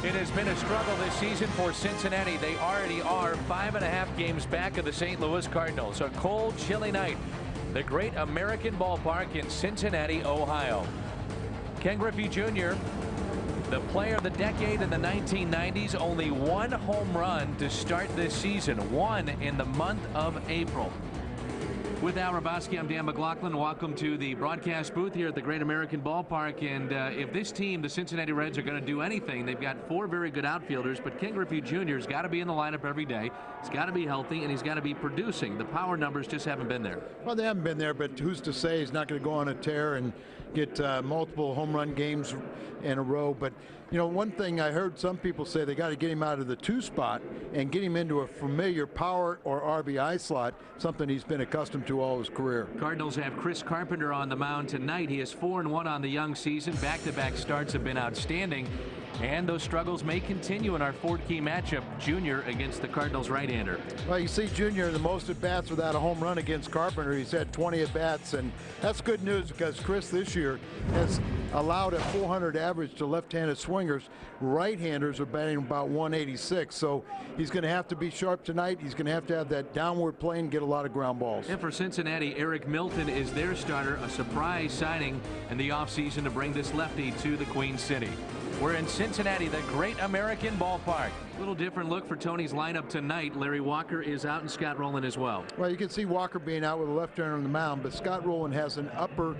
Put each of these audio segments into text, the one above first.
It has been a struggle this season for Cincinnati. They already are 5.5 games back of the St. Louis Cardinals. A cold, chilly night. The Great American Ballpark in Cincinnati, Ohio. Ken Griffey Jr., the player of the decade in the 1990s, only one home run to start this season. One in the month of April. With Al Rabowski, I'm Dan McLaughlin. Welcome to the broadcast booth here at the Great American Ballpark. And if this team, the Cincinnati Reds, are going to do anything, they've got 4 very good outfielders, but Ken Griffey Jr. has got to be in the lineup every day. He's got to be healthy, and he's got to be producing. The power numbers just haven't been there. Well, they haven't been there, but who's to say he's not going to go on a tear and get multiple home run games in a row. But you know, one thing I heard some people say, they got to get him out of the 2 spot and get him into a familiar power or RBI slot, something he's been accustomed to all his career. Cardinals have Chris Carpenter on the mound tonight. He is 4-1 on the young season. Back-to-back starts have been outstanding, and those struggles may continue in our fourth-key matchup, Junior against the Cardinals right-hander. Well, you see Junior the most at-bats without a home run against Carpenter. He's had 20 at-bats, and that's good news because Chris this year has allowed a 400 average to left-handed swingers. Right-handers are batting about 186, so he's going to have to be sharp tonight. He's going to have that downward play and get a lot of ground balls. And for Cincinnati, Eric Milton is their starter, a surprise signing in the offseason to bring this lefty to the Queen City. We're in Cincinnati, the Great American Ballpark. A little different look for Tony's lineup tonight. Larry Walker is out and Scott Rowland as well. Well, you can see Walker being out with a left turn on the mound, but Scott Rowland has an upper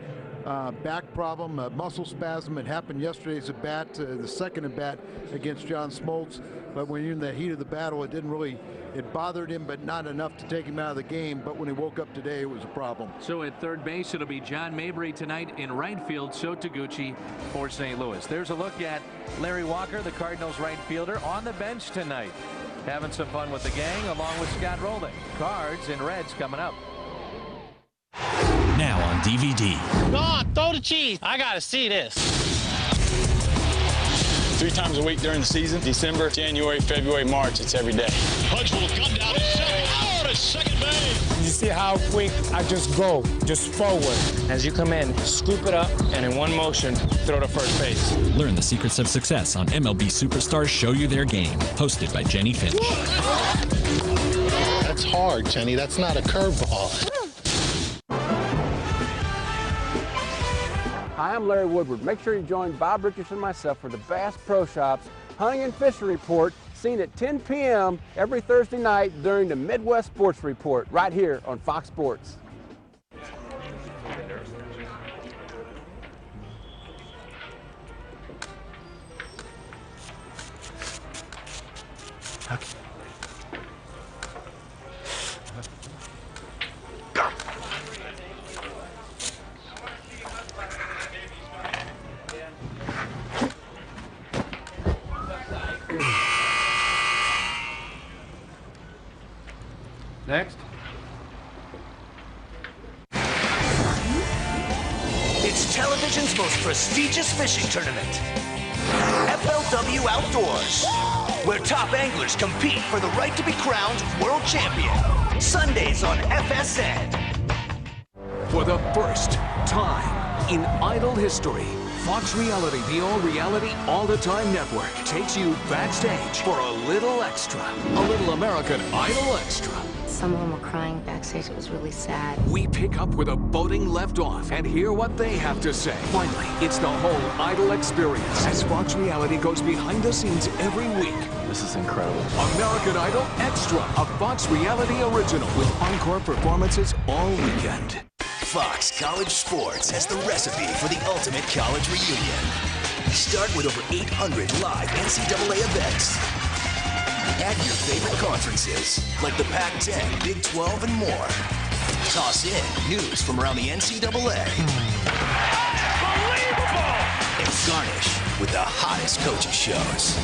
back problem, a muscle spasm. It happened yesterday's at bat, the second at bat against John Smoltz. But when you're in the heat of the battle, it bothered him, but not enough to take him out of the game. But when he woke up today, it was a problem. So at third base, it'll be John Mabry tonight. In right field, So Taguchi for St. Louis. There's a look at Larry Walker, the Cardinals right fielder, on the bench tonight. Having some fun with the gang, along with Scott Rowland. Cards and Reds coming up. Now on DVD. Go on, throw the cheese. I gotta see this. 3 times a week during the season, December, January, February, March, it's every day. Hugs will come down to second. Oh, to second base. You see how quick I just go, just forward. As you come in, scoop it up, and in one motion, throw to first base. Learn the secrets of success on MLB Superstars Show You Their Game, hosted by Jenny Finch. That's hard, Jenny. That's not a curveball. Hi, I'm Larry Woodward. Make sure you join Bob Richardson and myself for the Bass Pro Shops Hunting and Fishing Report, seen at 10 p.m. every Thursday night during the Midwest Sports Report, right here on Fox Sports. Okay. Next. It's television's most prestigious fishing tournament, FLW Outdoors, where top anglers compete for the right to be crowned world champion. Sundays on FSN. For the first time in Idol history, Fox Reality, the all-reality, all-the-time network, takes you backstage for a little extra. A little American Idol extra. Some of them were crying backstage. It was really sad. We pick up where the voting left off and hear what they have to say. Finally, it's the whole Idol experience as Fox Reality goes behind the scenes every week. This is incredible. American Idol Extra, a Fox Reality original with encore performances all weekend. Fox College Sports has the recipe for the ultimate college reunion. Start with over 800 live NCAA events. Add your favorite conferences, like the Pac-10, Big 12, and more. Toss in news from around the NCAA. Unbelievable! And garnish with the hottest coaching shows.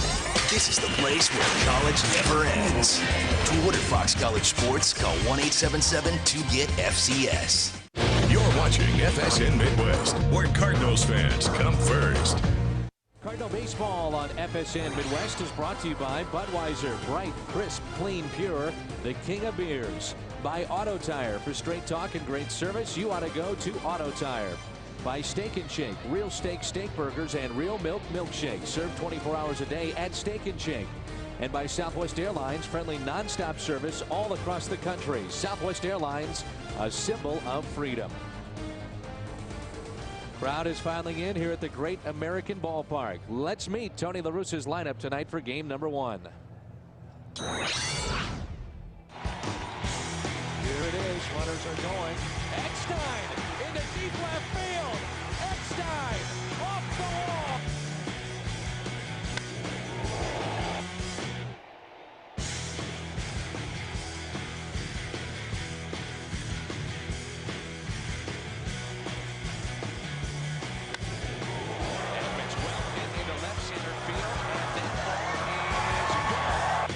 This is the place where college never ends. To order Fox College Sports, call 1-877-2-GET-FCS. You're watching FSN Midwest, where Cardinals fans come first. Cardinal Baseball on FSN Midwest is brought to you by Budweiser, bright, crisp, clean, pure, the king of beers. By Auto Tire. For straight talk and great service, you ought to go to Auto Tire. by Steak and Shake. Real steak steak burgers and real milk milkshakes. Served 24 hours a day at Steak and Shake. And by Southwest Airlines, friendly nonstop service all across the country. Southwest Airlines, a symbol of freedom. Crowd is filing in here at the Great American Ballpark. Let's meet Tony La Russa's lineup tonight for game number 1. Here it is. Runners are going. Eckstein into deep left field. Eckstein off the wall. Edmonds well hit into left center field, and that ball is gone.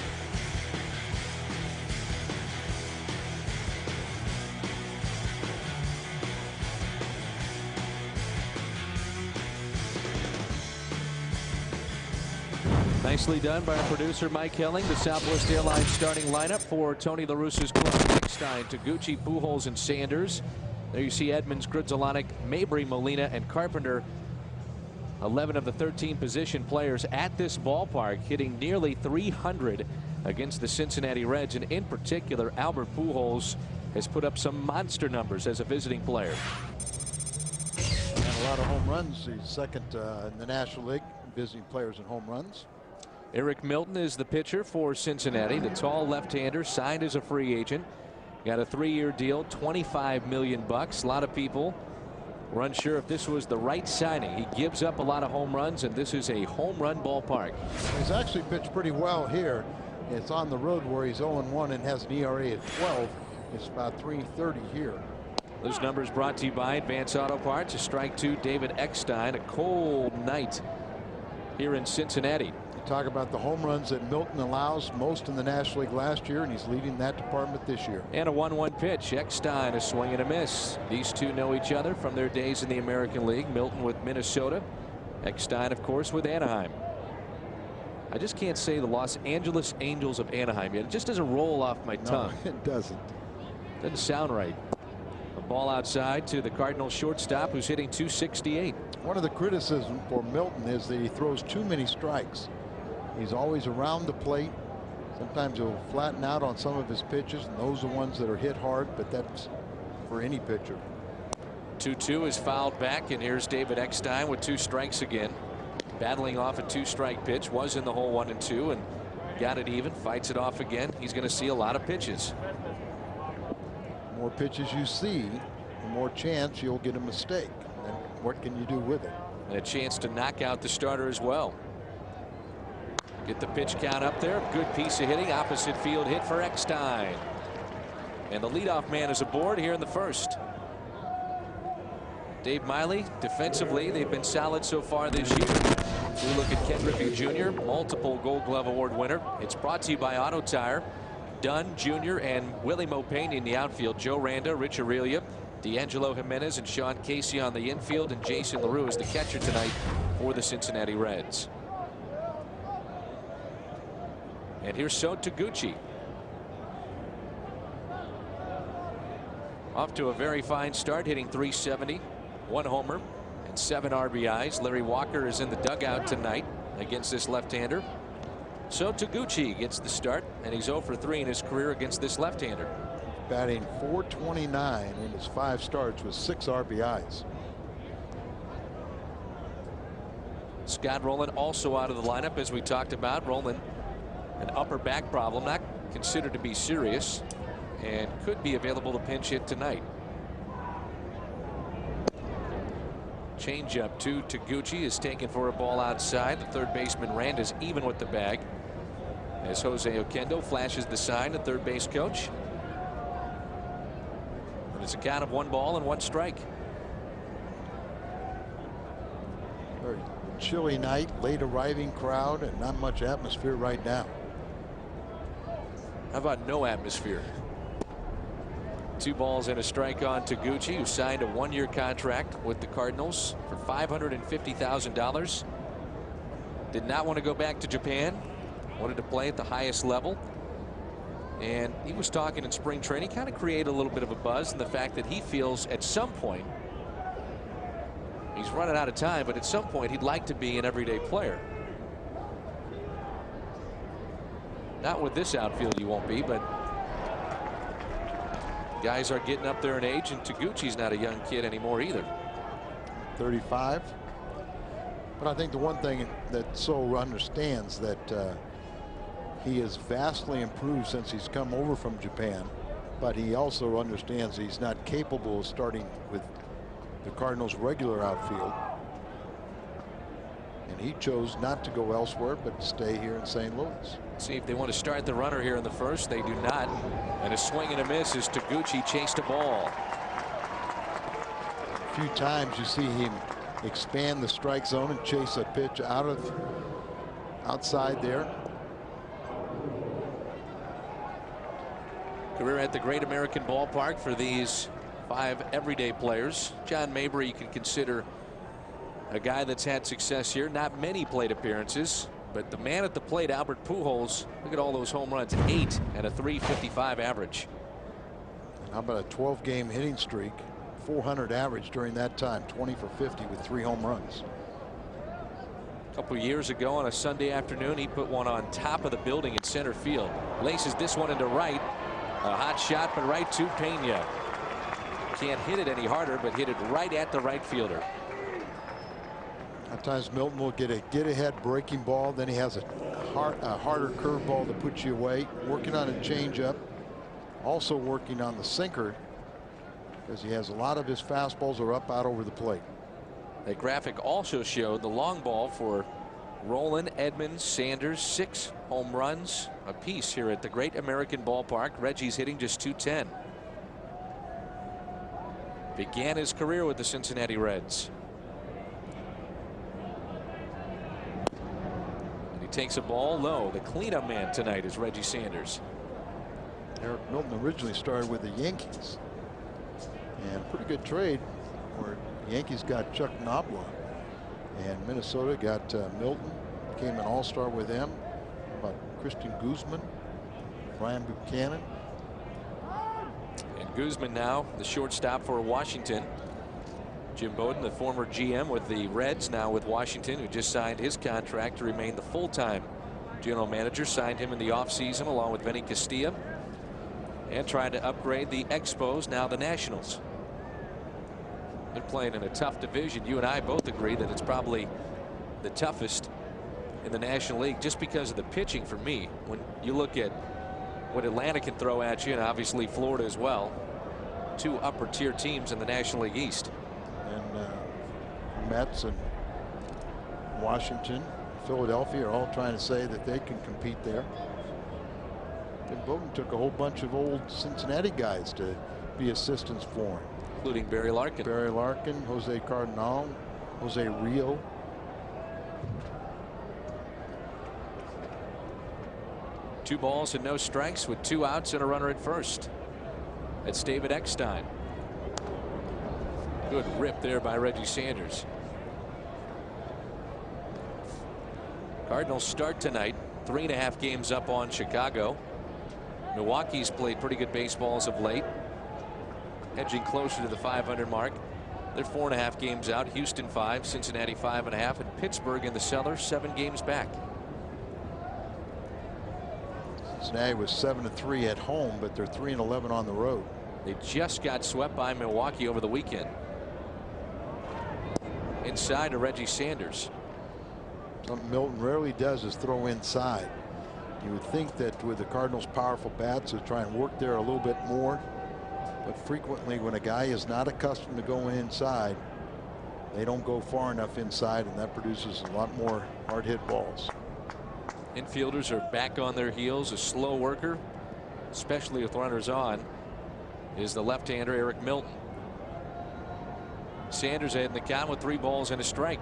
Nicely done by our producer Mike Helling. The Southwest Airlines starting lineup for Tony La Russa's club. Eckstein, Taguchi, Pujols, and Sanders. There you see Edmonds, Grudzielanek, Mabry, Molina, and Carpenter. 11 of the 13 position players at this ballpark hitting nearly 300 against the Cincinnati Reds. And in particular, Albert Pujols has put up some monster numbers as a visiting player. And a lot of home runs. He's second in the National League, visiting players in home runs. Eric Milton is the pitcher for Cincinnati. The tall left-hander signed as a free agent. Got a 3-year deal, $25 million. A lot of people were unsure if this was the right signing. He gives up a lot of home runs, and this is a home run ballpark. He's actually pitched pretty well here. It's on the road where he's 0-1 and has an ERA at 12. It's about .330 here. Those numbers brought to you by Advance Auto Parts. A strike to David Eckstein. A cold night here in Cincinnati. Talk about the home runs that Milton allows, most in the National League last year, and he's leading that department this year. And a 1-1 pitch. Eckstein, a swing and a miss. These two know each other from their days in the American League. Milton with Minnesota. Eckstein, of course, with Anaheim. I just can't say the Los Angeles Angels of Anaheim yet. It just doesn't roll off my tongue. No, it doesn't. Doesn't sound right. A ball outside to the Cardinals shortstop, who's hitting .268. One of the criticisms for Milton is that he throws too many strikes. He's always around the plate. Sometimes he'll flatten out on some of his pitches, and those are the ones that are hit hard, but that's for any pitcher. 2-2 is fouled back, and here's David Eckstein with 2 strikes again. Battling off a 2-strike pitch, was in the hole 1-2 and got it even, fights it off again. He's going to see a lot of pitches. The more pitches you see, the more chance you'll get a mistake. And what can you do with it? And a chance to knock out the starter as well. Get the pitch count up there. Good piece of hitting. Opposite field hit for Eckstein. And the leadoff man is aboard here in the first. Dave Miley, defensively, they've been solid so far this year. We look at Ken Griffey Jr., multiple Gold Glove Award winner. It's brought to you by Auto Tire. Dunn Jr. and Willie Mopane in the outfield. Joe Randa, Rich Aurelia, D'Angelo Jimenez, and Sean Casey on the infield. And Jason LaRue is the catcher tonight for the Cincinnati Reds. And here's So Taguchi. Off to a very fine start, hitting .370, 1 homer, and 7 RBIs. Larry Walker is in the dugout tonight against this left-hander. So Taguchi gets the start, and he's 0 for 3 in his career against this left-hander. Batting .429 in his 5 starts with 6 RBIs. Scott Rowland also out of the lineup, as we talked about. Rowland, an upper back problem, not considered to be serious, and could be available to pinch hit tonight. Changeup to Taguchi is taken for a ball outside. The third baseman Rand is even with the bag as Jose Oquendo flashes the sign to third base coach. And it's a count of 1 ball and 1 strike. Very chilly night, late arriving crowd, and not much atmosphere right now. How about no atmosphere? 2 balls and a strike on Taguchi, who signed a 1-year contract with the Cardinals for $550,000. Did not want to go back to Japan. Wanted to play at the highest level. And he was talking in spring training, kind of created a little bit of a buzz in the fact that he feels at some point He's running out of time, but at some point he'd like to be an everyday player. Not with this outfield, you won't be, but guys are getting up there in age, and Taguchi's not a young kid anymore either. 35. But I think the one thing that So understands that he has vastly improved since he's come over from Japan, but he also understands he's not capable of starting with the Cardinals' regular outfield. And he chose not to go elsewhere, but to stay here in St. Louis. See if they want to start the runner here in the first. They do not. And a swing and a miss as Taguchi chased a ball. A few times you see him expand the strike zone and chase a pitch outside there. Career at the Great American Ballpark for these 5 everyday players. John Mabry, you can consider a guy that's had success here. Not many plate appearances, but the man at the plate, Albert Pujols, look at all those home runs, 8 and a .355 average. How about a 12-game hitting streak, 400 average during that time, 20 for 50 with 3 home runs. A couple years ago on a Sunday afternoon, he put one on top of the building in center field. Laces this one into right. A hot shot, but right to Pena. Can't hit it any harder, but hit it right at the right fielder. At times Milton will get a get-ahead breaking ball, then he has a harder curveball that puts you away. Working on a changeup, also working on the sinker, because he has a lot of his fastballs are up out over the plate. The graphic also showed the long ball for Rolen, Edmonds, Sanders, 6 home runs apiece here at the Great American Ballpark. Reggie's hitting just .210. Began his career with the Cincinnati Reds. And he takes a ball low. The cleanup man tonight is Reggie Sanders. Eric Milton originally started with the Yankees, and pretty good trade where the Yankees got Chuck Knobloch and Minnesota got Milton, became an all-star with them. About Christian Guzman, Brian Buchanan. And Guzman now the shortstop for Washington. Jim Bowden, the former GM with the Reds, now with Washington, who just signed his contract to remain the full-time general manager, signed him in the offseason along with Vinny Castilla, and trying to upgrade the Expos, now the Nationals. They're playing in a tough division. You and I both agree that it's probably the toughest in the National League just because of the pitching for me. When you look at what Atlanta can throw at you, and obviously Florida as well, 2 upper tier teams in the National League East. And Mets and Washington, Philadelphia are all trying to say that they can compete there. And Bowden took a whole bunch of old Cincinnati guys to be assistants for him. Including Barry Larkin. Barry Larkin, Jose Cardinal, Jose Rio. Two balls and no strikes with 2 outs and a runner at first. That's David Eckstein. Good rip there by Reggie Sanders. Cardinals start tonight 3.5 games up on Chicago. Milwaukee's played pretty good baseball as of late, edging closer to the 500 mark. They're 4.5 games out. Houston 5, Cincinnati 5.5, and Pittsburgh in the cellar 7 games back. Cincinnati was 7-3 at home, but they're 3-11 on the road. They just got swept by Milwaukee over the weekend. Inside to Reggie Sanders. Something Milton rarely does is throw inside. You would think that with the Cardinals' powerful bats, would try and work there a little bit more. But frequently, when a guy is not accustomed to going inside, they don't go far enough inside, and that produces a lot more hard hit balls. Infielders are back on their heels. A slow worker, especially with runners on, is the left-hander Eric Milton. Sanders ahead in the count with 3 balls and a strike.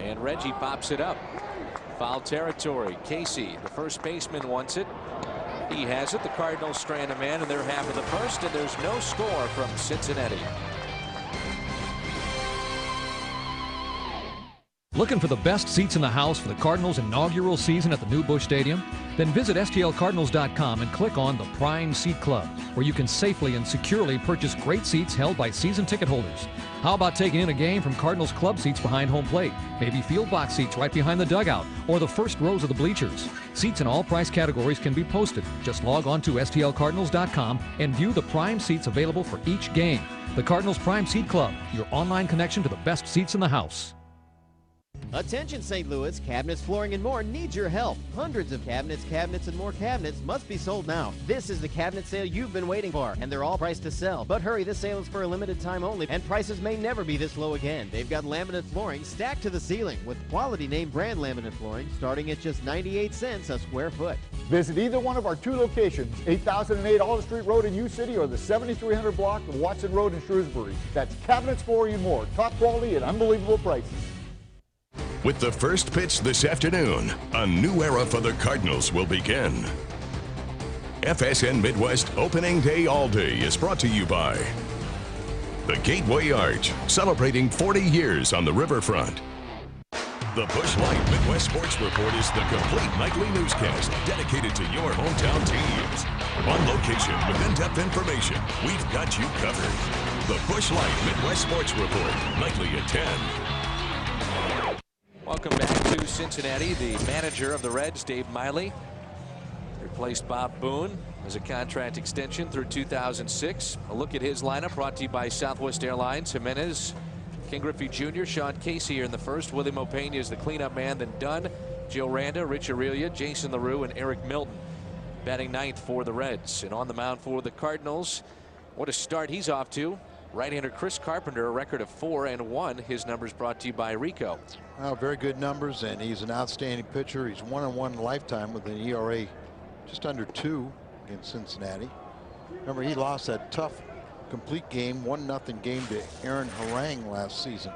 And Reggie pops it up. Foul territory. Casey, the first baseman, wants it. He has it. The Cardinals strand a man in their half of the first, and there's no score from Cincinnati. Looking for the best seats in the house for the Cardinals' inaugural season at the new Busch Stadium? Then visit STLCardinals.com and click on the Prime Seat Club, where you can safely and securely purchase great seats held by season ticket holders. How about taking in a game from Cardinals club seats behind home plate, maybe field box seats right behind the dugout, or the first rows of the bleachers? Seats in all price categories can be posted. Just log on to STLCardinals.com and view the Prime seats available for each game. The Cardinals Prime Seat Club, your online connection to the best seats in the house. Attention St. Louis, Cabinets, Flooring, and More needs your help. Hundreds of cabinets, and more cabinets must be sold now. This is the cabinet sale you've been waiting for, and they're all priced to sell. But hurry, this sale is for a limited time only, and prices may never be this low again. They've got laminate flooring stacked to the ceiling with quality name brand laminate flooring starting at just 98 cents a square foot. Visit either one of our two locations, 8008 Alder Street Road in U City or the 7300 block of Watson Road in Shrewsbury. That's Cabinets, Flooring, and More. Top quality at unbelievable prices. With the first pitch this afternoon, a new era for the Cardinals will begin. FSN Midwest Opening Day All Day is brought to you by the Gateway Arch, celebrating 40 years on the riverfront. The Busch Light Midwest Sports Report is the complete nightly newscast dedicated to your hometown teams. On location with in-depth information, we've got you covered. The Busch Light Midwest Sports Report, nightly at 10. Welcome back to Cincinnati. The manager of the Reds, Dave Miley, replaced Bob Boone as a contract extension through 2006. A look at his lineup brought to you by Southwest Airlines. Jimenez, King Griffey Jr., Sean Casey here in the first. Willie Mopena is the cleanup man. Then Dunn, Joe Randa, Rich Aurelia, Jason LaRue, and Eric Milton batting ninth for the Reds. And on the mound for the Cardinals, what a start he's off to. Right-hander Chris Carpenter, a record of 4-1. His numbers brought to you by Rico. Well, very good numbers, and he's an outstanding pitcher. He's 1-1 lifetime with an ERA just under 2 against Cincinnati. Remember, he lost that tough complete game, 1-0 game to Aaron Harang last season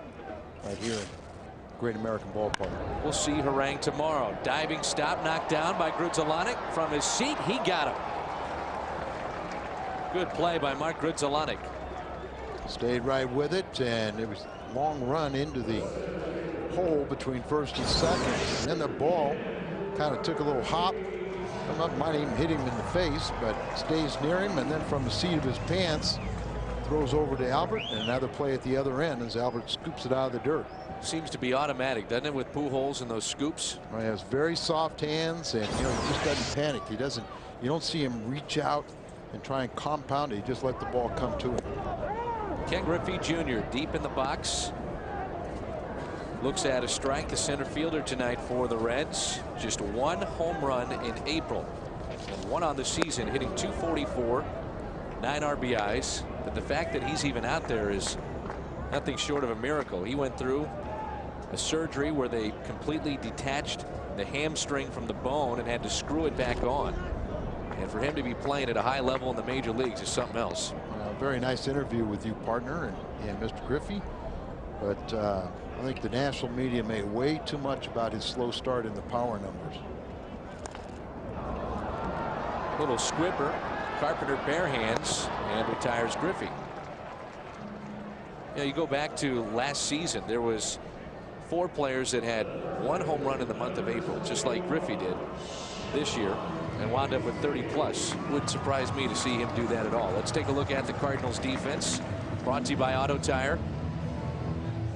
right here at Great American Ballpark. We'll see Harang tomorrow. Diving stop, knocked down by Grudzielanek from his seat. He got him. Good play by Mark Grudzielanek. Stayed right with it, and it was a long run into the hole between first and second. And then the ball kind of took a little hop. Might even hit him in the face, but stays near him, and then from the seat of his pants throws over to Albert, and another play at the other end as Albert scoops it out of the dirt. Seems to be automatic, doesn't it, with Pujols and those scoops? Well, he has very soft hands, and he just doesn't panic. He doesn't. You don't see him reach out and try and compound it. He just let the ball come to him. Ken Griffey Jr. deep in the box. Looks at a strike. The center fielder tonight for the Reds. Just one home run in April. And one on the season, hitting .244, 9 RBIs. But the fact that he's even out there is nothing short of a miracle. He went through a surgery where they completely detached the hamstring from the bone and had to screw it back on. And for him to be playing at a high level in the major leagues is something else. Very nice interview with you, partner, and Mr. Griffey. But I think the national media made way too much about his slow start in the power numbers. Little squibber. Carpenter bare hands and retires Griffey. You go back to last season. There was 4 players that had 1 home run in the month of April, just like Griffey did this year, and wound up with 30+. Wouldn't surprise me to see him do that at all. Let's take a look at the Cardinals defense, brought to you by Auto Tire.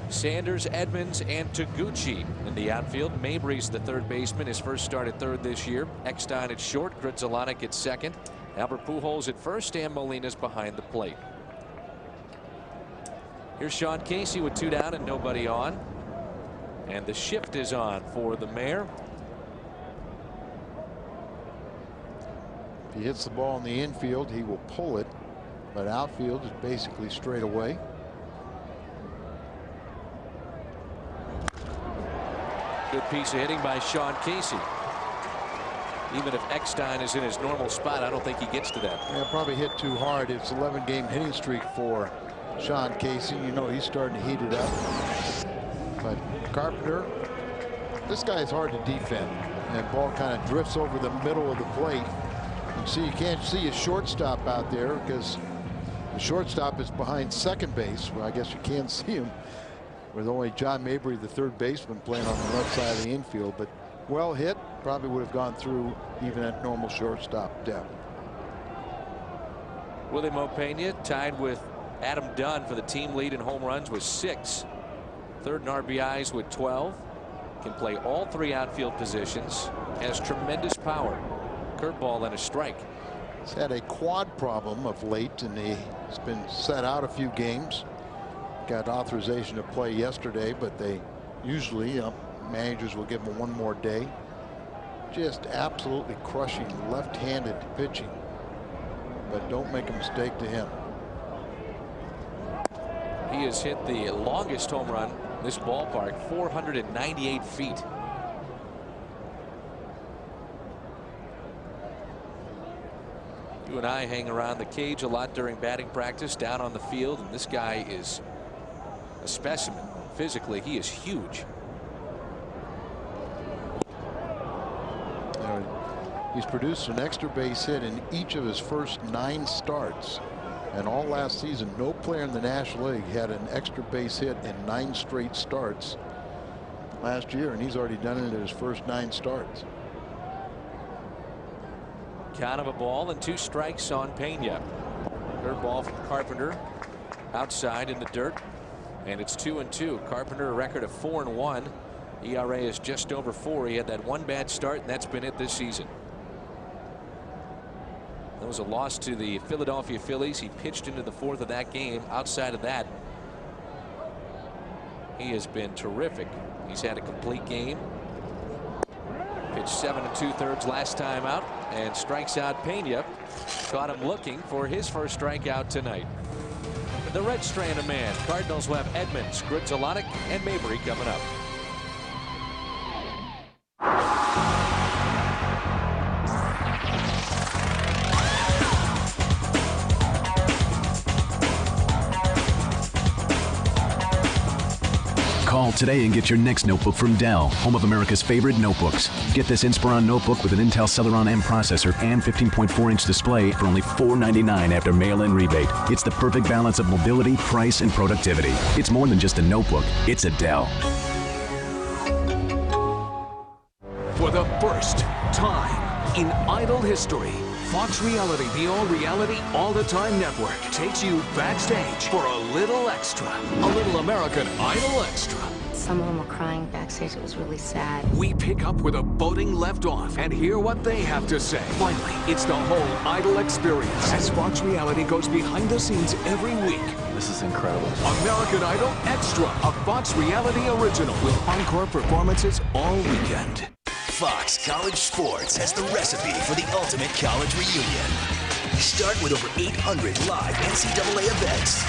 Sanders, Edmonds, and Taguchi in the outfield. Mabry's the third baseman, his first start at third this year. Eckstein at short, Grudzielanek at second, Albert Pujols at first, and Molina's behind the plate. Here's Sean Casey with 2 down and nobody on, and the shift is on for the Mayor. If he hits the ball in the infield, he will pull it, but outfield is basically straight away. Good piece of hitting by Sean Casey. Even if Eckstein is in his normal spot, I don't think he gets to that. Yeah, probably hit too hard. It's 11-game hitting streak for Sean Casey. You know, he's starting to heat it up. But Carpenter, this guy is hard to defend. And the ball kind of drifts over the middle of the plate. You see, you can't see a shortstop out there because the shortstop is behind second base. Well, I guess you can't see him. with only John Mabry, the third baseman, playing on the left side of the infield. But well hit, probably would have gone through even at normal shortstop depth. Willie Mopena tied with Adam Dunn for the team lead in home runs with 6. Third in RBIs with 12. Can play all 3 outfield positions. Has tremendous power. Curveball and a strike. He's had a quad problem of late, and he's been set out a few games. Got authorization to play yesterday, but they usually managers will give him one more day. Just absolutely crushing left-handed pitching, but don't make a mistake to him. He has hit the longest home run in this ballpark, 498 feet. You and I hang around the cage a lot during batting practice down on the field, and this guy is a specimen. Physically, he is huge. He's produced an extra base hit in each of his first 9 starts. And all last season, no player in the National League had an extra base hit in 9 straight starts last year, and he's already done it in his first 9 starts. Count of a ball and 2 strikes on Pena. Curveball from Carpenter outside in the dirt, and it's 2-2. Carpenter a record of 4-1. ERA is just over 4. He had that 1 bad start, and that's been it this season. That was a loss to the Philadelphia Phillies. He pitched into the 4th of that game. Outside of that, he has been terrific. He's had a complete game. Pitched 7 2/3 last time out and strikes out Pena. Caught him looking for his first strikeout tonight. The red strand of man. Cardinals will have Edmonds, Grudzelonic, and Mabry coming up. Call today and get your next notebook from Dell, home of America's favorite notebooks. Get this Inspiron notebook with an Intel Celeron M processor and 15.4-inch display for only $499 after mail-in rebate. It's the perfect balance of mobility, price, and productivity. It's more than just a notebook. It's a Dell. For the first time in Idol history, Fox Reality, the all-reality, all-the-time network, takes you backstage for a little extra. A little American Idol extra. Some of them were crying backstage. It was really sad. We pick up where the voting left off and hear what they have to say. Finally, it's the whole Idol experience as Fox Reality goes behind the scenes every week. This is incredible. American Idol Extra, a Fox Reality original with encore performances all weekend. Fox College Sports has the recipe for the ultimate college reunion. Start with over 800 live NCAA events.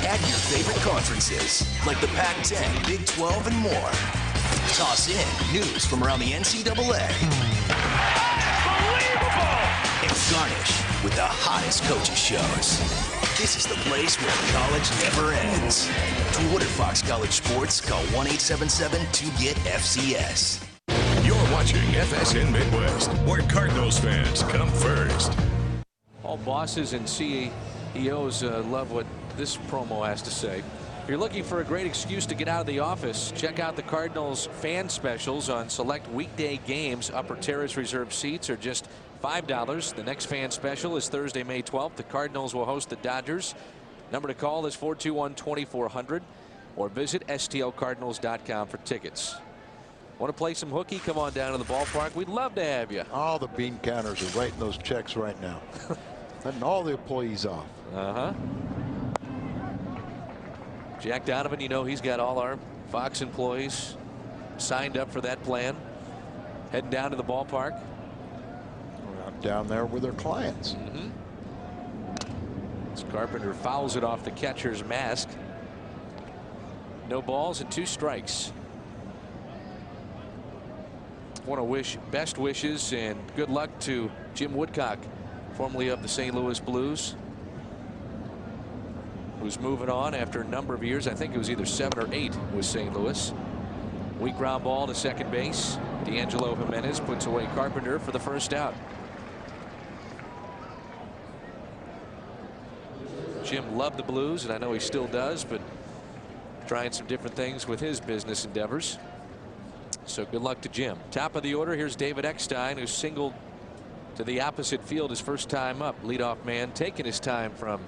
Add your favorite conferences, like the Pac-10, Big 12, and more. Toss in news from around the NCAA. Unbelievable! And garnish with the hottest coaches shows. This is the place where college never ends. To order Fox College Sports, call 1-877-2GET-FCS. You're watching FSN Midwest, where Cardinals fans come first. All bosses and CEOs love what this promo has to say. If you're looking for a great excuse to get out of the office, check out the Cardinals fan specials on select weekday games. Upper Terrace reserved seats are just $5. The next fan special is Thursday, May 12th. The Cardinals will host the Dodgers. Number to call is 421-2400 or visit stlcardinals.com for tickets. Want to play some hooky? Come on down to the ballpark. We'd love to have you. All the bean counters are writing those checks right now. Letting all the employees off. Jack Donovan, you know, he's got all our Fox employees signed up for that plan. Heading down to the ballpark. Down there with their clients. As Carpenter fouls it off the catcher's mask. No balls and 2 strikes. Want to wish best wishes and good luck to Jim Woodcock, formerly of the St. Louis Blues, who's moving on after a number of years. I think it was either 7 or 8 with St. Louis. Weak ground ball to second base. D'Angelo Jimenez puts away Carpenter for the first out. Jim loved the Blues, and I know he still does, but trying some different things with his business endeavors. So good luck to Jim. Top of the order, here's David Eckstein, who singled to the opposite field his first time up. Leadoff man taking his time from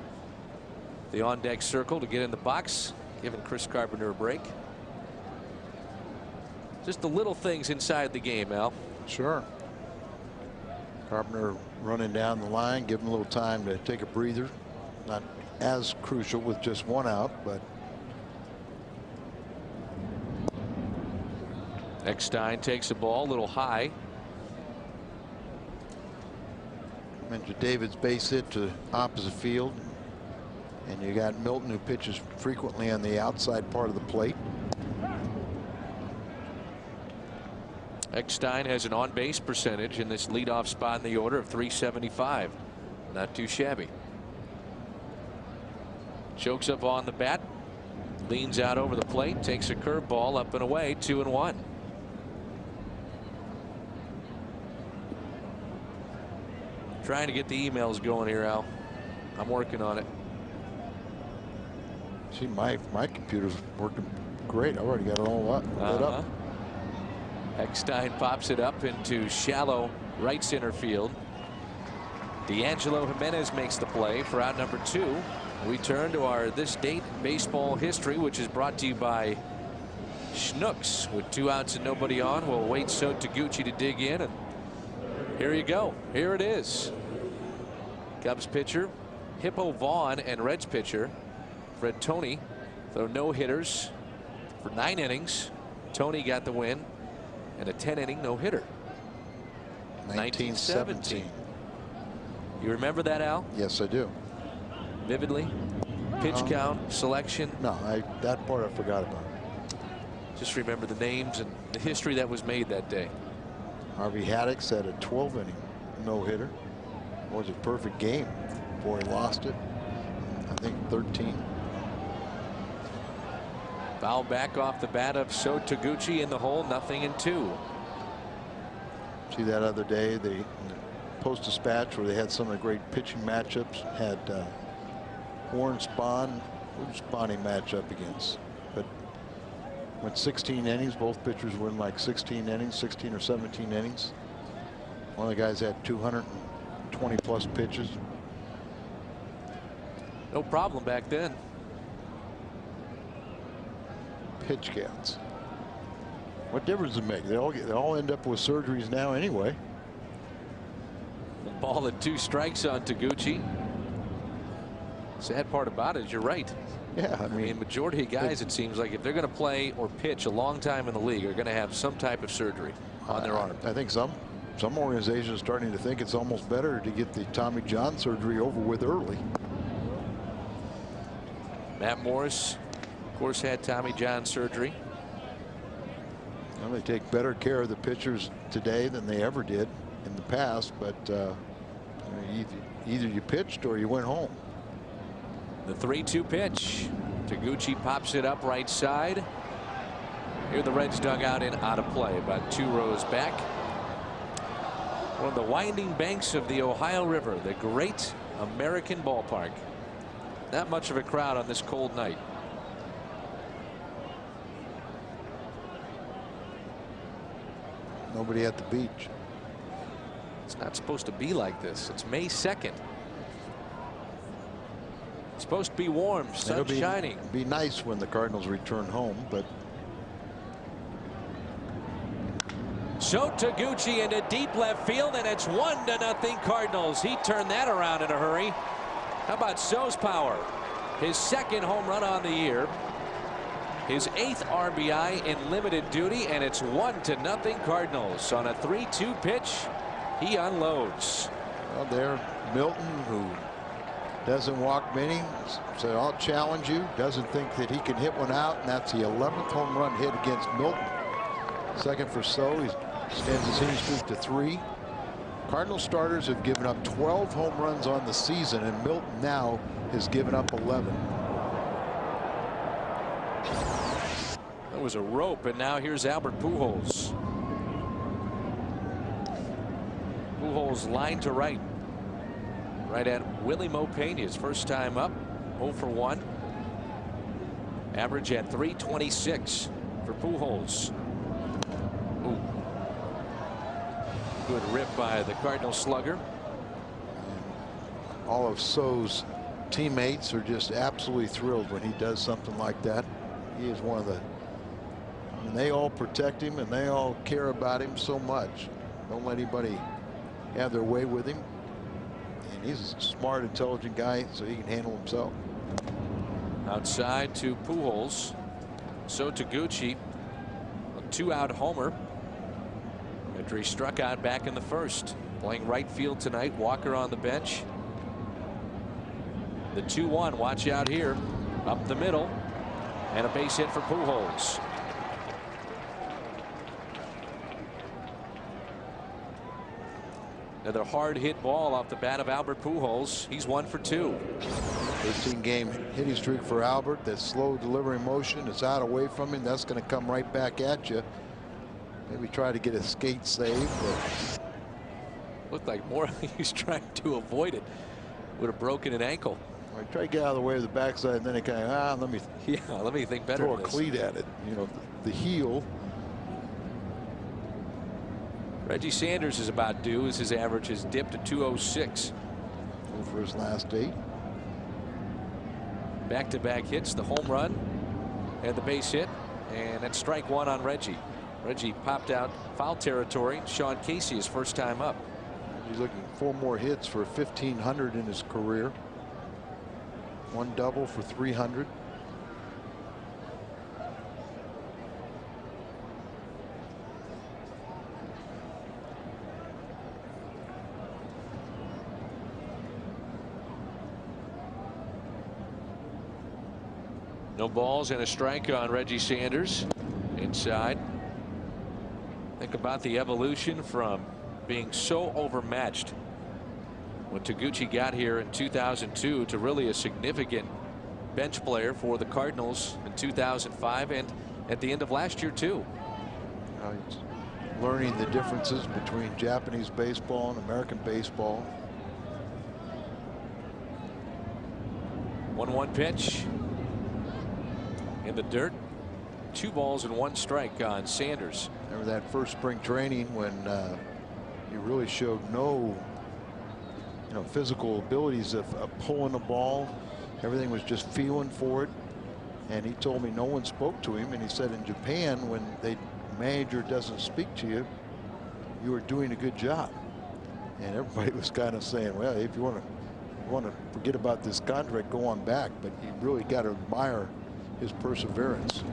the on deck circle to get in the box, giving Chris Carpenter a break. Just the little things inside the game, Al. Sure. Carpenter running down the line, give him a little time to take a breather. Not as crucial with just one out, but Eckstein takes the ball a little high. mentioned David's base hit to opposite field, and you got Milton, who pitches frequently on the outside part of the plate. Eckstein has an on-base percentage in this leadoff spot in the order of .375. Not too shabby. Chokes up on the bat, leans out over the plate, takes a curveball up and away, 2-1. Trying to get the emails going here, Al. I'm working on it. See, my computer's working great. I already got it all lit up. Eckstein pops it up into shallow right center field. D'Angelo Jimenez makes the play for out number 2. We turn to our this date in baseball history, which is brought to you by Schnucks. With 2 outs and nobody on, we'll wait So Taguchi to dig in, and here you go. Here it is. Cubs pitcher Hippo Vaughn and Reds pitcher Fred Tony throw no hitters for 9 innings. Tony got the win and a 10-inning no-hitter. 1917. You remember that, Al? Yes, I do. Vividly? Pitch count, selection? No, that part I forgot about. Just remember the names and the history that was made that day. Harvey Haddix had a 12-inning no-hitter. It was a perfect game before he lost it. I think 13. Foul back off the bat of So Taguchi in the hole, 0-2. See that other day, in the Post-Dispatch, where they had some of the great pitching matchups, had Warren Spahn. Who's Spahn he match up against? But went 16 innings. Both pitchers win like 16 innings, 16 or 17 innings. One of the guys had 220 plus pitches. No problem back then. Pitch counts. What difference does it make? They all end up with surgeries now anyway. The ball at 2 strikes on Taguchi. Sad part about it is you're right. Yeah, I mean, majority of guys, it seems like if they're going to play or pitch a long time in the league, are going to have some type of surgery on their arm. I think some organizations are starting to think it's almost better to get the Tommy John surgery over with early. Matt Morris, of course, had Tommy John surgery. Well, they take better care of the pitchers today than they ever did in the past, but either you pitched or you went home. The 3-2 pitch. Taguchi pops it up right side. Here the Reds dugout in out of play, about 2 rows back. One of the winding banks of the Ohio River, the great American ballpark. Not much of a crowd on this cold night. Nobody at the beach. It's not supposed to be like this. It's May 2nd. It's supposed to be warm, sun shining. Be nice when the Cardinals return home, but So Taguchi into deep left field, and it's 1-0 Cardinals. He turned that around in a hurry. How about So's power? His 2nd home run on the year. His 8th RBI in limited duty, and it's 1-0 Cardinals. On a 3-2 pitch, he unloads. Well, there, Milton, who doesn't walk many, said, I'll challenge you. Doesn't think that he can hit one out, and that's the 11th home run hit against Milton. 2nd for So. He stands his hitting streak to 3. Cardinal starters have given up 12 home runs on the season, and Milton now has given up 11. That was a rope, and now here's Albert Pujols. Pujols line to right. Right at Willie Mo Pena's first time up. 0 for 1. Average at .326 for Pujols. Ooh. Good rip by the Cardinal slugger. All of So's teammates are just absolutely thrilled when he does something like that. He is one of the, I mean, they all protect him and they all care about him so much. Don't let anybody have their way with him. And he's a smart, intelligent guy, so he can handle himself. Outside to Pujols. So Taguchi, a 2-out homer after he struck out back in the first. Playing right field tonight. Walker on the bench. The 2-1. Watch out here. Up the middle. And a base hit for Pujols. Another hard hit ball off the bat of Albert Pujols. He's 1 for 2. 13-game hitting streak for Albert. That slow delivery motion is out away from him. That's going to come right back at you. Maybe try to get a skate save, but looked like more he was trying to avoid it. Would have broken an ankle. I try to get out of the way of the backside, and then it kind of let me think better. Throw a cleat at it. You know, the heel. Reggie Sanders is about due as his average has dipped to .206 over his last 8. Back-to-back hits, the home run and the base hit, and that's strike 1 on Reggie. Reggie popped out foul territory. Sean Casey, his first time up. He's looking 4 more hits for 1,500 in his career. 1 double for 300. No balls and a strike on Reggie Sanders. Inside. Think about the evolution from being so overmatched when Taguchi got here in 2002 to really a significant bench player for the Cardinals in 2005 and at the end of last year too. He's learning the differences between Japanese baseball and American baseball. 1-1 pitch in the dirt. 2 balls and 1 strike on Sanders. Remember that first spring training when he really showed no physical abilities of pulling the ball. Everything was just feeling for it. And he told me no one spoke to him, and he said in Japan, when the manager doesn't speak to you, you are doing a good job. And everybody was kind of saying, well, if you want to forget about this contract, go on back. But you really got to admire his perseverance.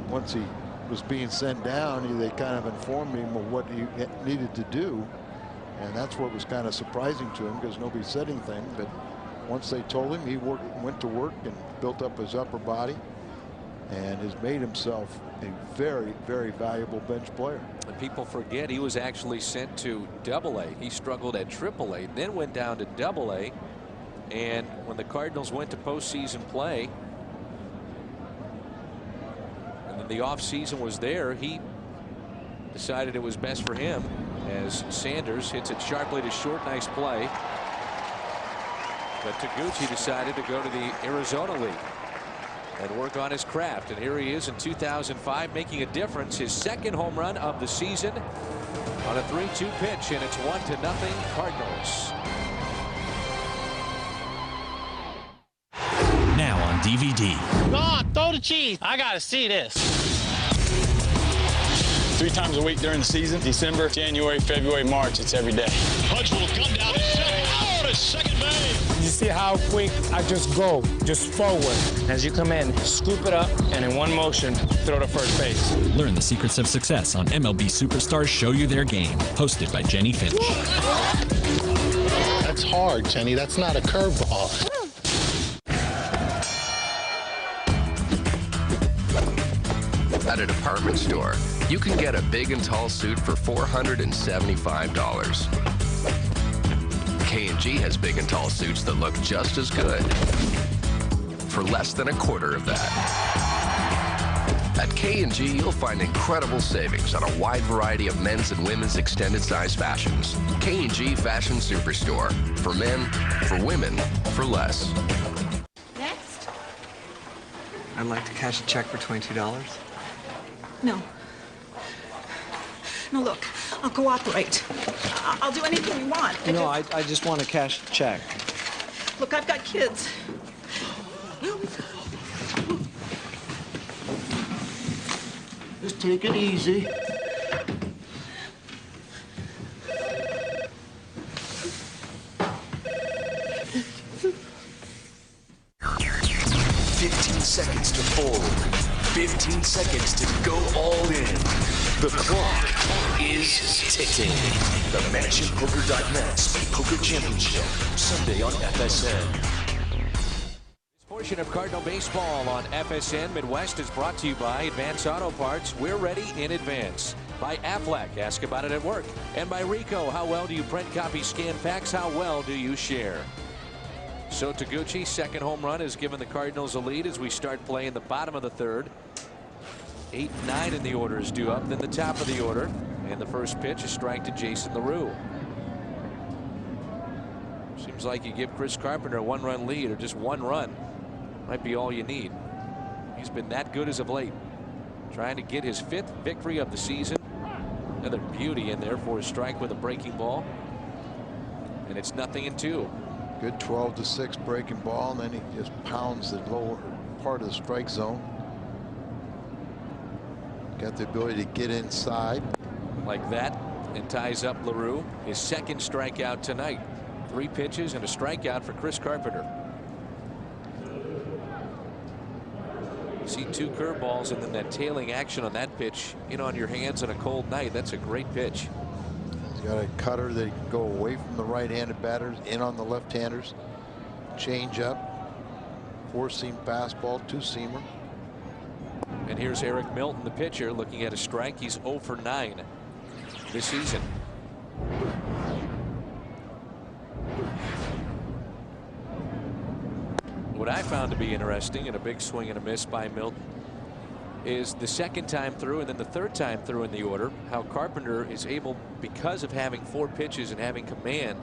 Once he was being sent down, they kind of informed him of what he needed to do, and that's what was kind of surprising to him, because nobody said anything. But once they told him, he went to work and built up his upper body and has made himself a very, very valuable bench player. And people forget he was actually sent to AA. He struggled at AAA, then went down to AA, and when the Cardinals went to postseason play, the offseason was there, he decided it was best for him as Sanders hits it sharply to short. Nice play. But Taguchi decided to go to the Arizona League and work on his craft. And here he is in 2005 making a difference. His 2nd home run of the season on a 3-2 pitch, and it's 1-0 Cardinals. Now on DVD. Go on, throw the cheese. I gotta see this. 3 times a week during the season. December, January, February, March. It's every day. Punch will come down to second. Oh, to second base. You see how quick I just go, just forward. As you come in, scoop it up, and in one motion, throw to first base. Learn the secrets of success on MLB Superstars Show You Their Game. Hosted by Jenny Finch. That's hard, Jenny. That's not a curveball. At a department store, you can get a big and tall suit for $475. K&G has big and tall suits that look just as good for less than a quarter of that. At K&G, you'll find incredible savings on a wide variety of men's and women's extended size fashions. K&G Fashion Superstore. For men, for women, for less. Next. I'd like to cash a check for $22. No. No, look, I'll cooperate. I'll do anything you want. No, I just want to cash the check. Look, I've got kids. Just take it easy. Seconds to fold, 15 seconds to go all in. The clock is ticking. The MansionPoker.net Speed Poker Championship, Sunday on FSN. This portion of Cardinal Baseball on FSN Midwest is brought to you by Advance Auto Parts. We're ready in advance. By Aflac, ask about it at work. And by Rico, how well do you print, copy, scan, fax? How well do you share? So Taguchi's second home run has given the Cardinals a lead as we start playing the bottom of the third. 8-9 in the order is due up, then the top of the order. And the first pitch is strike to Jason LaRue. Seems like you give Chris Carpenter a one-run lead, or just one run might be all you need. He's been that good as of late. Trying to get his 5th victory of the season. Another beauty in there for a strike with a breaking ball. And it's 0-2. Good 12-6 breaking ball, and then he just pounds the lower part of the strike zone. Got the ability to get inside. Like that, and ties up LaRue. His second strikeout tonight. 3 pitches and a strikeout for Chris Carpenter. You see 2 curveballs and then that tailing action on that pitch in on your hands on a cold night. That's a great pitch. He's got a cutter that can go away from the right-handed batters, in on the left-handers. Change up, 4-seam fastball, 2-seamer. And here's Eric Milton, the pitcher, looking at a strike. He's 0 for 9 this season. What I found to be interesting, and a big swing and a miss by Milton, is the second time through and then the third time through in the order, how Carpenter is able, because of having 4 pitches and having command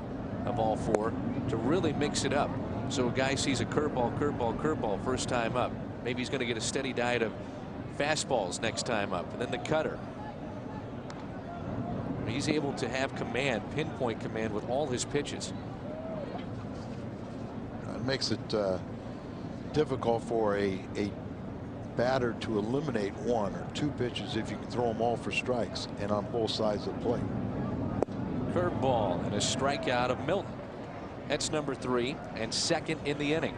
of all 4, to really mix it up. So a guy sees a curveball, curveball, curveball first time up. Maybe he's going to get a steady diet of fastballs next time up, and then the cutter. He's able to have command, pinpoint command with all his pitches. It makes it difficult for a batter to eliminate 1 or 2 pitches if you can throw them all for strikes and on both sides of the plate. Curveball and a strikeout of Milton. That's number 3 and second in the inning.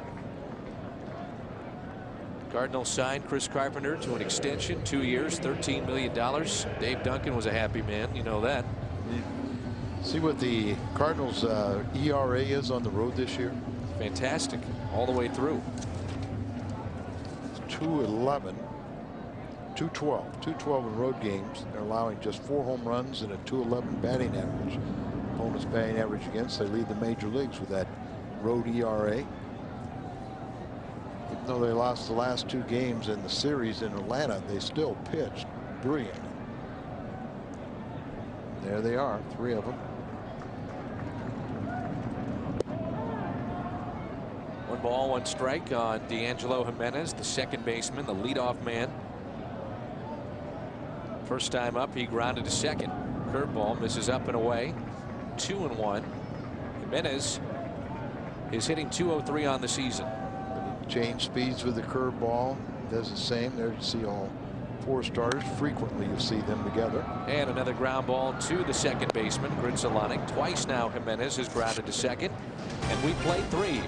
Cardinals signed Chris Carpenter to an extension, 2 years, $13 million. Dave Duncan was a happy man, you know that. See what the Cardinals ERA is on the road this year? Fantastic, all the way through. 211, 212, 212 in road games. They're allowing just 4 home runs and a 211 batting average. Opponents batting average against, they lead the major leagues with that road ERA. Even though they lost the last 2 games in the series in Atlanta, they still pitched brilliantly. There they are, 3 of them. 1 ball, 1 strike on D'Angelo Jimenez, the second baseman, the leadoff man. First time up, he grounded to second. Curveball misses up and away. 2-1. Jimenez is hitting .203 on the season. Change speeds with the curveball. Does the same. There you see all 4 starters. Frequently you see them together. And another ground ball to the second baseman, Gritsalanik. Twice now Jimenez has grounded to second. And we play 3.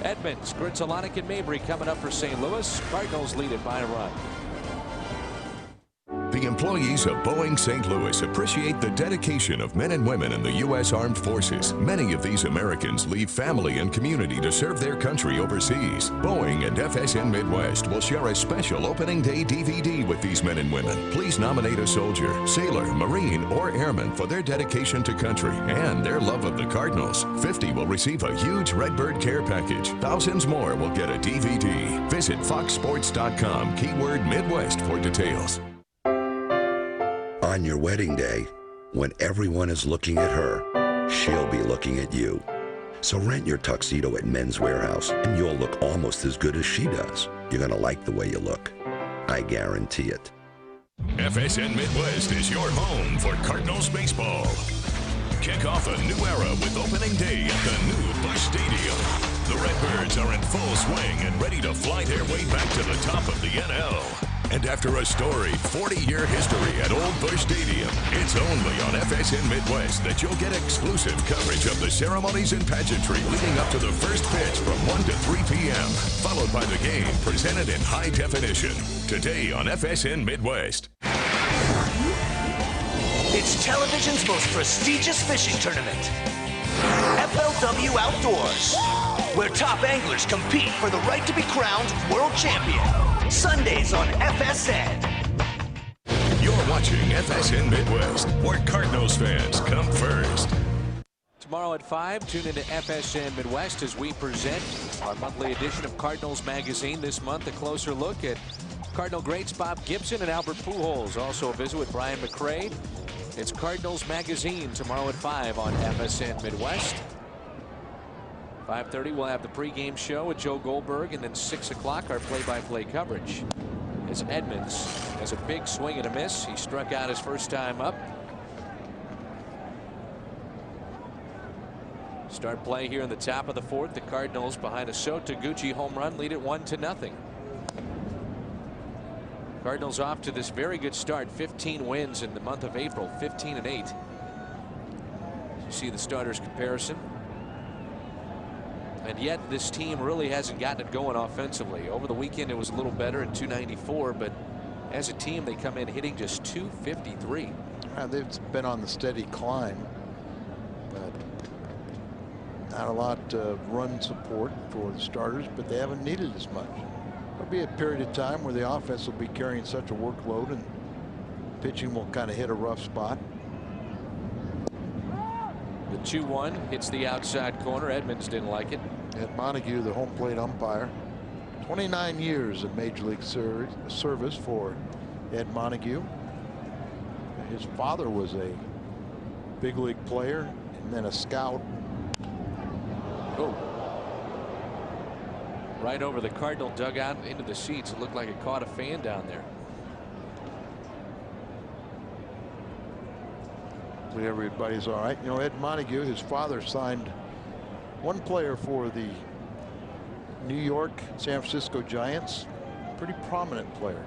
Edmonds, Gritsalanik, and Mabry coming up for St. Louis. Cardinals lead it by a run. The employees of Boeing St. Louis appreciate the dedication of men and women in the U.S. Armed Forces. Many of these Americans leave family and community to serve their country overseas. Boeing and FSN Midwest will share a special opening day DVD with these men and women. Please nominate a soldier, sailor, Marine, or airman for their dedication to country and their love of the Cardinals. 50 will receive a huge Redbird care package. Thousands more will get a DVD. Visit foxsports.com, keyword Midwest for details. On your wedding day, when everyone is looking at her, she'll be looking at you. So rent your tuxedo at Men's Warehouse and you'll look almost as good as she does. you're going to like the way you look. I guarantee it. FSN Midwest is your home for Cardinals baseball. Kick off a new era with opening day at the new Busch Stadium. The Redbirds are in full swing and ready to fly their way back to the top of the NL. And after a storied 40-year history at Old Busch Stadium, it's only on FSN Midwest that you'll get exclusive coverage of the ceremonies and pageantry leading up to the first pitch from 1 to 3 p.m., followed by the game presented in high definition. Today on FSN Midwest. It's television's most prestigious fishing tournament, FLW Outdoors, where top anglers compete for the right to be crowned world champion. Sundays on FSN. You're watching FSN Midwest, where Cardinals fans come first. Tomorrow at 5, tune into FSN Midwest as we present our monthly edition of Cardinals Magazine. This month, a closer look at Cardinal greats Bob Gibson and Albert Pujols. Also a visit with Brian McRae. It's Cardinals Magazine tomorrow at 5 on FSN Midwest. 5:30 we'll have the pregame show with Joe Goldberg, and then 6 o'clock our play-by-play coverage. As Edmonds has a big swing and a miss. He struck out his first time up. Start play here in the top of the 4th. The Cardinals behind a Soto-Gucci home run lead it 1-0. Cardinals off to this very good start. 15 wins in the month of April. 15-8. You see the starters comparison. And yet this team really hasn't gotten it going offensively. Over the weekend it was a little better at 294, but as a team they come in hitting just 253. They've been on the steady climb, but not a lot of run support for the starters, but they haven't needed as much. There'll be a period of time where the offense will be carrying such a workload and pitching will kind of hit a rough spot. The 2-1 hits the outside corner. Edmonds didn't like it. Ed Montague, the home plate umpire. 29 years of Major League service for Ed Montague. His father was a big league player and then a scout. Oh. Right over the Cardinal dugout into the seats. It looked like it caught a fan down there. Everybody's all right. You know, Ed Montague, his father signed one player for the New York, San Francisco Giants. Pretty prominent player.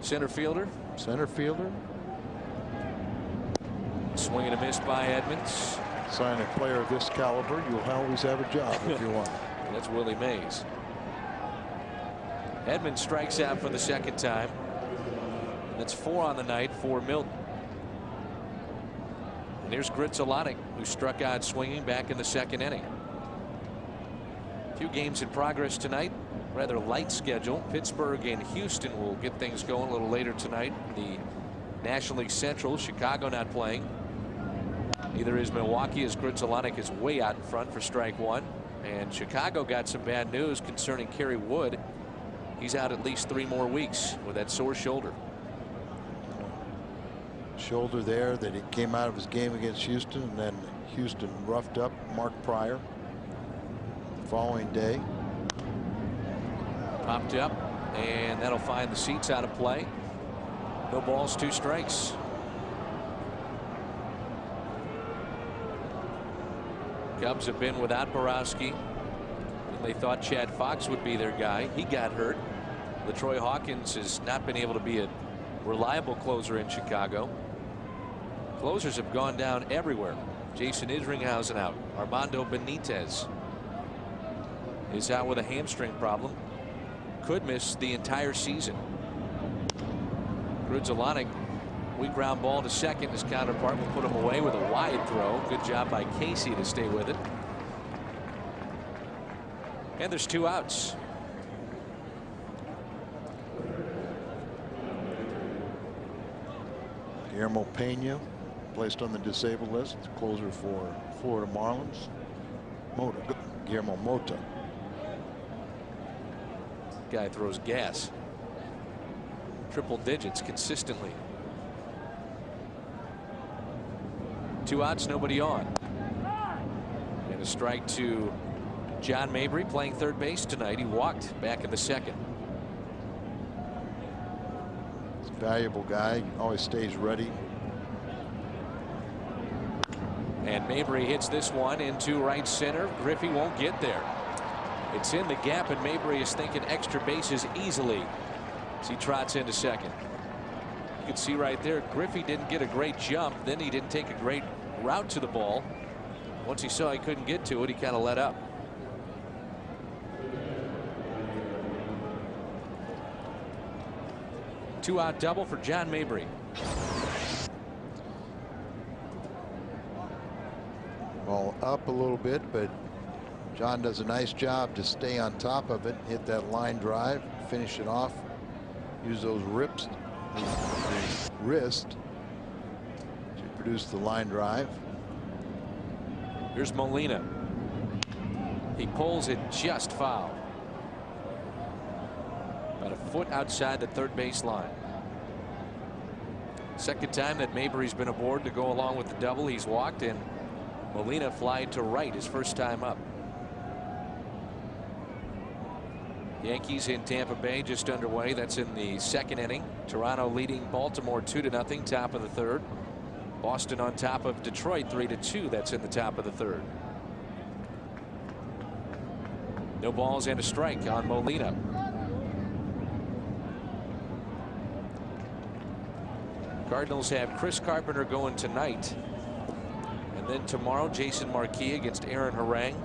Center fielder. Center fielder. Swing and a miss by Edmonds. Sign a player of this caliber, you'll always have a job if you want. That's Willie Mays. Edmonds strikes out for the second time. That's 4 on the night for Milton. And here's Gritzolonic, who struck out swinging back in the 2nd inning. A few games in progress tonight. Rather light schedule. Pittsburgh and Houston will get things going a little later tonight. The National League Central, Chicago not playing. Neither is Milwaukee, as Gritzolonic is way out in front for strike 1. And Chicago got some bad news concerning Kerry Wood. He's out at least 3 more weeks with that sore shoulder. Shoulder there that he came out of his game against Houston, and then Houston roughed up Mark Pryor the following day. Popped up, and that'll find the seats out of play. No balls, 2 strikes. Cubs have been without Borowski, and they thought Chad Fox would be their guy. He got hurt. LaTroy Hawkins has not been able to be a reliable closer in Chicago. Closers have gone down everywhere. Jason Isringhausen out. Armando Benitez is out with a hamstring problem. Could miss the entire season. Gritzolonic, weak ground ball to second. His counterpart will put him away with a wide throw. Good job by Casey to stay with it. And there's 2 outs. Guillermo Pena placed on the disabled list, closer for Florida Marlins. Guillermo Mota. Guy throws gas. Triple digits consistently. 2 outs, nobody on. And a strike to John Mabry playing third base tonight. He walked back in the second. He's a valuable guy. Always stays ready. And Mabry hits this one into right center. Griffey won't get there. It's in the gap, and Mabry is thinking extra bases easily as he trots into second. You can see right there, Griffey didn't get a great jump. Then he didn't take a great route to the ball. Once he saw he couldn't get to it, he kind of let up. Two-out double for John Mabry. Ball up a little bit, but John does a nice job to stay on top of it, hit that line drive, finish it off, use those rips, the wrist to produce the line drive. Here's Molina. He pulls it just foul. About a foot outside the third base line. Second time that Mabry's been aboard to go along with the double. He's walked, and Molina flied to right his first time up. Yankees in Tampa Bay just underway. That's in the second inning. Toronto leading Baltimore 2-0, top of the third. Boston on top of Detroit 3-2. That's in the top of the third. No balls and a strike on Molina. Cardinals have Chris Carpenter going tonight. And then tomorrow, Jason Marquis against Aaron Harang.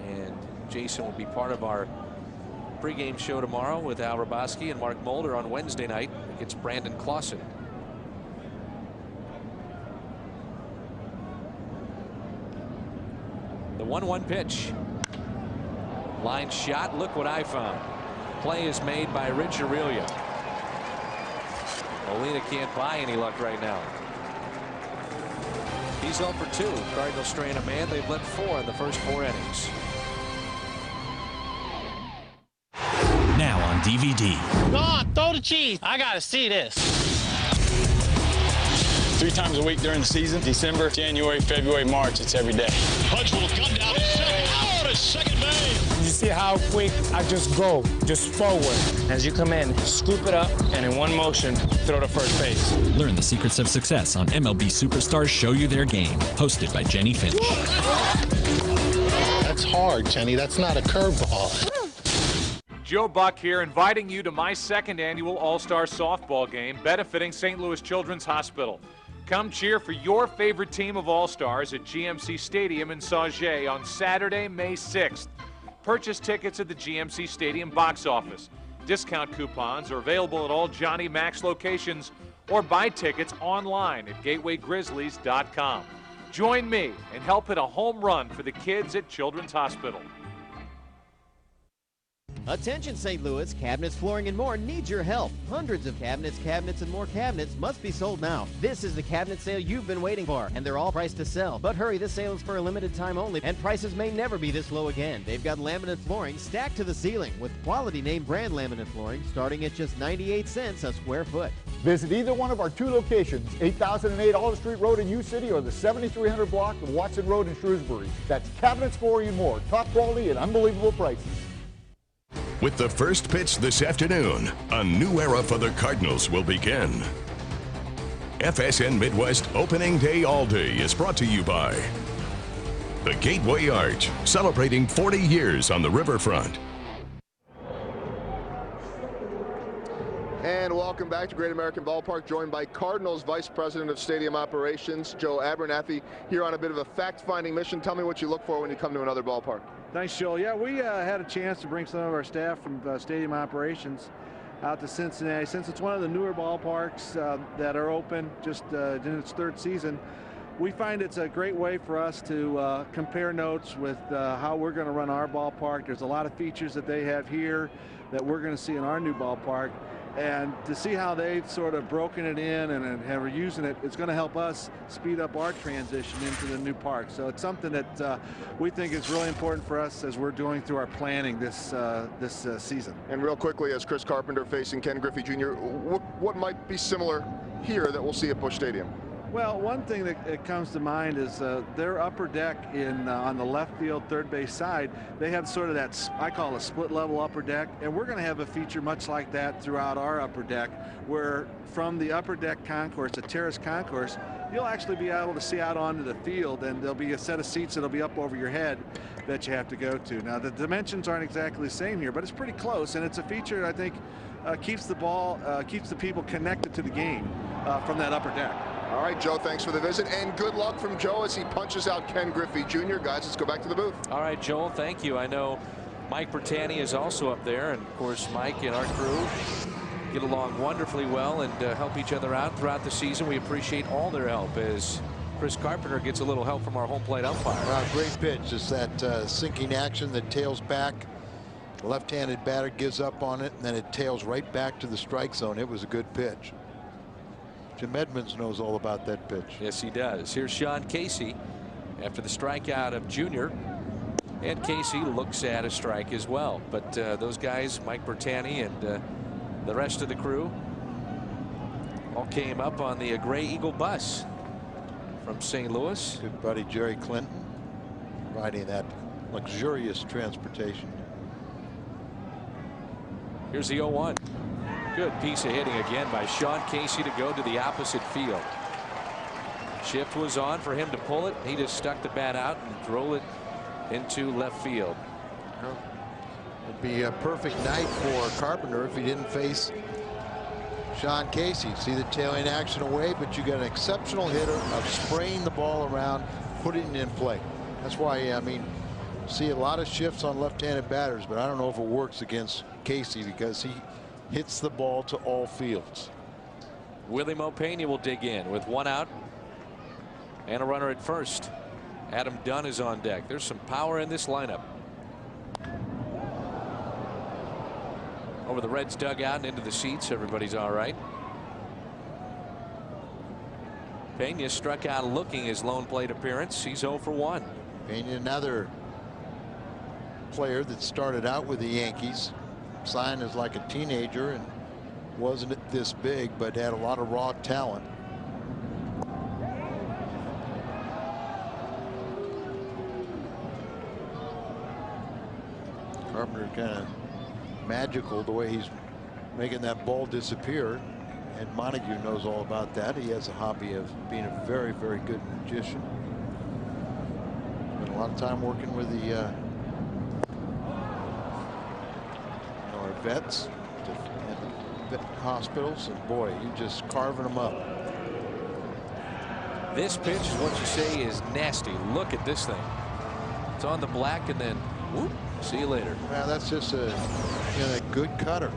And Jason will be part of our pregame show tomorrow with Al Raboski and Mark Mulder on Wednesday night against Brandon Clausen. The 1-1 pitch. Line shot. Look what I found. Play is made by Rich Aurelia. Molina can't buy any luck right now. He's 0 for 2. Cardinals straying a man. They've led 4 in the first 4 innings. Now on DVD. Come on, throw the cheese. I gotta see this. 3 times a week during the season. December, January, February, March. It's every day. Punch will come down to second. Oh, to second base. You see how quick I just go, just forward. As you come in, scoop it up, and in one motion, throw to first base. Learn the secrets of success on MLB Superstars Show You Their Game. Hosted by Jenny Finch. That's hard, Jenny. That's not a curveball. Joe Buck here, inviting you to my second annual All-Star Softball game benefiting St. Louis Children's Hospital. Come cheer for your favorite team of All-Stars at GMC Stadium in Sauget on Saturday, May 6th. Purchase tickets at the GMC Stadium box office. Discount coupons are available at all Johnny Max locations, or buy tickets online at gatewaygrizzlies.com. Join me and help hit a home run for the kids at Children's Hospital. Attention St. Louis, cabinets, flooring, and more need your help. Hundreds of cabinets, and more cabinets must be sold now. This is the cabinet sale you've been waiting for, and they're all priced to sell. But hurry, this sale is for a limited time only, and prices may never be this low again. They've got laminate flooring stacked to the ceiling with quality name brand laminate flooring starting at just 98 cents a square foot. Visit either one of our 2 locations, 8008 Olive Street Road in U City or the 7300 block of Watson Road in Shrewsbury. That's cabinets, flooring, and more. Top quality and unbelievable prices. With the first pitch this afternoon, a new era for the Cardinals will begin. FSN Midwest Opening Day All Day is brought to you by the Gateway Arch, celebrating 40 years on the riverfront. And welcome back to Great American Ballpark, joined by Cardinals Vice President of Stadium Operations, Joe Abernathy, here on a bit of a fact-finding mission. Tell me what you look for when you come to another ballpark. Thanks, Joel. Yeah, we had a chance to bring some of our staff from Stadium Operations out to Cincinnati. Since it's one of the newer ballparks that are open, just in its 3rd season, we find it's a great way for us to compare notes with how we're going to run our ballpark. There's a lot of features that they have here that we're going to see in our new ballpark. And to see how they've sort of broken it in and are using it, it's going to help us speed up our transition into the new park. So it's something that we think is really important for us as we're going through our planning this season. And real quickly, as Chris Carpenter facing Ken Griffey Jr., what might be similar here that we'll see at Busch Stadium? Well, one thing that comes to mind is their upper deck on the left field third base side. They have sort of that, I call a split level upper deck, and we're going to have a feature much like that throughout our upper deck, where from the upper deck concourse, the terrace concourse, you'll actually be able to see out onto the field, and there'll be a set of seats that'll be up over your head that you have to go to. Now, the dimensions aren't exactly the same here, but it's pretty close, and it's a feature I think keeps the people connected to the game from that upper deck. All right, Joe, thanks for the visit, and good luck from Joe as he punches out Ken Griffey Jr. Guys, let's go back to the booth. All right, Joel, thank you. I know Mike Bertani is also up there, and of course Mike and our crew get along wonderfully well and help each other out throughout the season. We appreciate all their help as Chris Carpenter gets a little help from our home plate umpire. Wow, great pitch. It's that sinking action that tails back. The left-handed batter gives up on it, and then it tails right back to the strike zone. It was a good pitch. Jim Edmonds knows all about that pitch. Yes, he does. Here's Sean Casey after the strikeout of Junior. And Casey looks at a strike as well. But those guys, Mike Bertani and the rest of the crew, all came up on the Gray Eagle bus from St. Louis. Good buddy Jerry Clinton riding that luxurious transportation. Here's the 0-1. Good piece of hitting again by Sean Casey to go to the opposite field. Shift was on for him to pull it. He just stuck the bat out and drove it into left field. It'd be a perfect night for Carpenter if he didn't face Sean Casey. See the tailing action away, but you got an exceptional hitter of spraying the ball around, putting it in play. That's why, I mean, see a lot of shifts on left-handed batters, but I don't know if it works against Casey because he hits the ball to all fields. Willie Mopena will dig in with one out and a runner at first. Adam Dunn is on deck. There's some power in this lineup. Over the Reds dugout and into the seats. Everybody's all right. Pena struck out looking his lone plate appearance. He's 0 for 1. Pena, another player that started out with the Yankees, signed as like a teenager and wasn't this big, but had a lot of raw talent. Carpenter kind of magical the way he's making that ball disappear, and Montague knows all about that. He has a hobby of being a very, very good magician. Spent a lot of time working with the our vets and the vet hospitals, and boy, you just carving them up. This pitch is what you say is nasty. Look at this thing. It's on the black, and then whoop, see you later. Well, that's just a a good cutter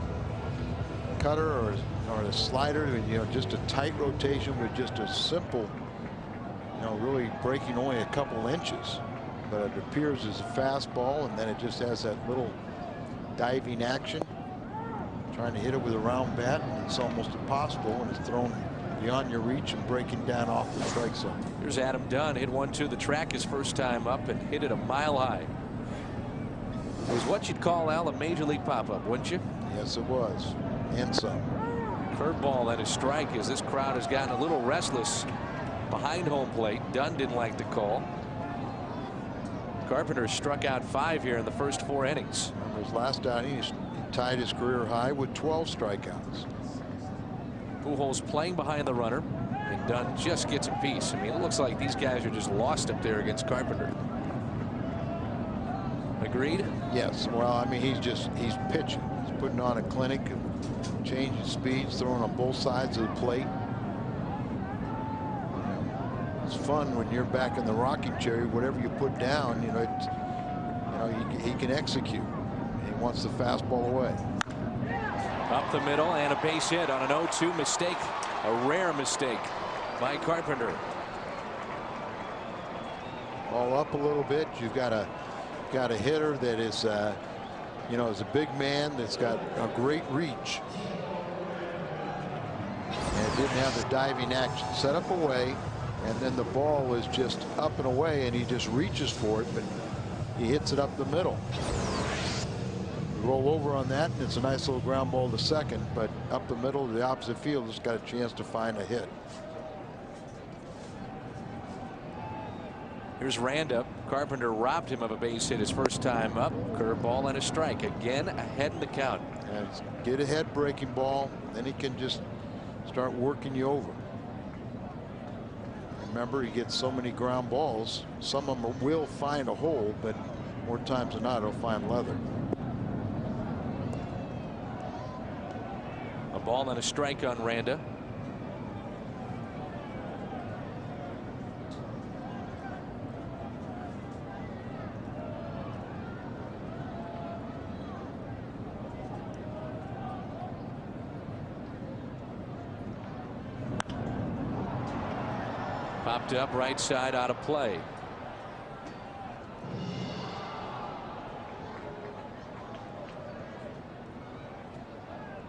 or a slider, just a tight rotation with just a simple, really breaking only a couple inches, but it appears as a fastball, and then it just has that little diving action, trying to hit it with a round bat, and it's almost impossible when it's thrown beyond your reach and breaking down off the strike zone. Here's Adam Dunn, hit one to the track his first time up and hit it a mile high. It was what you'd call, Al, a major league pop-up, wouldn't you? Yes, it was, and some. Curveball and a strike as this crowd has gotten a little restless behind home plate. Dunn didn't like the call. Carpenter struck out 5 here in the first 4 innings. His last outing, he tied his career high with 12 strikeouts. Pujols playing behind the runner, and Dunn just gets a piece. I mean, it looks like these guys are just lost up there against Carpenter. Agreed? Yes. Well, I mean, he's pitching. He's putting on a clinic and changing speeds, throwing on both sides of the plate. It's fun when you're back in the rocking chair. Whatever you put down, he can execute. He wants the fastball away. Up the middle, and a base hit on an 0-2 mistake. A rare mistake by Carpenter. Ball up a little bit. You've got a hitter that is, is a big man that's got a great reach. And it didn't have the diving action. Set up away, and then the ball was just up and away, and he just reaches for it, but he hits it up the middle. Roll over on that, and it's a nice little ground ball to second, but up the middle to the opposite field has got a chance to find a hit. Here's Randa. Carpenter robbed him of a base hit his first time up. Curveball and a strike. Again, ahead in the count. And get ahead breaking ball, then he can just start working you over. Remember, he gets so many ground balls. Some of them will find a hole, but more times than not, he'll find leather. A ball and a strike on Randa. Popped up right side out of play.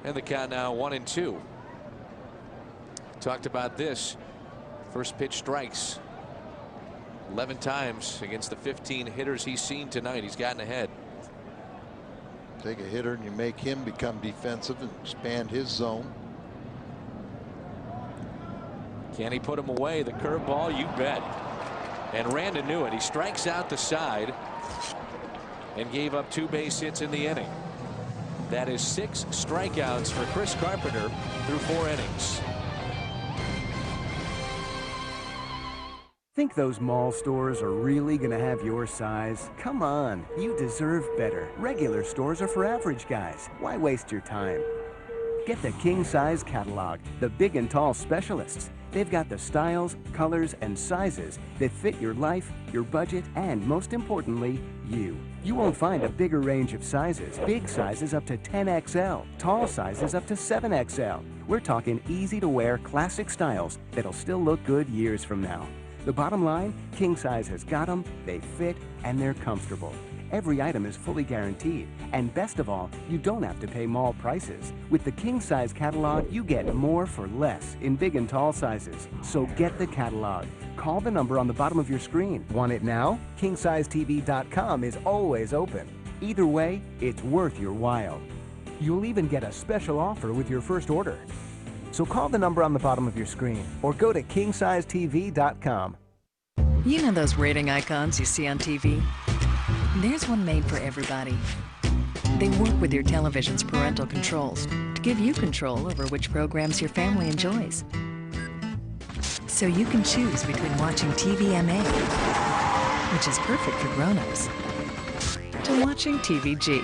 And the count now 1-2. Talked about this. First pitch strikes 11 times against the 15 hitters he's seen tonight. He's gotten ahead. Take a hitter and you make him become defensive and expand his zone. Can he put him away? The curveball, you bet. And Randa knew it. He strikes out the side and gave up 2 base hits in the inning. That is 6 strikeouts for Chris Carpenter through 4 innings. Think those mall stores are really going to have your size? Come on, you deserve better. Regular stores are for average guys. Why waste your time? Get the King Size Catalog, the big and tall specialists. They've got the styles, colors, and sizes that fit your life, your budget, and most importantly, you. You won't find a bigger range of sizes. Big sizes up to 10XL, tall sizes up to 7XL. We're talking easy to wear classic styles that'll still look good years from now. The bottom line, King Size has got them, they fit, and they're comfortable. Every item is fully guaranteed. And best of all, you don't have to pay mall prices. With the King Size Catalog, you get more for less in big and tall sizes. So get the catalog. Call the number on the bottom of your screen. Want it now? KingSizeTV.com is always open. Either way, it's worth your while. You'll even get a special offer with your first order. So call the number on the bottom of your screen or go to KingSizeTV.com. You know those rating icons you see on TV? There's one made for everybody. They work with your television's parental controls to give you control over which programs your family enjoys. So you can choose between watching TVMA, which is perfect for grown-ups, to watching TVG,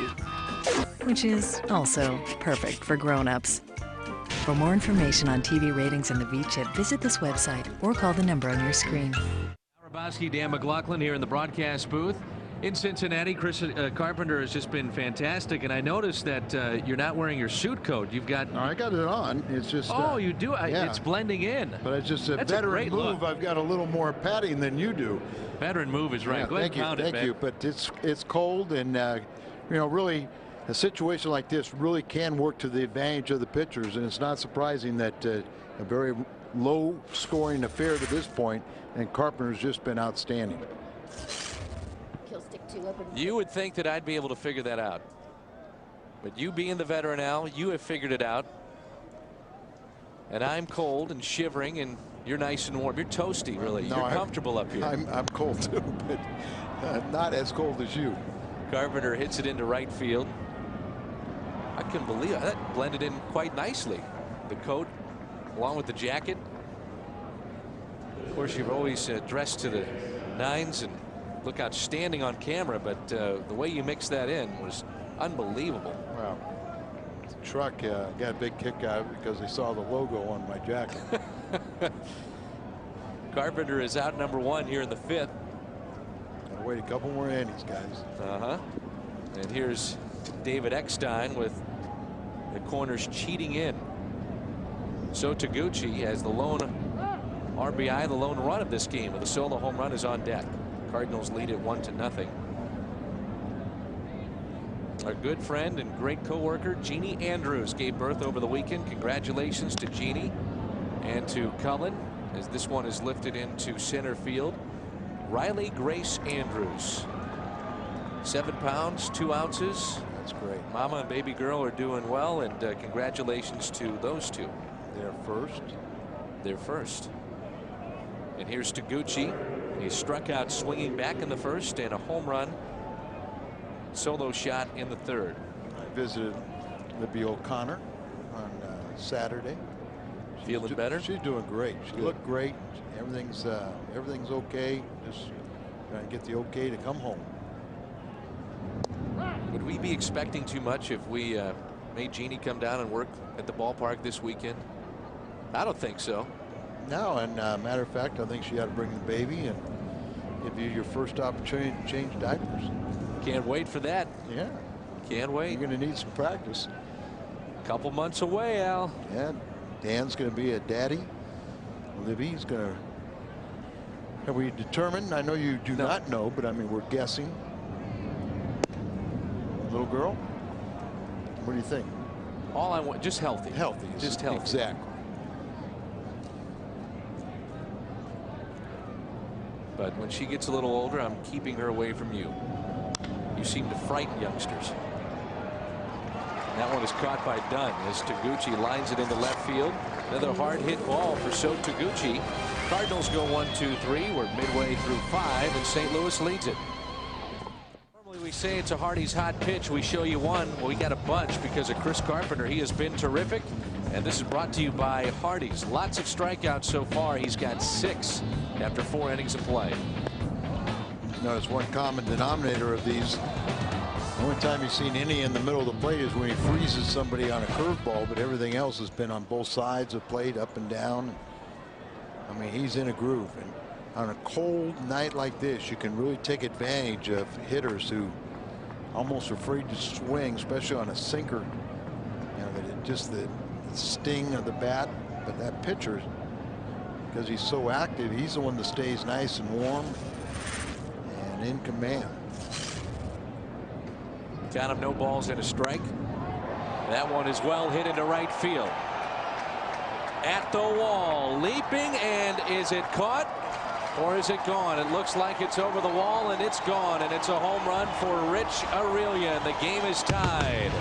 which is also perfect for grown-ups. For more information on TV ratings and the V-chip, visit this website or call the number on your screen. Rabowski, Dan McLaughlin here in the broadcast booth. In Cincinnati, Chris Carpenter has just been fantastic, and I noticed that you're not wearing your suit coat. You've got. No, I got it on. It's just. Oh, you do. Yeah. It's blending in. But it's just a veteran move. I've got a little more padding than you do. Veteran move is right. Yeah, Go ahead, count it. Thank you. But it's cold, and you know, really, a situation like this really can work to the advantage of the pitchers, and it's not surprising that a very low-scoring affair to this point, and Carpenter's just been outstanding. You would think that I'd be able to figure that out. But you being the veteran, Al, you have figured it out. And I'm cold and shivering, and you're nice and warm. You're toasty, really. No, you're comfortable up here. I'm cold, too, but not as cold as you. Carpenter hits it into right field. I couldn't believe it. That blended in quite nicely. The coat along with the jacket. Of course, you've always dressed to the nines and look outstanding on camera, but the way you mixed that in was unbelievable. Wow. The truck got a big kick out because they saw the logo on my jacket. Carpenter is out #1 here in the 5th. Gotta wait a couple more innings, guys. And here's David Eckstein with the corners cheating in. So Taguchi has the lone RBI, the lone run of this game, with a solo home run is on deck. Cardinals lead it 1-0. Our good friend and great co-worker Jeannie Andrews gave birth over the weekend. Congratulations to Jeannie and to Cullen as this one is lifted into center field. Riley Grace Andrews, 7 pounds 2 ounces. That's great. Mama and baby girl are doing well, and congratulations to those two. They're first. They're first. And here's Taguchi. He struck out swinging back in the first, and a home run solo shot in the third. I visited Libby O'Connor on Saturday. Feeling better? She's doing great. She looked great. Everything's okay. Just trying to get the okay to come home. Would we be expecting too much if we made Jeannie come down and work at the ballpark this weekend? I don't think so. No, and matter of fact, I think she ought to bring the baby and give you your first opportunity to change diapers. Can't wait for that. Yeah. Can't wait. You're going to need some practice. Couple months away, Al. Yeah. Dan's going to be a daddy. Libby's going to. Have we determined? I know you do not know, but I mean, we're guessing. Little girl? What do you think? All I want, just healthy. Healthy. Just healthy. Exactly. But when she gets a little older, I'm keeping her away from you. You seem to frighten youngsters. That one is caught by Dunn as Taguchi lines it into left field. Another hard hit ball for So Taguchi. Cardinals go 1-2-3. We're midway through 5, and St. Louis leads it. Normally we say it's a Hardy's hot pitch. We show you one. Well, we got a bunch because of Chris Carpenter. He has been terrific. And this is brought to you by Hardy's. Lots of strikeouts so far. He's got 6 after 4 innings of play. Notice one common denominator of these. The only time you've seen any in the middle of the plate is when he freezes somebody on a curveball, but everything else has been on both sides of the plate, up and down. I mean, he's in a groove. And on a cold night like this, you can really take advantage of hitters who almost are afraid to swing, especially on a sinker. You know, that it just the sting of the bat. But that pitcher, because he's so active, he's the one that stays nice and warm and in command. Count of no balls and a strike. That one is well hit into right field. At the wall, leaping, and is it caught or is it gone? It looks like it's over the wall, and it's gone, and it's a home run for Rich Aurelian. The game is tied.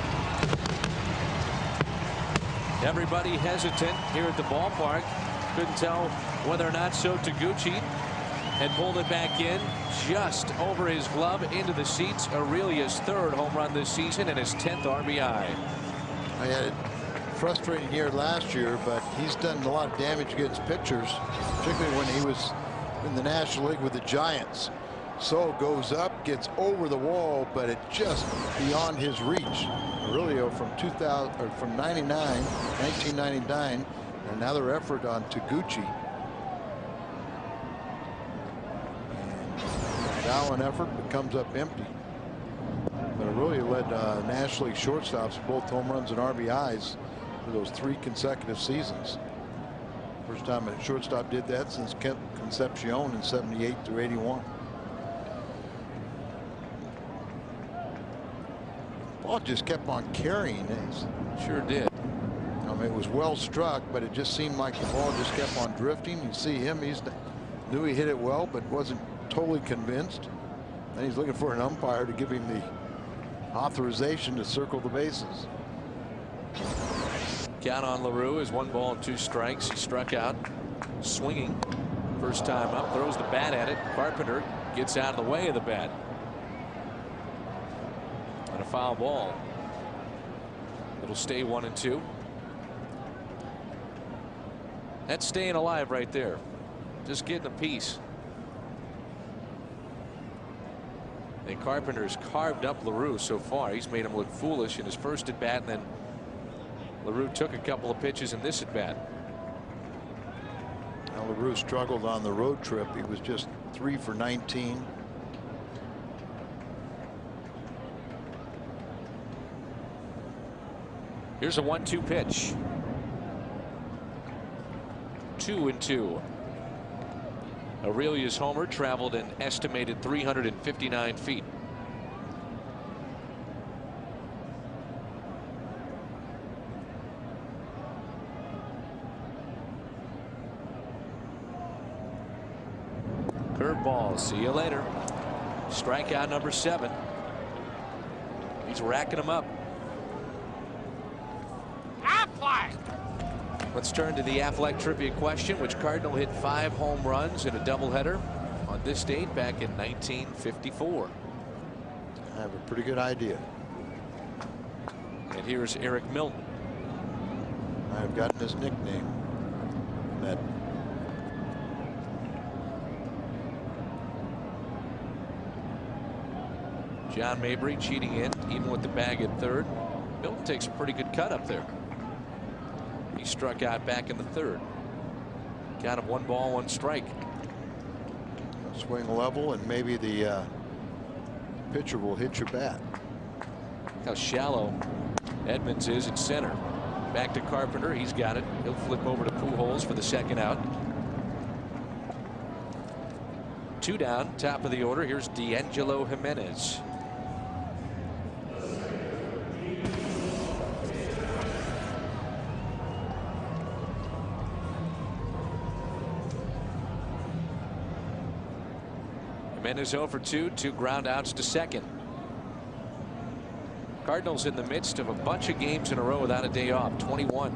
Everybody hesitant here at the ballpark. Couldn't tell whether or not So Taguchi had pulled it back in just over his glove into the seats. Aurelia's 3rd home run this season and his 10th RBI. I had a frustrating year last year, but he's done a lot of damage against pitchers, particularly when he was in the National League with the Giants. So goes up, gets over the wall, but it's just beyond his reach. Aurelio from 1999, another effort on Taguchi. Allen effort, but comes up empty. But Aurelio led National League shortstops, both home runs and RBIs, for those 3 consecutive seasons. First time a shortstop did that since Concepcion in 78 through 81. Ball just kept on carrying it. Sure did. I mean, it was well struck, but it just seemed like the ball just kept on drifting. You see him, knew he hit it well, but wasn't totally convinced. And he's looking for an umpire to give him the authorization to circle the bases. Count on LaRue is 1 ball and 2 strikes. He struck out swinging first time up, throws the bat at it. Carpenter gets out of the way of the bat. And a foul ball. It'll stay 1-2. That's staying alive right there. Just getting a piece. And Carpenter's carved up LaRue so far. He's made him look foolish in his first at bat, and then LaRue took a couple of pitches in this at bat. Now LaRue struggled on the road trip. He was just 3 for 19. Here's a 1-2 pitch. 2-2. Aurelia's homer traveled an estimated 359 feet. Curveball. See you later. Strikeout number 7. He's racking them up. Let's turn to the Affleck trivia question. Which Cardinal hit 5 home runs in a doubleheader on this date back in 1954. I have a pretty good idea. And here's Eric Milton. I've gotten his nickname. That John Mabry cheating in, even with the bag at third. Milton takes a pretty good cut up there. He struck out back in the third. Got him 1 ball, 1 strike. swing level, and maybe the pitcher will hit your bat. How shallow Edmonds is at center. Back to Carpenter. He's got it. He'll flip over to Pujols for the second out. 2 down, top of the order. Here's D'Angelo Jimenez. Jimenez 0 for 2, 2 ground outs to second. Cardinals in the midst of a bunch of games in a row without a day off. 21.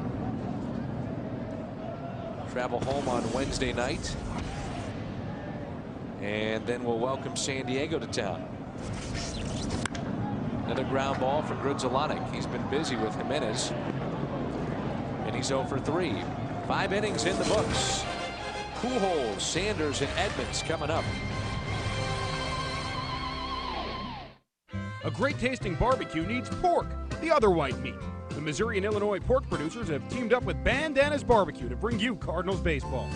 Travel home on Wednesday night. And then we'll welcome San Diego to town. Another ground ball for Grudzielanek. He's been busy with Jimenez. And he's 0 for 3. 5 innings in the books. Pujols, Sanders, and Edmonds coming up. A great tasting barbecue needs pork, the other white meat. The Missouri and Illinois pork producers have teamed up with Bandanas Barbecue to bring you Cardinals baseball.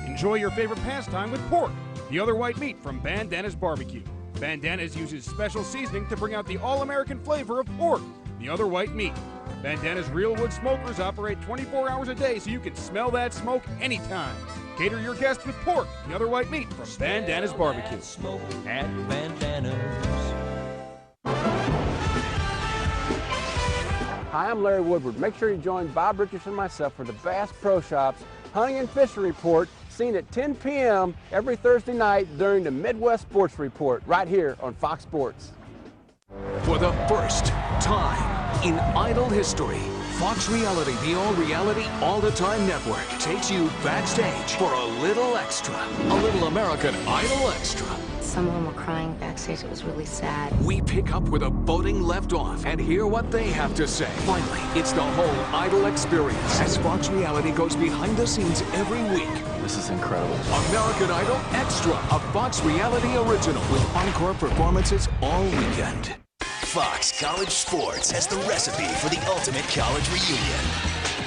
Enjoy your favorite pastime with pork, the other white meat from Bandanas Barbecue. Bandanas uses special seasoning to bring out the all-American flavor of pork, the other white meat. Bandanas real wood smokers operate 24 hours a day so you can smell that smoke anytime. Cater your guests with pork, the other white meat from Bandanas Barbecue. Smoke at Bandanas. Hi, I'm Larry Woodward. Make sure you join Bob Richardson and myself for the Bass Pro Shops Hunting and Fishing Report, seen at 10 p.m. every Thursday night during the Midwest Sports Report, right here on Fox Sports. For the first time in Idol history, Fox Reality, the all-reality, all-the-time network, takes you backstage for a little extra. A little American Idol extra. Some of them were crying backstage. It was really sad. We pick up where the voting left off and hear what they have to say. Finally, it's the whole Idol experience as Fox Reality goes behind the scenes every week. This is incredible. American Idol Extra, a Fox Reality original with encore performances all weekend. Fox College Sports has the recipe for the ultimate college reunion.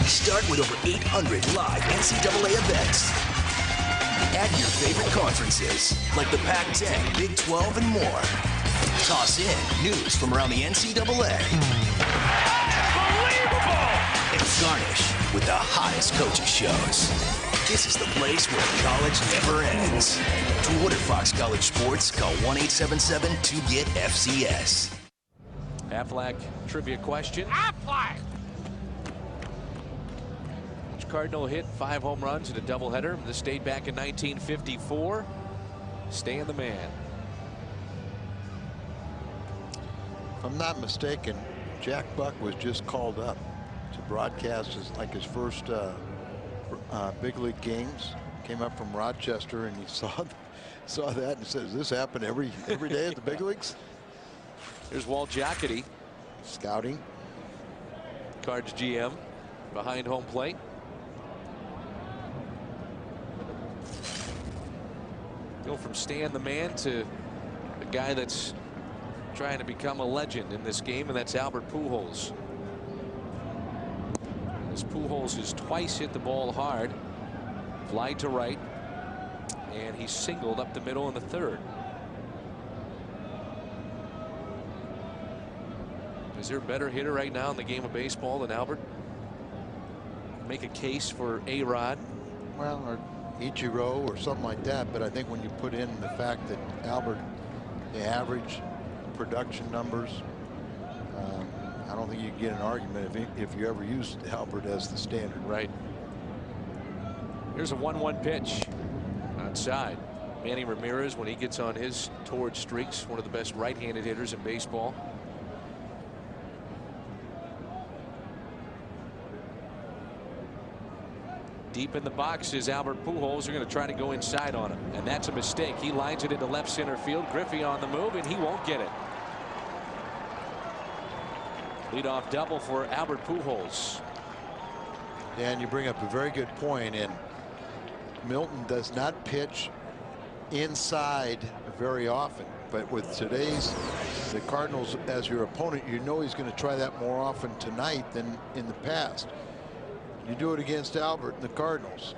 Start with over 800 live NCAA events. Add your favorite conferences, like the Pac-10, Big 12, and more. Toss in news from around the NCAA. Unbelievable! And garnish with the hottest coaches shows. This is the place where college never ends. To order Fox College Sports, call 1-877-2-GET-FCS. Aflac trivia question. Aflac! Which Cardinal hit 5 home runs in a doubleheader? This date back in 1954. Stan the man. If I'm not mistaken, Jack Buck was just called up to broadcast his first big league games. Came up from Rochester, and he saw that and says, "This happen every day at the big leagues." Here's Walt Jocketty scouting. Cards GM behind home plate. Go from Stan the man to the guy that's trying to become a legend in this game, and that's Albert Pujols. As Pujols has twice hit the ball hard, fly to right, and he singled up the middle in the third. Is there a better hitter right now in the game of baseball than Albert? Make a case for A-Rod. Well, or Ichiro or something like that, but I think when you put in the fact that Albert, the average production numbers, I don't think you get an argument if you ever used Albert as the standard. Right. Here's a 1-1 pitch outside. Manny Ramirez, when he gets on his torrid streaks, one of the best right-handed hitters in baseball. Deep in the box is Albert Pujols. They're going to try to go inside on him, and that's a mistake. He lines it into left center field. Griffey on the move, and he won't get it. Leadoff double for Albert Pujols. And you bring up a very good point, and Milton does not pitch inside very often, but with the Cardinals as your opponent, you know he's going to try that more often tonight than in the past. You do it against Albert and the Cardinals,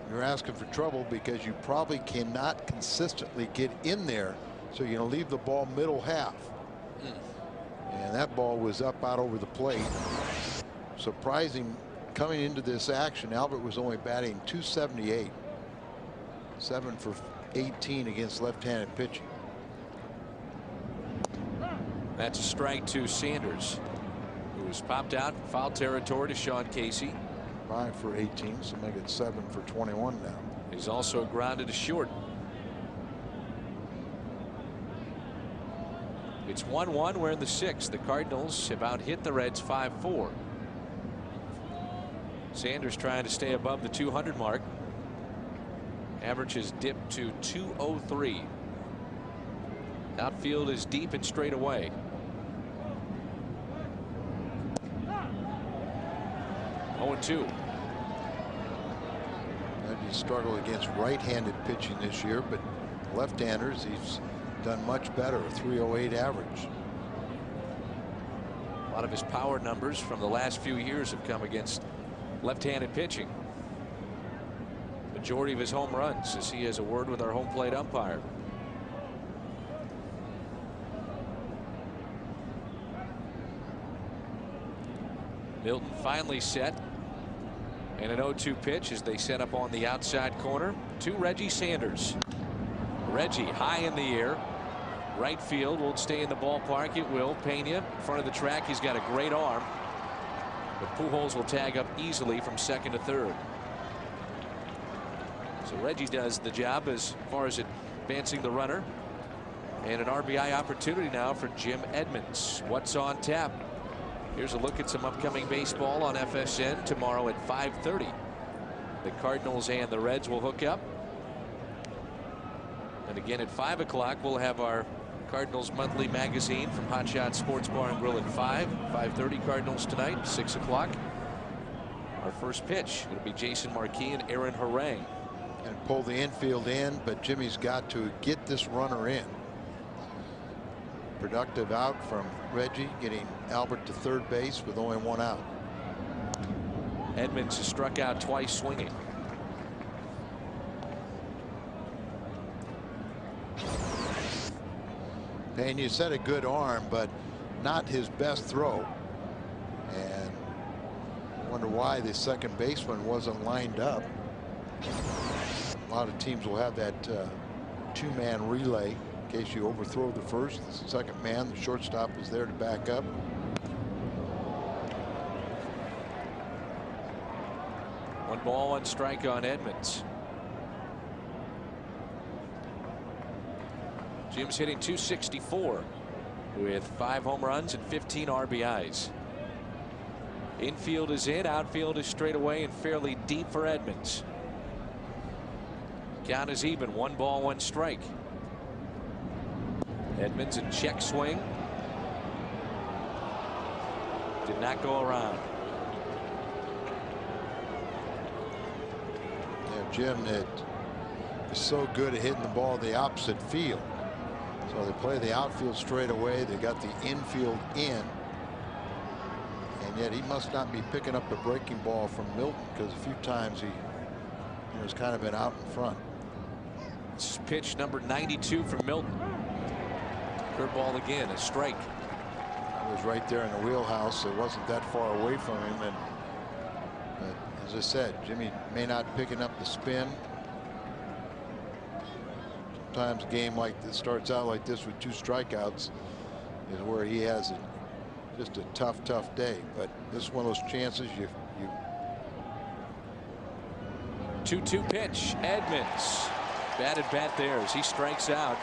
you're asking for trouble because you probably cannot consistently get in there, so you're going to leave the ball middle half. And that ball was up out over the plate. Surprising, coming into this action, Albert was only batting .278, 7 for 18 against left-handed pitching. That's a strike to Sanders, who was popped out in foul territory to Sean Casey. 5 for 18, so make it 7 for 21 now. He's also grounded to short. It's 1-1. We're in the 6th. The Cardinals have out-hit the Reds 5-4. Sanders trying to stay above the 200 mark. Average has dipped to 203. Outfield is deep and straight away. Oh, 2. He struggled against right-handed pitching this year, but left-handers he's done much better. A 308 average. A lot of his power numbers from the last few years have come against left-handed pitching. Majority of his home runs, as he has a word with our home plate umpire. Milton finally set. And an 0-2 pitch as they set up on the outside corner to Reggie Sanders. Reggie high in the air. Right field won't stay in the ballpark. It will. Pena in front of the track. He's got a great arm. But Pujols will tag up easily from second to third. So Reggie does the job as far as advancing the runner. And an RBI opportunity now for Jim Edmonds. What's on tap? Here's a look at some upcoming baseball on FSN tomorrow at 5:30. The Cardinals and the Reds will hook up. And again at 5 o'clock we'll have our Cardinals monthly magazine from Hot Shot Sports Bar and Grill at 5:30 Cardinals tonight. 6 o'clock. Our first pitch. It'll be Jason Marquis and Aaron Harang. And pull the infield in, but Jimmy's got to get this runner in. Productive out from Reggie, getting Albert to third base with only 1 out. Edmonds has struck out twice swinging. Pena said a good arm, but not his best throw. And I wonder why the second baseman wasn't lined up. A lot of teams will have that 2-man relay. In case you overthrow the first, the second man, the shortstop is there to back up. One ball, 1 strike on Edmonds. Jim's hitting .264 with 5 home runs and 15 RBIs. Infield is in, outfield is straight away and fairly deep for Edmonds. Count is even. 1 ball, 1 strike. Edmonds a check swing. Did not go around. Yeah, Jim that is so good at hitting the ball the opposite field. So they play the outfield straight away. They got the infield in. And yet he must not be picking up the breaking ball from Milton, because a few times he has kind of been out in front. This is pitch number 92 from Milton. Curveball again, a strike. I was right there in the wheelhouse. It wasn't that far away from him. But as I said, Jimmy may not picking up the spin. Sometimes a game like this starts out like this with 2 strikeouts is where he has just a tough day. But this is one of those chances you 2-2 pitch. Edmonds batted bat there as he strikes out.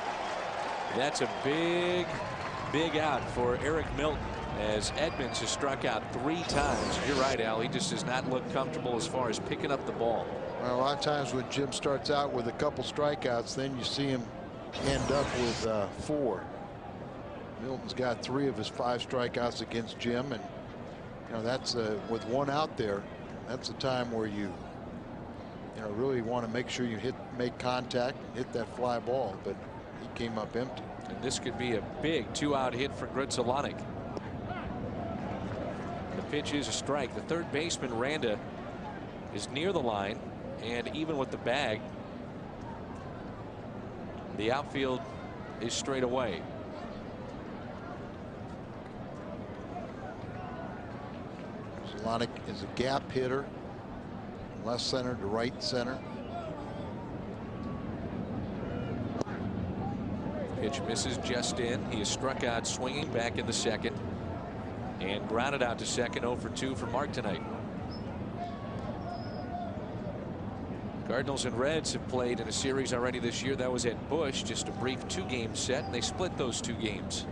That's a big out for Eric Milton as Edmonds has struck out 3 times. You're right, Al. He just does not look comfortable as far as picking up the ball. Well, a lot of times when Jim starts out with a couple strikeouts, then you see him end up with 4. Milton's got 3 of his 5 strikeouts against Jim, and that's with 1 out there. That's a time where you really want to make sure you make contact, hit that fly ball, but he came up empty. And this could be a big 2-out hit for Grudzielanek. The pitch is a strike. The third baseman, Randa, is near the line, and even with the bag, the outfield is straight away. Grudzielanek is a gap hitter, left center to right center. Pitch misses just in. He is struck out swinging back in the second and grounded out to second. 0 for 2 for Mark tonight. Cardinals and Reds have played in a series already this year. That was at Busch, just a brief 2-game set, and they split those 2 games.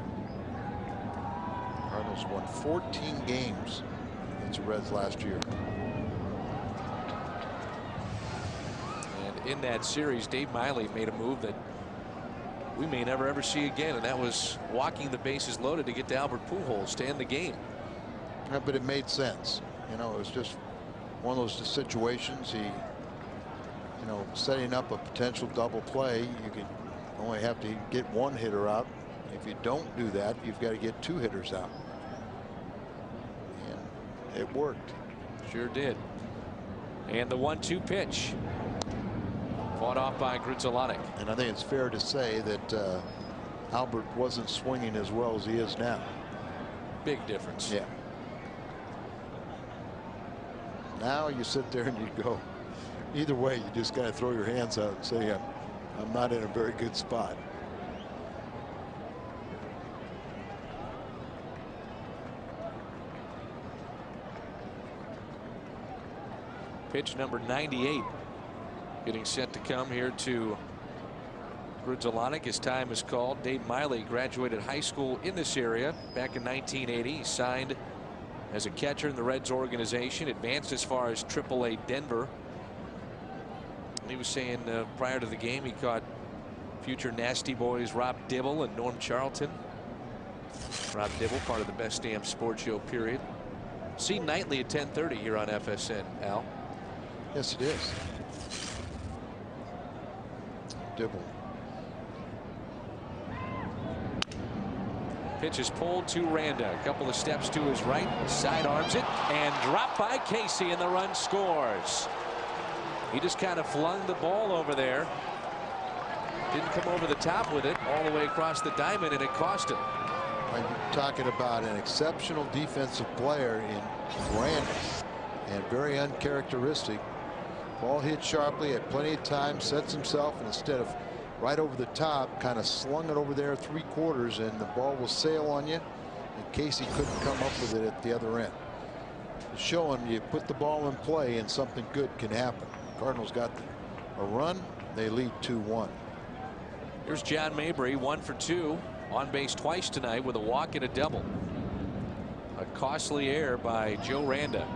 Cardinals won 14 games against the Reds last year. And in that series, Dave Miley made a move that we may never ever see again, and that was walking the bases loaded to get to Albert Pujols to end the game. Yeah, but it made sense. It was just one of those situations. He, setting up a potential double play, you can only have to get 1 hitter out. If you don't do that, you've got to get 2 hitters out. And it worked. Sure did. And the 1-2 pitch. Fought off by Grudzielanek. And I think it's fair to say that Albert wasn't swinging as well as he is now. Big difference. Yeah. Now you sit there and you go, either way, you just got to throw your hands out and say, I'm not in a very good spot. Pitch number 98. Getting set to come here to Grudzielanek. His time is called. Dave Miley graduated high school in this area back in 1980. He signed as a catcher in the Reds organization, advanced as far as AAA Denver. And he was saying prior to the game he caught future Nasty Boys Rob Dibble and Norm Charlton. Rob Dibble, part of the Best Damn Sports Show period. Seen nightly at 10:30 here on FSN, Al. Yes, it is. Dibble. Pitch is pulled to Randa. A couple of steps to his right. Sidearms it and dropped by Casey, and the run scores. He just kind of flung the ball over there. Didn't come over the top with it all the way across the diamond, and it cost him. I'm talking about an exceptional defensive player in Randa, and very uncharacteristic. Ball hit sharply, had plenty of time, sets himself, and instead of right over the top, kind of slung it over there 3/4, and the ball will sail on you, and Casey couldn't come up with it at the other end. Showing you put the ball in play and something good can happen. Cardinals got a run. They lead 2-1. Here's John Mabry, 1 for 2, on base twice tonight with a walk and a double. A costly error by Joe Randa.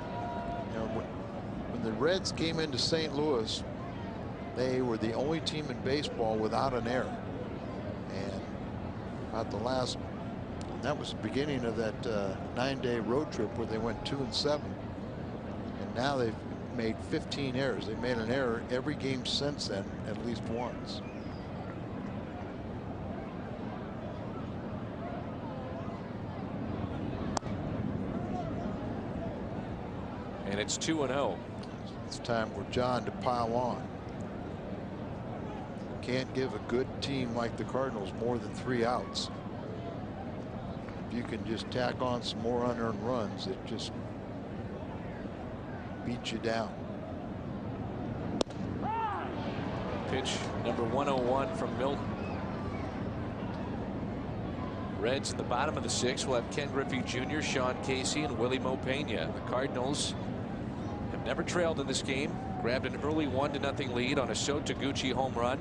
When the Reds came into St. Louis, they were the only team in baseball without an error. And about that was the beginning of that 9-day road trip where they went 2-7. And now they've made 15 errors. They made an error every game since then, at least once. And it's 2-0. It's time for John to pile on. Can't give a good team like the Cardinals more than 3 outs. If you can just tack on some more unearned runs, it just beats you down. Pitch number 101 from Milton. Reds in the bottom of the 6th will have Ken Griffey Jr., Sean Casey, and Willie Mopena. The Cardinals have never trailed in this game. Grabbed an early 1-0 lead on a Sho Taguchi home run.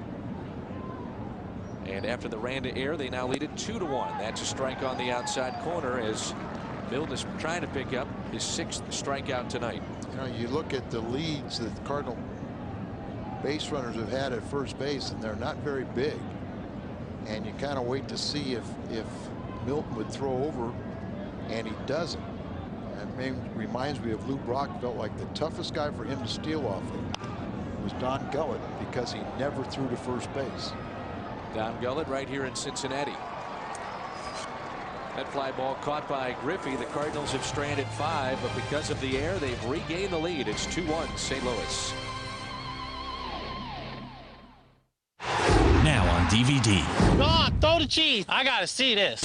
And after the Randa error, they now lead it 2-1. That's a strike on the outside corner as Milton is trying to pick up his 6th strikeout tonight. You know, you look at the leads that the Cardinal base runners have had at first base, and they're not very big. And you kind of wait to see if Milton would throw over, and he doesn't. It reminds me of Lou Brock. Felt like the toughest guy for him to steal off of was Don Gullett, because he never threw to first base. Don Gullett right here in Cincinnati. That fly ball caught by Griffey. The Cardinals have stranded 5, but because of the air, they've regained the lead. It's 2-1 St. Louis. Now on DVD. Go on, throw the cheese. I gotta see this.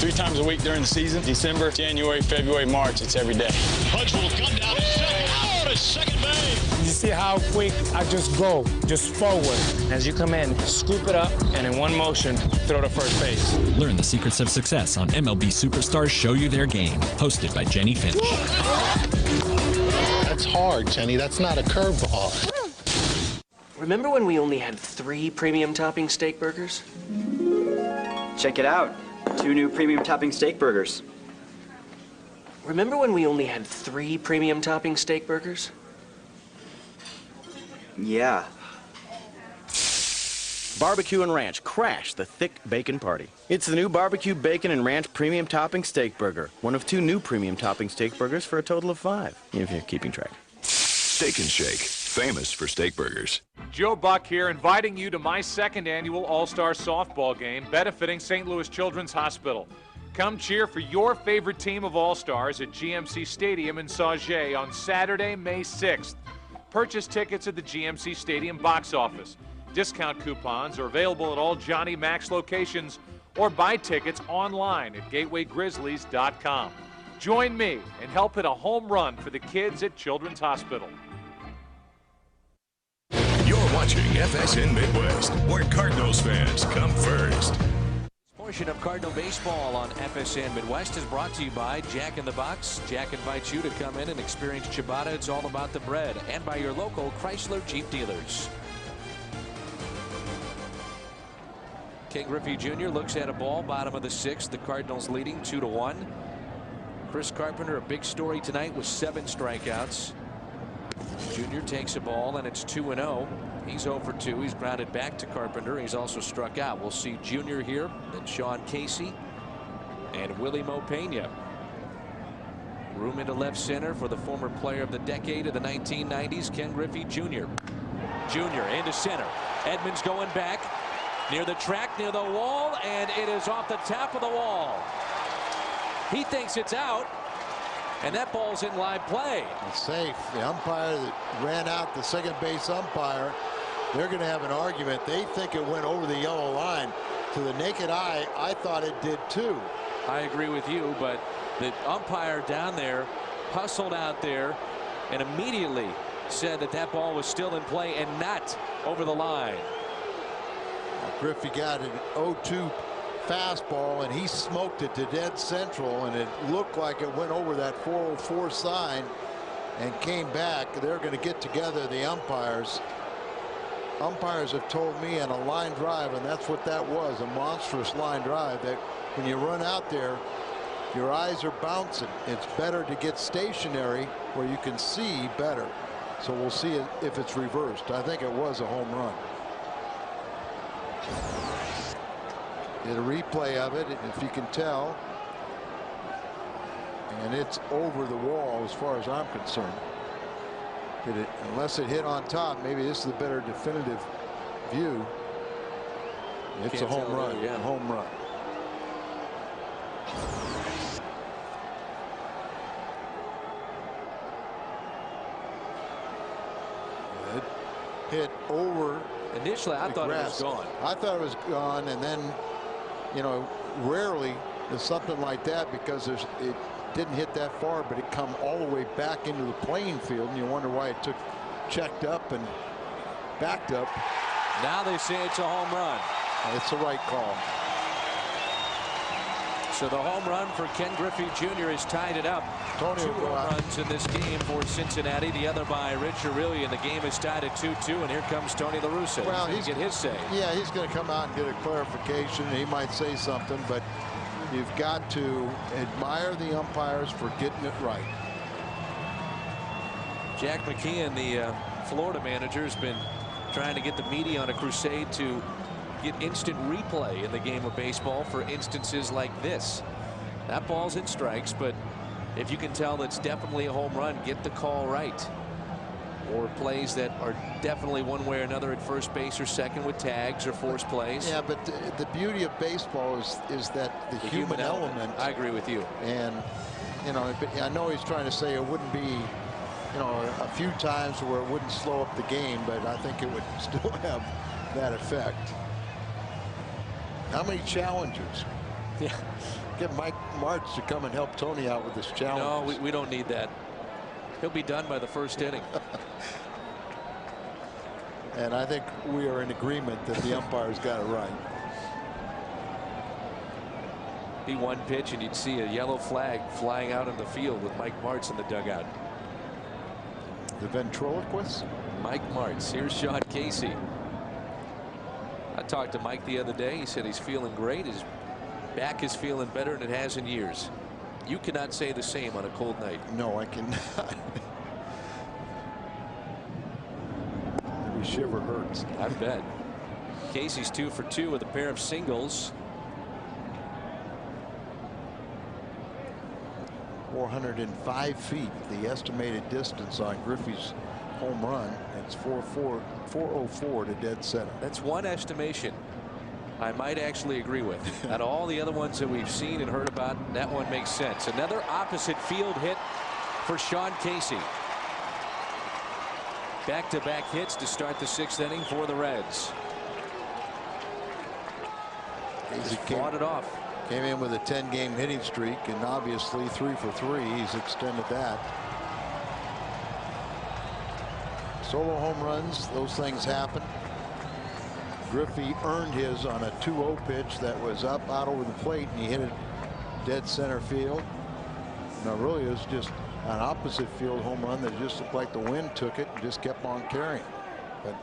3 times a week during the season, December, January, February, March, it's every day. Punch will come down to second. Oh, to second base. You see how quick I just go, just forward. As you come in, scoop it up, and in one motion, throw to first base. Learn the secrets of success on MLB Superstars Show You Their Game. Hosted by Jenny Finch. That's hard, Jenny. That's not a curveball. Remember when we only had 3 premium topping steak burgers? Check it out. 2 new premium topping steak burgers. Remember when we only had 3 premium topping steak burgers? Yeah. Barbecue and Ranch. Crash the thick bacon party. It's the new Barbecue Bacon and Ranch Premium Topping Steak Burger. One of 2 new Premium Topping Steak Burgers for a total of 5, if you're keeping track. Steak and Shake, famous for steak burgers. Joe Buck here, inviting you to my 2nd annual All-Star Softball game benefiting St. Louis Children's Hospital. Come cheer for your favorite team of All-Stars at GMC Stadium in Sauget on Saturday, May 6th. Purchase tickets at the GMC Stadium box office. Discount coupons are available at all Johnny Max locations, or buy tickets online at gatewaygrizzlies.com. Join me and help hit a home run for the kids at Children's Hospital. You're watching FSN Midwest, where Cardinals fans come first. This portion of Cardinal baseball on FSN Midwest is brought to you by Jack in the Box. Jack invites you to come in and experience ciabatta. It's all about the bread. And by your local Chrysler Jeep dealers. Ken Griffey Jr. looks at a ball, bottom of the 6th. The Cardinals leading 2-1. Chris Carpenter, a big story tonight with 7 strikeouts. Junior takes a ball, and it's 2-0. He's 0 for 2. He's grounded back to Carpenter. He's also struck out. We'll see Junior here, then Sean Casey, and Willie Mopena. Room into left center for the former player of the decade of the 1990s, Ken Griffey Jr. Junior into center. Edmonds going back near the track, near the wall, and it is off the top of the wall. He thinks it's out, and that ball's in live play. It's safe. The umpire that ran out, the second base umpire, they're going to have an argument. They think it went over the yellow line. To the naked eye, I thought it did too. I agree with you, but the umpire down there hustled out there and immediately said that that ball was still in play and not over the line. Griffey got an 0-2 fastball, and he smoked it to dead central, and it looked like it went over that 404 sign and came back. They're going to get together, the umpires. Umpires have told me on a line drive, and that's what that was, a monstrous line drive, that when you run out there, your eyes are bouncing. It's better to get stationary where you can see better. So we'll see if it's reversed. I think it was a home run. Did a replay of it, if you can tell, and it's over the wall as far as I'm concerned. Unless it hit on top, maybe this is the better definitive view. It's a home run. Yeah, home run. It hit over. Initially, I thought it was gone. I thought it was gone, and then, you know, rarely does something like that, because it didn't hit that far, but it come all the way back into the playing field, and you wonder why it took checked up and backed up. Now they say it's a home run. It's the right call. So the home run for Ken Griffey Jr. has tied it up. Tony 2 home runs in this game for Cincinnati. The other by Rich Aurelian. The game is tied at 2-2, and here comes Tony La Russa. Well, he's going to get his say. Yeah, he's going to come out and get a clarification. He might say something, but You've got to admire the umpires for getting it right. Jack McKeon, the Florida manager, has been trying to get the media on a crusade to get instant replay in the game of baseball for instances like this. That ball's in strikes, but if you can tell that's definitely a home run, get the call right. Or plays that are definitely one way or another at first base or second with tags or forced plays. Yeah, but the beauty of baseball is that the human element. I agree with you. And, you know, I know he's trying to say it wouldn't be, you know, a few times where it wouldn't slow up the game, but I think it would still have that effect. How many challengers? Yeah. Get Mike Martz to come and help Tony out with this challenge. No, we don't need that. He'll be done by the first inning. And I think we are in agreement that the umpires got it right. Be one pitch and you'd see a yellow flag flying out in the field with Mike Martz in the dugout. The ventriloquist? Mike Martz. Here's Sean Casey. I talked to Mike the other day. He said he's feeling great. His back is feeling better than it has in years. You cannot say the same on a cold night. No, I cannot. Every shiver hurts. I bet. Casey's 2 for 2 with a pair of singles. 405 feet, the estimated distance on Griffey's home run. It's 404 to dead center. That's one estimation I might actually agree with. Out of all the other ones that we've seen and heard about, that one makes sense. Another opposite field hit for Sean Casey. Back-to-back hits to start the 6th inning for the Reds. Casey fought it off. Came in with a 10-game hitting streak, and obviously 3 for 3. He's extended that. Solo home runs, those things happen. Griffey earned his on a 2-0 pitch that was up out over the plate, and he hit it dead center field. Now really it was just an opposite field home run that just looked like the wind took it and just kept on carrying, but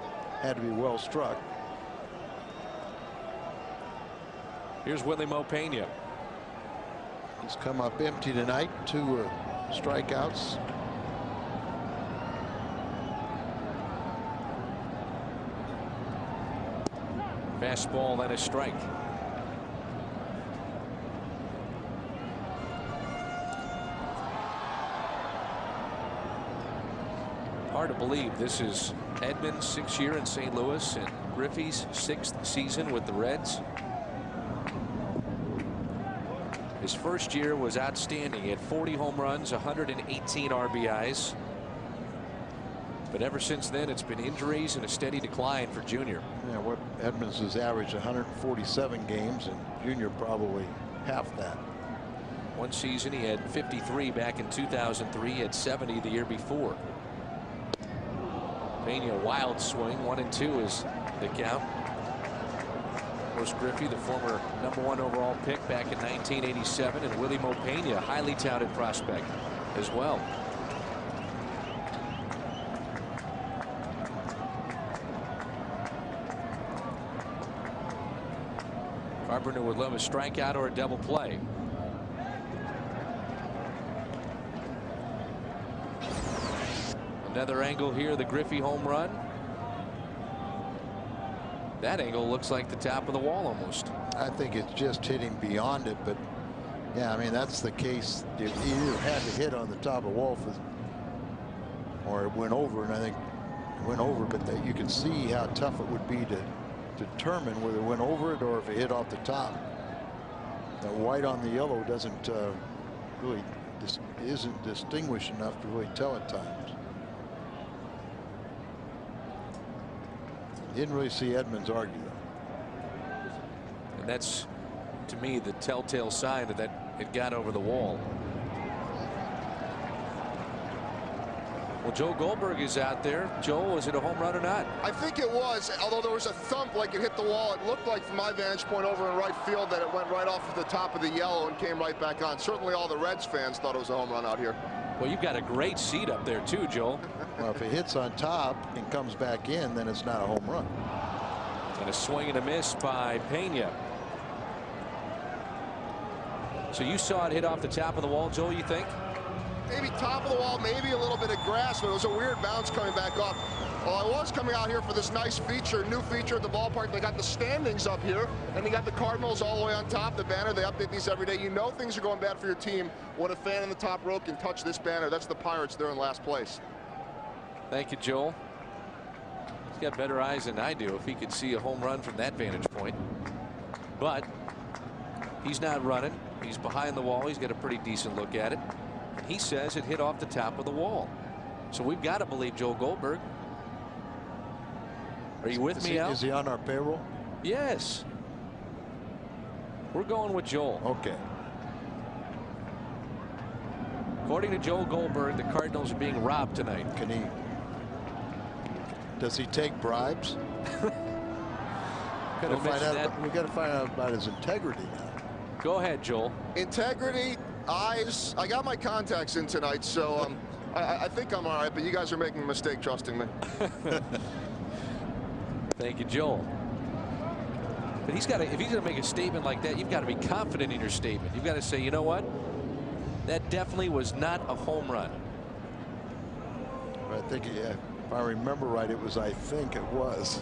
had to be well struck. Here's Willie Mopena. He's come up empty tonight, 2 strikeouts. Fastball, then a strike. Hard to believe this is Edmonds' 6th year in St. Louis and Griffey's 6th season with the Reds. His first year was outstanding. He had 40 home runs, 118 RBIs. But ever since then, it's been injuries and a steady decline for Junior. Yeah, what Edmonds has averaged 147 games, and Junior probably half that. One season he had 53 back in 2003. He had 70 the year before. Pena, wild swing. 1-2 is the count. Of course, Griffey, the former #1 overall pick back in 1987, and Willie Mopena, highly touted prospect as well. Carpenter would love a strikeout or a double play. Another angle here, the Griffey home run. That angle looks like the top of the wall almost. I think it's just hitting beyond it, but yeah, I mean, that's the case. You either had to hit on the top of the wall or it went over, and I think it went over, but that you can see how tough it would be to determine whether it went over it or if it hit off the top. The white on the yellow doesn't really isn't distinguished enough to really tell at times. Didn't really see Edmonds argue though. And that's, to me, the telltale sign that it got over the wall. Well, Joe Goldberg is out there. Joel, was it a home run or not? I think it was, although there was a thump like it hit the wall. It looked like, from my vantage point over in right field, that it went right off of the top of the yellow and came right back on. Certainly all the Reds fans thought it was a home run out here. Well, you've got a great seat up there too, Joel. Well, if it hits on top and comes back in, then it's not a home run. And a swing and a miss by Pena. So you saw it hit off the top of the wall, Joel, you think? Maybe top of the wall, maybe a little bit of grass, but it was a weird bounce coming back off. Well, I was coming out here for this nice feature, new feature at the ballpark. They got the standings up here, and they got the Cardinals all the way on top, the banner. They update these every day. You know things are going bad for your team when a fan in the top row can touch this banner. That's the Pirates. They're in last place. Thank you, Joel. He's got better eyes than I do if he could see a home run from that vantage point. But he's not running. He's behind the wall. He's got a pretty decent look at it. He says it hit off the top of the wall. So we've got to believe Joel Goldberg. Are you with me, Al? Is he on our payroll? Yes. We're going with Joel. Okay. According to Joel Goldberg, the Cardinals are being robbed tonight. Does he take bribes? We got to find out about his integrity now. Go ahead, Joel. Integrity, eyes. I got my contacts in tonight, so I think I'm all right, but you guys are making a mistake trusting me. Thank you, Joel. But he's got to, if he's going to make a statement like that, you've got to be confident in your statement. You've got to say, you know what? That definitely was not a home run. I think, if I remember right, it was, I think it was.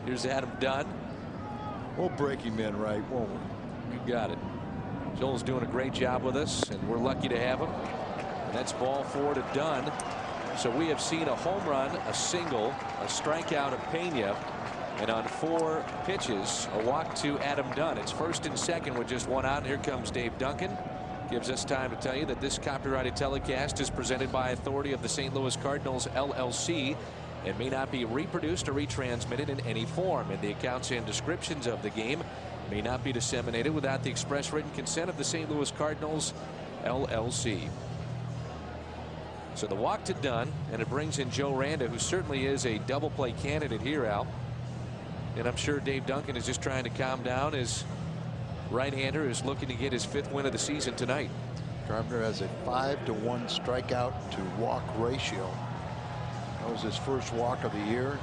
Here's Adam Dunn. We'll break him in right, won't we? You got it. Joel's doing a great job with us, and we're lucky to have him. And that's ball 4 to Dunn. So we have seen a home run, a single, a strikeout of Pena, and on 4 pitches, a walk to Adam Dunn. It's first and second with just 1 out. And here comes Dave Duncan. Gives us time to tell you that this copyrighted telecast is presented by authority of the St. Louis Cardinals, LLC. It may not be reproduced or retransmitted in any form, and the accounts and descriptions of the game may not be disseminated without the express written consent of the St. Louis Cardinals, LLC. So the walk to Dunn, and it brings in Joe Randa, who certainly is a double play candidate here, Al. And I'm sure Dave Duncan is just trying to calm down. His right-hander is looking to get his 5th win of the season tonight. Carpenter has a 5-to-1 strikeout to walk ratio. That was his first walk of the year.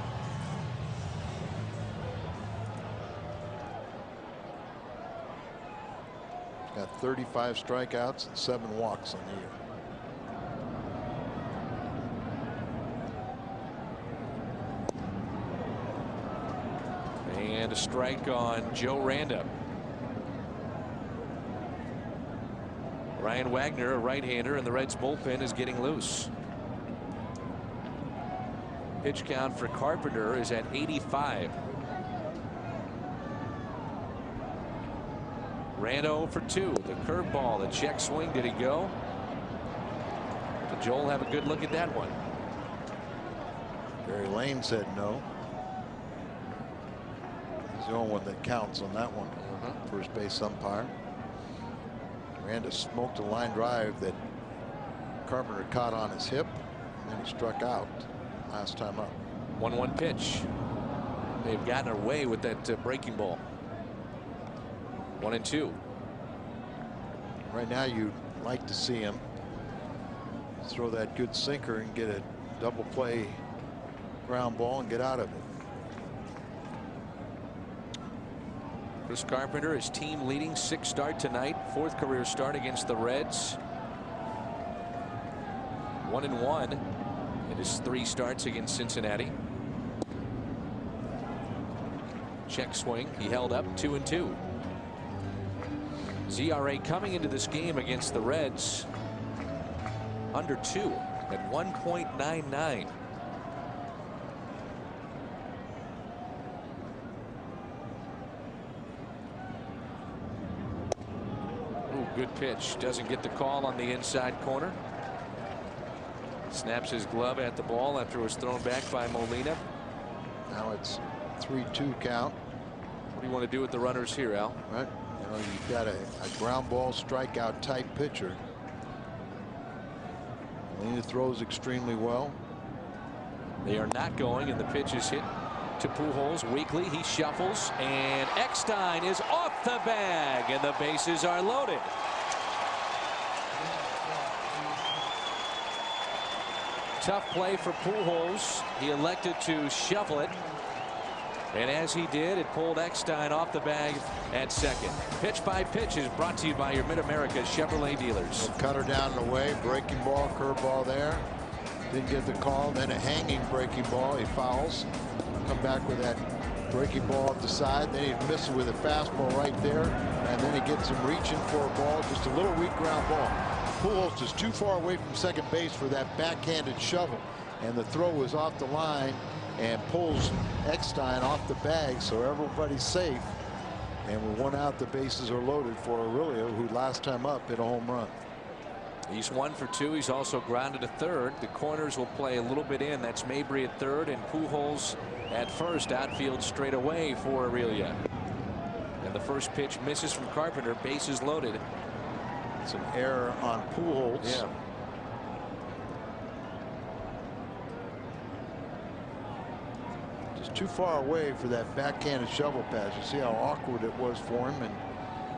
Got 35 strikeouts and 7 walks on the year. And a strike on Joe Randa. Ryan Wagner, a right-hander, and the Reds bullpen is getting loose. Pitch count for Carpenter is at 85. Randa 0 for 2. The curveball, the check swing. Did he go? Did Joel have a good look at that one? Barry Lane said no. He's the only one that counts on that one. First base umpire. Randa smoked a line drive that Carpenter caught on his hip, and then he struck out last time up. 1-1 pitch. They've gotten away with that breaking ball. 1-2. Right now you'd like to see him throw that good sinker and get a double play ground ball and get out of it. Chris Carpenter, his team leading 6th start tonight, 4th career start against the Reds. 1-1 in his 3 starts against Cincinnati. Check swing. He held up 2-2. ZRA coming into this game against the Reds under 2 at 1.99. Good pitch. Doesn't get the call on the inside corner. Snaps his glove at the ball after it was thrown back by Molina. Now it's 3-2 count. What do you want to do with the runners here, Al? Right. You know, you've got a ground ball strikeout type pitcher. Molina throws extremely well. They are not going, and the pitch is hit to Pujols weakly. He shuffles, and Eckstein is off the bag, and the bases are loaded. Tough play for Pujols. He elected to shuffle it. And as he did, it pulled Eckstein off the bag at second. Pitch by Pitch is brought to you by your Mid-America Chevrolet dealers. Cutter down and away, breaking ball, curveball there. Didn't get the call. Then a hanging breaking ball. He fouls. Come back with that breaking ball at the side. Then he misses with a fastball right there. And then he gets him reaching for a ball. Just a little weak ground ball. Pujols is too far away from second base for that backhanded shovel. And the throw was off the line and pulls Eckstein off the bag, so everybody's safe. And with one out, the bases are loaded for Aurelio, who last time up hit a home run. He's 1 for 2. He's also grounded to third. The corners will play a little bit in. That's Mabry at third and Pujols at first. Outfield straight away for Aurelio. And the first pitch misses from Carpenter. Bases loaded. It's an error on Pujols. Yeah. Just too far away for that backhanded shovel pass. You see how awkward it was for him, and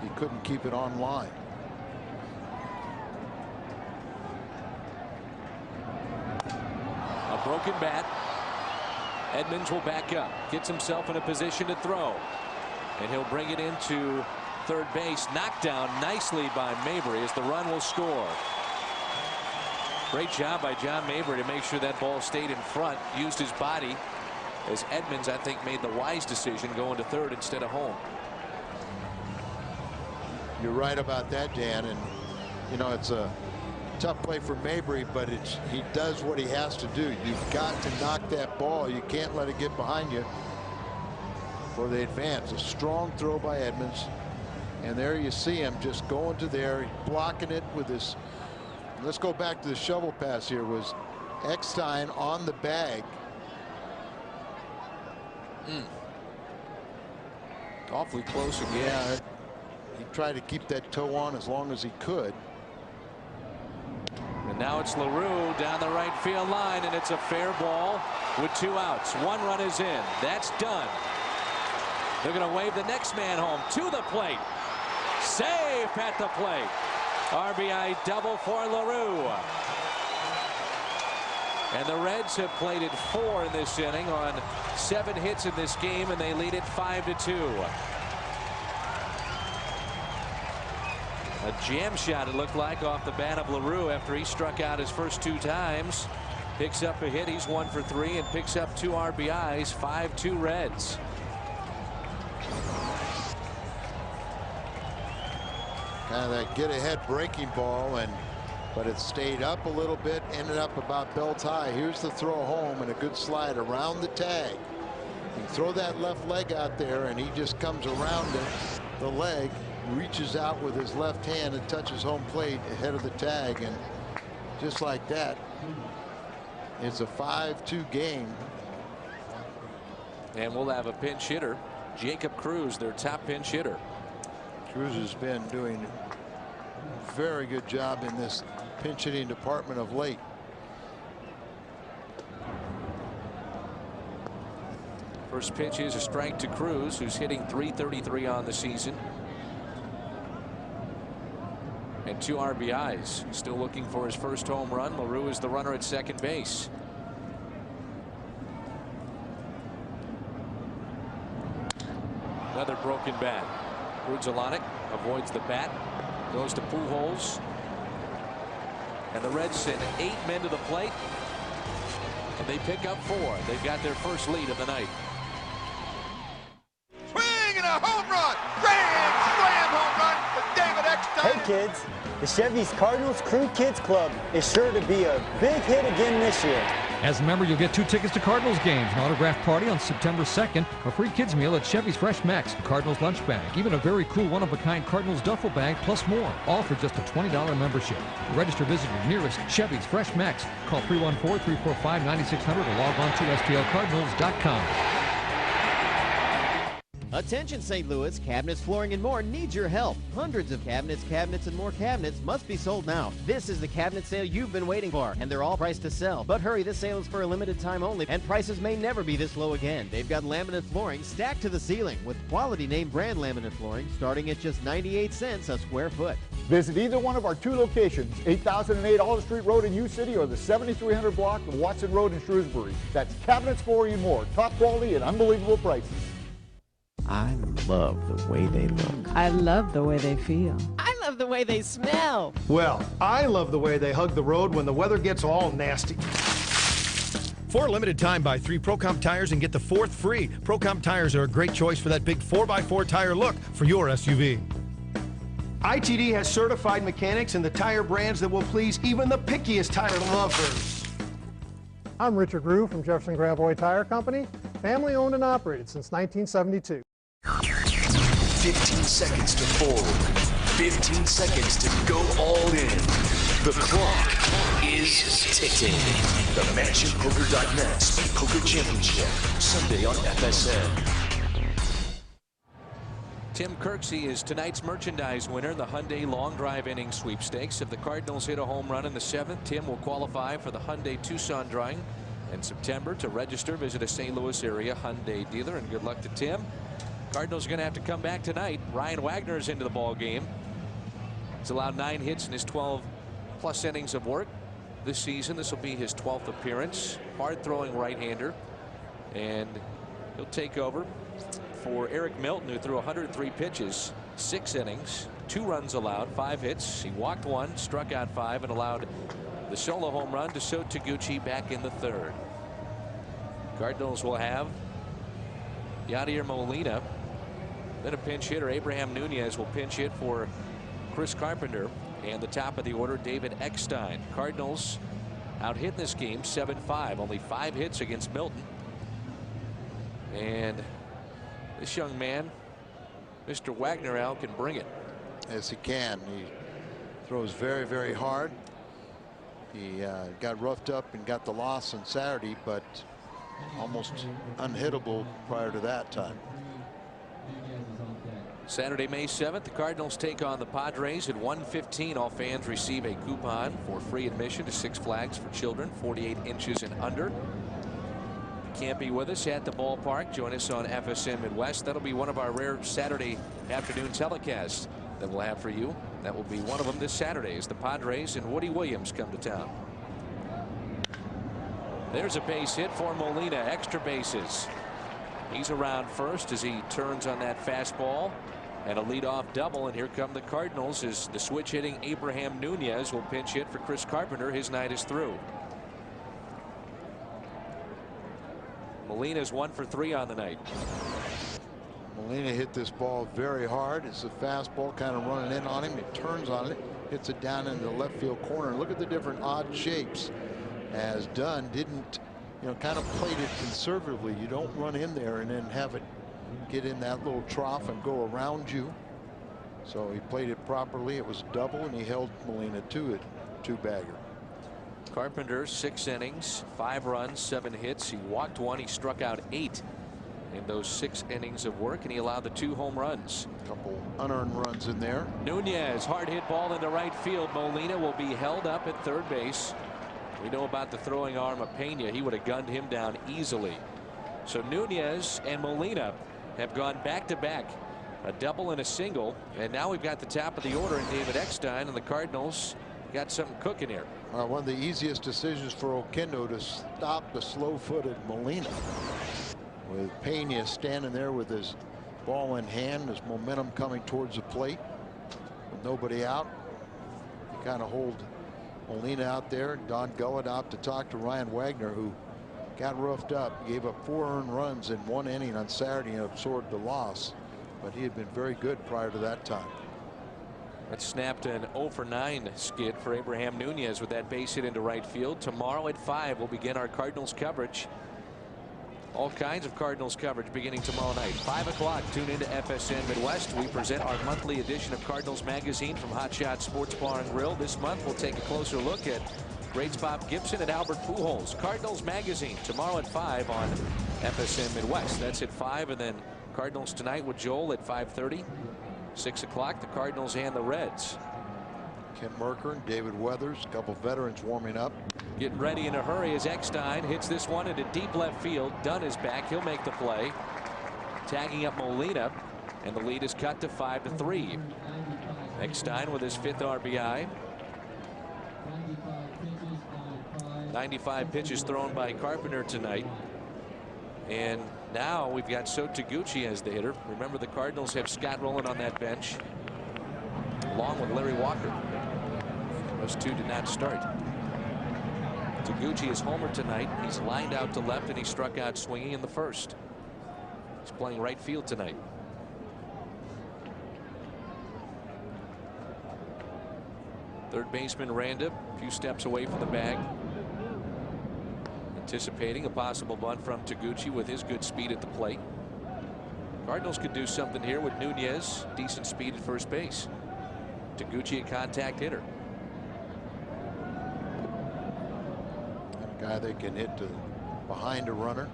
he couldn't keep it on line. A broken bat. Edmonds will back up. Gets himself in a position to throw. And he'll bring it into third base. Knocked down nicely by Mabry as the run will score. Great job by John Mabry to make sure that ball stayed in front. Used his body. As Edmonds, I think, made the wise decision going to third instead of home. You're right about that, Dan. And, you know, it's a tough play for Mabry, but he does what he has to do. You've got to knock that ball. You can't let it get behind you for the advance. A strong throw by Edmonds. And there you see him just going to there, blocking it with his. Let's go back to the shovel pass here. Was Eckstein on the bag? Awfully close again. Yeah, he tried to keep that toe on as long as he could. And now it's LaRue down the right field line, and it's a fair ball with 2 outs. 1 run is in. That's done. They're going to wave the next man home to the plate. Safe at the plate. RBI double for LaRue. And the Reds have plated 4 in this inning on 7 hits in this game, and they lead it 5-2. A jam shot, it looked like, off the bat of LaRue after he struck out his first 2 times. Picks up a hit. He's 1 for 3 and picks up 2 RBIs. 5-2 Reds. Kind of that get ahead breaking ball, but it stayed up a little bit, ended up about belt high. Here's the throw home and a good slide around the tag. You throw that left leg out there and he just comes around it, the leg, reaches out with his left hand and touches home plate ahead of the tag, and just like that, it's a 5-2 game. And we'll have a pinch hitter, Jacob Cruz, their top pinch hitter. Cruz has been doing a very good job in this pinch hitting department of late. First pitch is a strike to Cruz, who's hitting .333 on the season. And 2 RBIs. Still looking for his first home run. LaRue is the runner at second base. Another broken bat. Grudzielanek avoids the bat, goes to Pujols, and the Reds send 8 men to the plate, and they pick up 4. They've got their first lead of the night. Swing and a home run! Grand slam home run for David Eckstein! Hey kids, the Chevy's Cardinals Crew Kids Club is sure to be a big hit again this year. As a member, you'll get 2 tickets to Cardinals games, an autograph party on September 2nd, a free kids meal at Chevy's Fresh Max, Cardinals lunch bag, even a very cool one-of-a-kind Cardinals duffel bag, plus more, all for just a $20 membership. To register, visit your nearest Chevy's Fresh Max. Call 314-345-9600 or log on to stlcardinals.com. Attention St. Louis, Cabinets, Flooring, and More needs your help. Hundreds of cabinets, and more cabinets must be sold now. This is the cabinet sale you've been waiting for, and they're all priced to sell. But hurry, this sale is for a limited time only, and prices may never be this low again. They've got laminate flooring stacked to the ceiling with quality name brand laminate flooring starting at just 98 cents a square foot. Visit either one of our 2 locations, 8008 Alder Street Road in U City or the 7300 block of Watson Road in Shrewsbury. That's Cabinets, Flooring, and more. Top quality and unbelievable prices. I love the way they look. I love the way they feel. I love the way they smell. Well, I love the way they hug the road when the weather gets all nasty. For a limited time, buy 3 ProComp tires and get the 4th free. ProComp tires are a great choice for that big 4x4 tire look for your SUV. ITD has certified mechanics and the tire brands that will please even the pickiest tire lovers. I'm Richard Grew from Jefferson Gravois Tire Company, family owned and operated since 1972. 15 seconds to fold. 15 seconds to go all in. The clock is ticking. The MansionPoker.net Speed Poker Championship, Sunday on FSN. Tim Kirksey is tonight's merchandise winner, the Hyundai Long Drive Inning Sweepstakes. If the Cardinals hit a home run in the 7th, Tim will qualify for the Hyundai Tucson drawing in September. To register, visit a St. Louis area Hyundai dealer, and good luck to Tim. Cardinals are going to have to come back tonight. Ryan Wagner is into the ball game. He's allowed 9 hits in his 12+ innings of work this season. This will be his 12th appearance. Hard throwing right-hander, and he'll take over for Eric Milton, who threw 103 pitches, 6 innings, 2 runs allowed, 5 hits. He walked 1, struck out 5, and allowed the solo home run to Sho Taguchi back in the 3rd. Cardinals will have Yadier Molina. Then a pinch hitter, Abraham Nunez, will pinch hit for Chris Carpenter. And the top of the order, David Eckstein. Cardinals out hit in this game 7-5. Only 5 hits against Milton. And this young man, Mr. Wagner, out can bring it. Yes, he can. He throws very, very hard. He got roughed up and got the loss on Saturday, but almost unhittable prior to that time. Saturday, May 7th, the Cardinals take on the Padres at 1:15. All fans receive a coupon for free admission to Six Flags for children 48 inches and under. If you can't be with us at the ballpark, join us on FSN Midwest. That'll be one of our rare Saturday afternoon telecasts that we'll have for you. That will be one of them this Saturday as the Padres and Woody Williams come to town. There's a base hit for Molina. Extra bases. He's around first as he turns on that fastball. And a leadoff double, and here come the Cardinals as the switch hitting Abraham Nunez will pinch hit for Chris Carpenter. His night is through. Molina's 1 for 3 on the night. Molina hit this ball very hard. It's a fastball kind of running in on him. He turns on it, hits it down into the left field corner. Look at the different odd shapes. As Dunn didn't, kind of played it conservatively. You don't run in there and then have it get in that little trough and go around you. So he played it properly. It was double, and he held Molina to it, 2-bagger. Carpenter, 6 innings, 5 runs, 7 hits. He walked 1. He struck out 8 in those 6 innings of work, and he allowed the 2 home runs. A couple unearned runs in there. Nunez, hard hit ball into right field. Molina will be held up at third base. We know about the throwing arm of Pena. He would have gunned him down easily. So Nunez and Molina have gone back-to-back, a double and a single, and now we've got the top of the order in David Eckstein, and the Cardinals got something cooking here. One of the easiest decisions for Oquendo to stop the slow-footed Molina, with Pena standing there with his ball in hand, his momentum coming towards the plate with nobody out. You kind of hold Molina out there. Don Gullett out to talk to Ryan Wagner, who got roughed up, gave up 4 earned runs in 1 inning on Saturday and absorbed the loss, but he had been very good prior to that time. That snapped an 0 for 9 skid for Abraham Nunez with that base hit into right field. Tomorrow at 5 we'll begin our Cardinals coverage. All kinds of Cardinals coverage beginning tomorrow night. 5 o'clock. Tune into FSN Midwest. We present our monthly edition of Cardinals Magazine from Hot Shot Sports Bar and Grill. This month we'll take a closer look at greats Bob Gibson and Albert Pujols. Cardinals Magazine tomorrow at 5 on FSN Midwest. That's at 5, and then Cardinals tonight with Joel at 5:30. 6 o'clock, the Cardinals and the Reds. Kent Merker and David Weathers, a couple veterans warming up. Getting ready in a hurry as Eckstein hits this one into deep left field. Dunn is back. He'll make the play. Tagging up Molina, and the lead is cut to 5-3. Eckstein with his 5th RBI. 95 pitches thrown by Carpenter tonight. And now we've got Taguchi as the hitter. Remember, the Cardinals have Scott Rowland on that bench, along with Larry Walker. Those two did not start. Taguchi is homer tonight. He's lined out to left, and he struck out swinging in the first. He's playing right field tonight. Third baseman Randa, a few steps away from the bag. Anticipating a possible bunt from Taguchi with his good speed at the plate. Cardinals could do something here with Nunez, decent speed at first base. Taguchi a contact hitter. A guy that can hit behind a runner.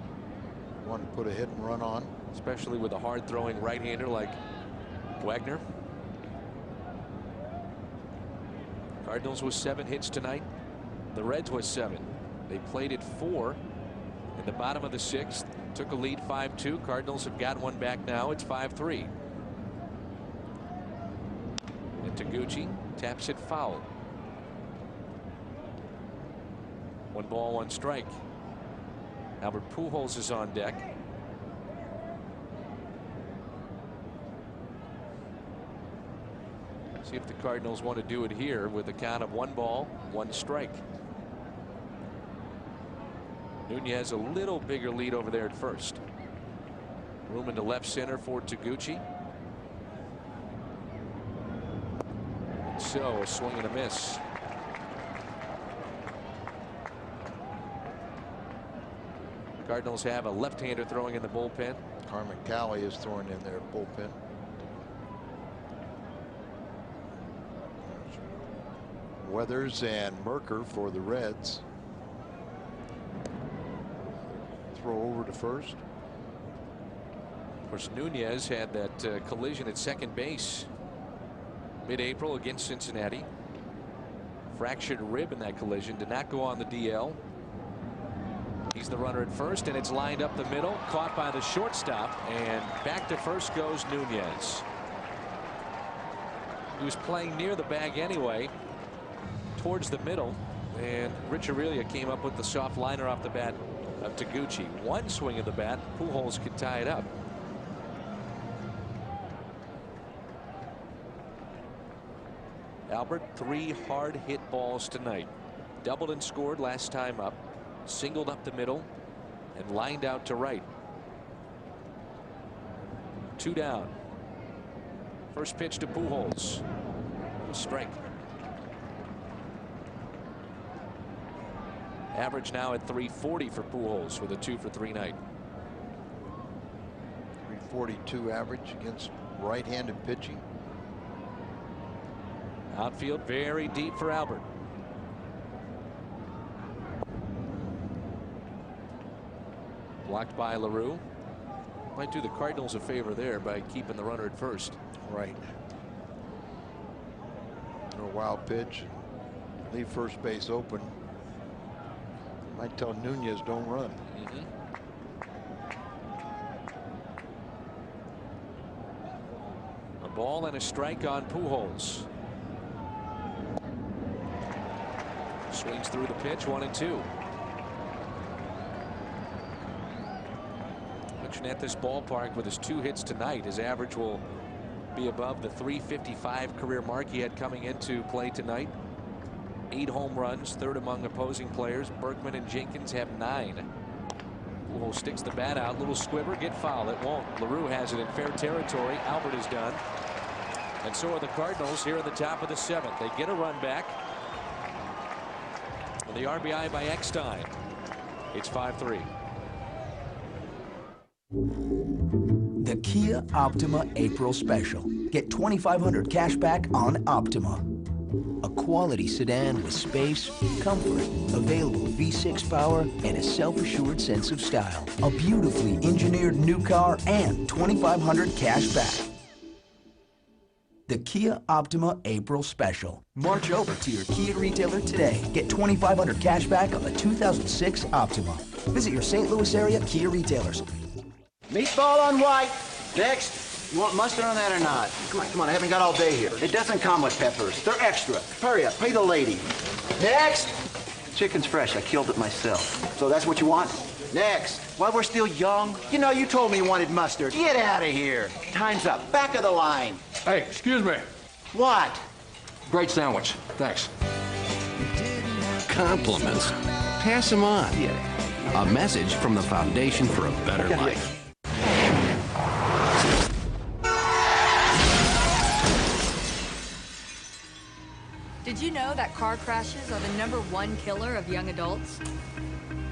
Want to put a hit and run on. Especially with a hard throwing right-hander like Wagner. Cardinals with 7 hits tonight. The Reds with 7. They played at 4 in the bottom of the 6th. Took a lead 5-2. Cardinals have got one back now. It's 5-3. And Taguchi taps it foul. 1 ball, 1 strike. Albert Pujols is on deck. See if the Cardinals want to do it here with a count of 1 ball, 1 strike. Nunez a little bigger lead over there at first. Room into left center for Taguchi. And so a swing and a miss. Cardinals have a left-hander throwing in the bullpen. Carmen Cali is throwing in their bullpen. Weathers and Merker for the Reds. Throw over to first. Of course, Nunez had that collision at second base mid-April against Cincinnati. Fractured rib in that collision. Did not go on the DL. He's the runner at first, and it's lined up the middle, caught by the shortstop, and back to first goes Nunez. He was playing near the bag anyway, towards the middle, and Rich Aurelia came up with the soft liner off the bat of Taguchi. 1 swing of the bat, Pujols could tie it up. Albert, 3 hard hit balls tonight. Doubled and scored last time up. Singled up the middle and lined out to right. 2 down. First pitch to Pujols. Strike. Average now at 340 for Pujols with a 2-for-3 night. 342 average against right-handed pitching. Outfield very deep for Albert. Blocked by LaRue. Might do the Cardinals a favor there by keeping the runner at first. Right. A wild pitch. Leave first base open. Might tell Nunez don't run. A ball and a strike on Pujols. Swings through the pitch, 1-2. At this ballpark with his 2 hits tonight, his average will be above the 355 career mark he had coming into play tonight. 8 home runs, 3rd among opposing players. Berkman and Jenkins have 9. Pujols sticks the bat out, little squibber, get foul. It won't. LaRue has it in fair territory. Albert is done, and so are the Cardinals here at the top of the 7th. They get a run back. And the RBI by Eckstein. It's 5-3. The Kia Optima April Special. Get $2,500 cash back on Optima. A quality sedan with space, comfort, available V6 power, and a self-assured sense of style. A beautifully engineered new car and $2,500 cash back. The Kia Optima April Special. March over to your Kia retailer today. Get $2,500 cash back on the 2006 Optima. Visit your St. Louis area Kia retailers. Meatball on white. Next. You want mustard on that or not? Come on, I haven't got all day here. It doesn't come with peppers. They're extra. Hurry up, pay the lady. Next! Chicken's fresh, I killed it myself. So that's what you want? Next! While we're still young, you know, you told me you wanted mustard. Get out of here. Time's up. Back of the line. Hey, excuse me. What? Great sandwich. Thanks. Compliments. Pass them on. Yeah. A message from the Foundation for a Better Life. Did you know that car crashes are the #1 killer of young adults?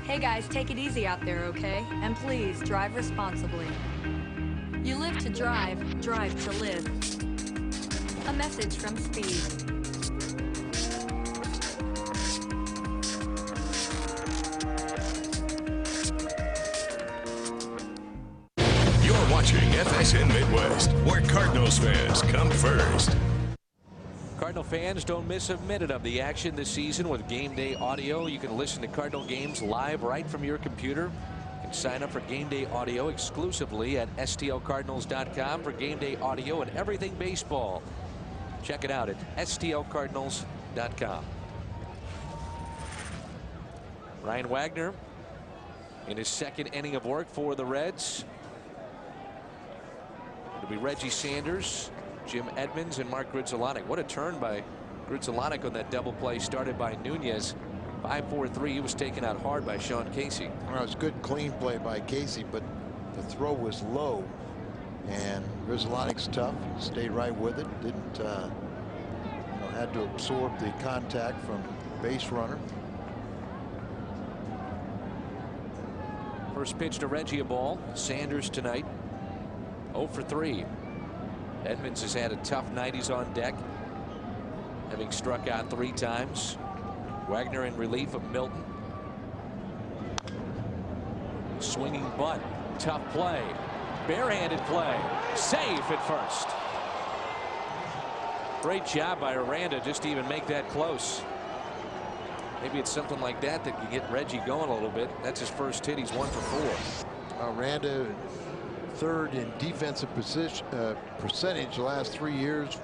Hey guys, take it easy out there, okay? And please, drive responsibly. You live to drive, drive to live. A message from Speed. You're watching FSN Midwest, where Cardinals fans come first. Cardinal fans, don't miss a minute of the action this season with Game Day Audio. You can listen to Cardinal games live right from your computer. You can sign up for Game Day Audio exclusively at stlcardinals.com for Game Day Audio and everything baseball. Check it out at stlcardinals.com. Ryan Wagner in his second inning of work for the Reds. It'll be Reggie Sanders, Jim Edmonds, and Mark Grudzielanek. What a turn by Grudzielanek on that double play started by Nunez. 5-4-3. He was taken out hard by Sean Casey. Well, it was a good clean play by Casey, but the throw was low, and Grudzielanek's tough. Stayed right with it. Didn't had to absorb the contact from base runner. First pitch to Reggie, a ball. Sanders tonight 0 for 3. Edmonds has had a tough night. He's on deck, having struck out 3 times. Wagner in relief of Milton. Swinging bunt. Tough play. Barehanded play. Safe at first. Great job by Aranda just to even make that close. Maybe it's something like that that can get Reggie going a little bit. That's his first hit. He's 1 for 4. Aranda, third in defensive percentage the last 3 years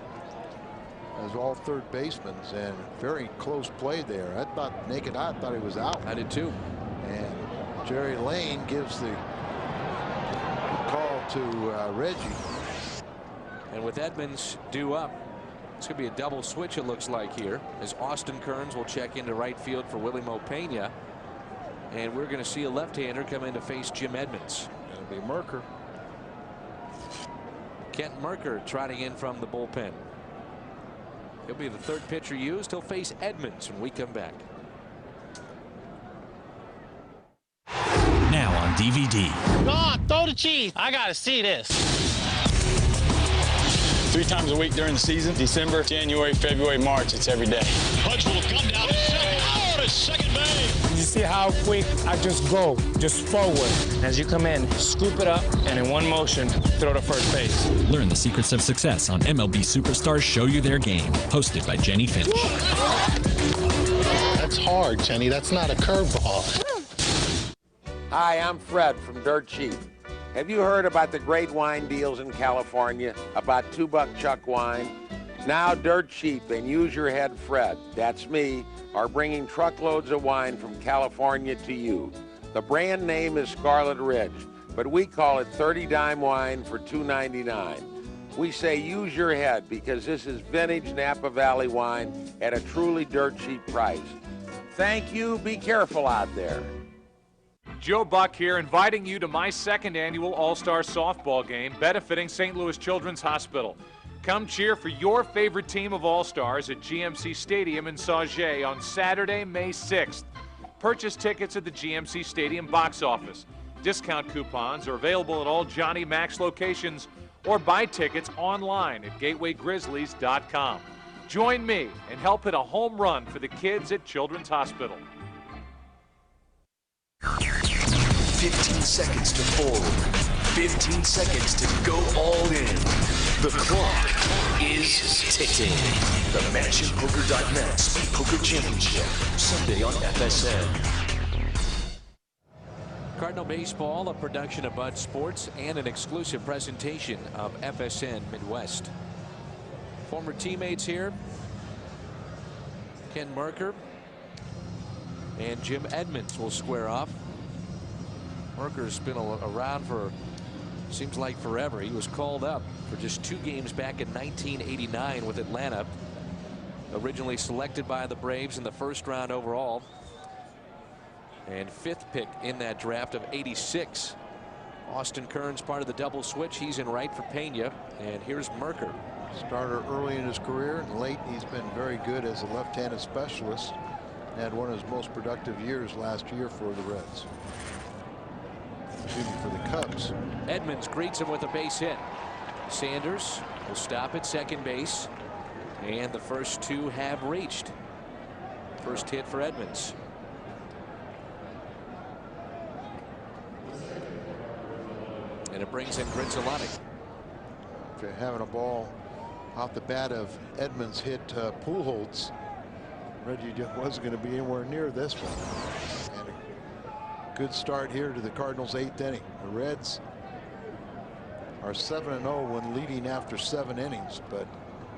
as all third basemen, and very close play there. I thought, naked eye, I thought he was out. I did too. And Jerry Lane gives the call to Reggie. And with Edmonds due up, it's going to be a double switch, it looks like, here, as Austin Kearns will check into right field for Willie Mopena. And we're going to see a left-hander come in to face Jim Edmonds. It'll be Merker. Kent Merker trotting in from the bullpen. He'll be the third pitcher used. He'll face Edmonds when we come back. Now on DVD. Go on, throw the cheese. I gotta see this. 3 times a week during the season. December, January, February, March. It's every day. Pudge will come down to second. Oh, to second base. You see how quick I just go, just forward. As you come in, scoop it up, and in one motion, throw to first base. Learn the secrets of success on MLB Superstars Show You Their Game. Hosted by Jenny Finch. That's hard, Jenny. That's not a curveball. Hi, I'm Fred from Dirt Cheap. Have you heard about the great wine deals in California? About $2 Chuck wine? Now Dirt Cheap and Use Your Head Fred, that's me, are bringing truckloads of wine from California to you. The brand name is Scarlet Ridge, but we call it 30-dime wine for $2.99. We say use your head because this is vintage Napa Valley wine at a truly dirt cheap price. Thank you. Be careful out there. Joe Buck here, inviting you to my second annual All-Star softball game benefiting St. Louis Children's Hospital. Come cheer for your favorite team of All-Stars at GMC Stadium in Sauget on Saturday, May 6th. Purchase tickets at the GMC Stadium box office. Discount coupons are available at all Johnny Max locations, or buy tickets online at gatewaygrizzlies.com. Join me and help hit a home run for the kids at Children's Hospital. 15 seconds to fold. 15 seconds to go all in. The clock is ticking. The MansionPoker.net Speed Poker Championship, Sunday on FSN. Cardinal Baseball, a production of Bud Sports and an exclusive presentation of FSN Midwest. Former teammates here, Ken Merker and Jim Edmonds, will square off. Merker's been around for, seems like forever. He was called up for just 2 games back in 1989 with Atlanta. Originally selected by the Braves in the 1st round overall. And 5th pick in that draft of '86. Austin Kearns part of the double switch. He's in right for Pena. And here's Merker. Starter early in his career, and late he's been very good as a left-handed specialist. Had one of his most productive years last year for the Reds. Excuse me, for the Cubs. Edmonds greets him with a base hit. Sanders will stop at second base. And the first 2 have reached. First hit for Edmonds. And it brings in Grinzolani. If you're having a ball off the bat of Edmonds hit Pujols, Reggie wasn't going to be anywhere near this one. And a good start here to the Cardinals' 8th inning. The Reds are 7-0 when leading after 7 innings, but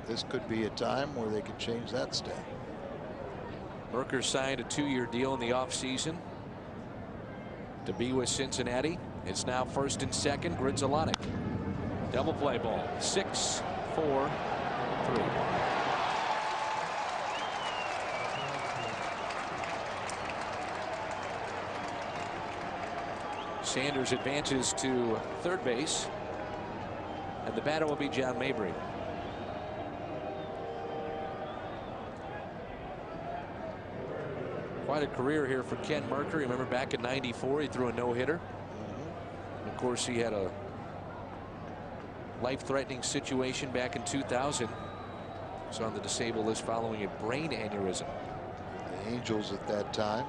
this could be a time where they could change that stat. Merker signed a 2-year deal in the offseason to be with Cincinnati. It's now 1st and 2nd. Grinzolani. Double play ball. 6-4-3. Sanders advances to third base, and the batter will be John Mabry. Quite a career here for Ken Merker. Remember back in '94 he threw a no-hitter. And of course he had a life-threatening situation back in 2000. He's on the disabled list following a brain aneurysm. The Angels at that time.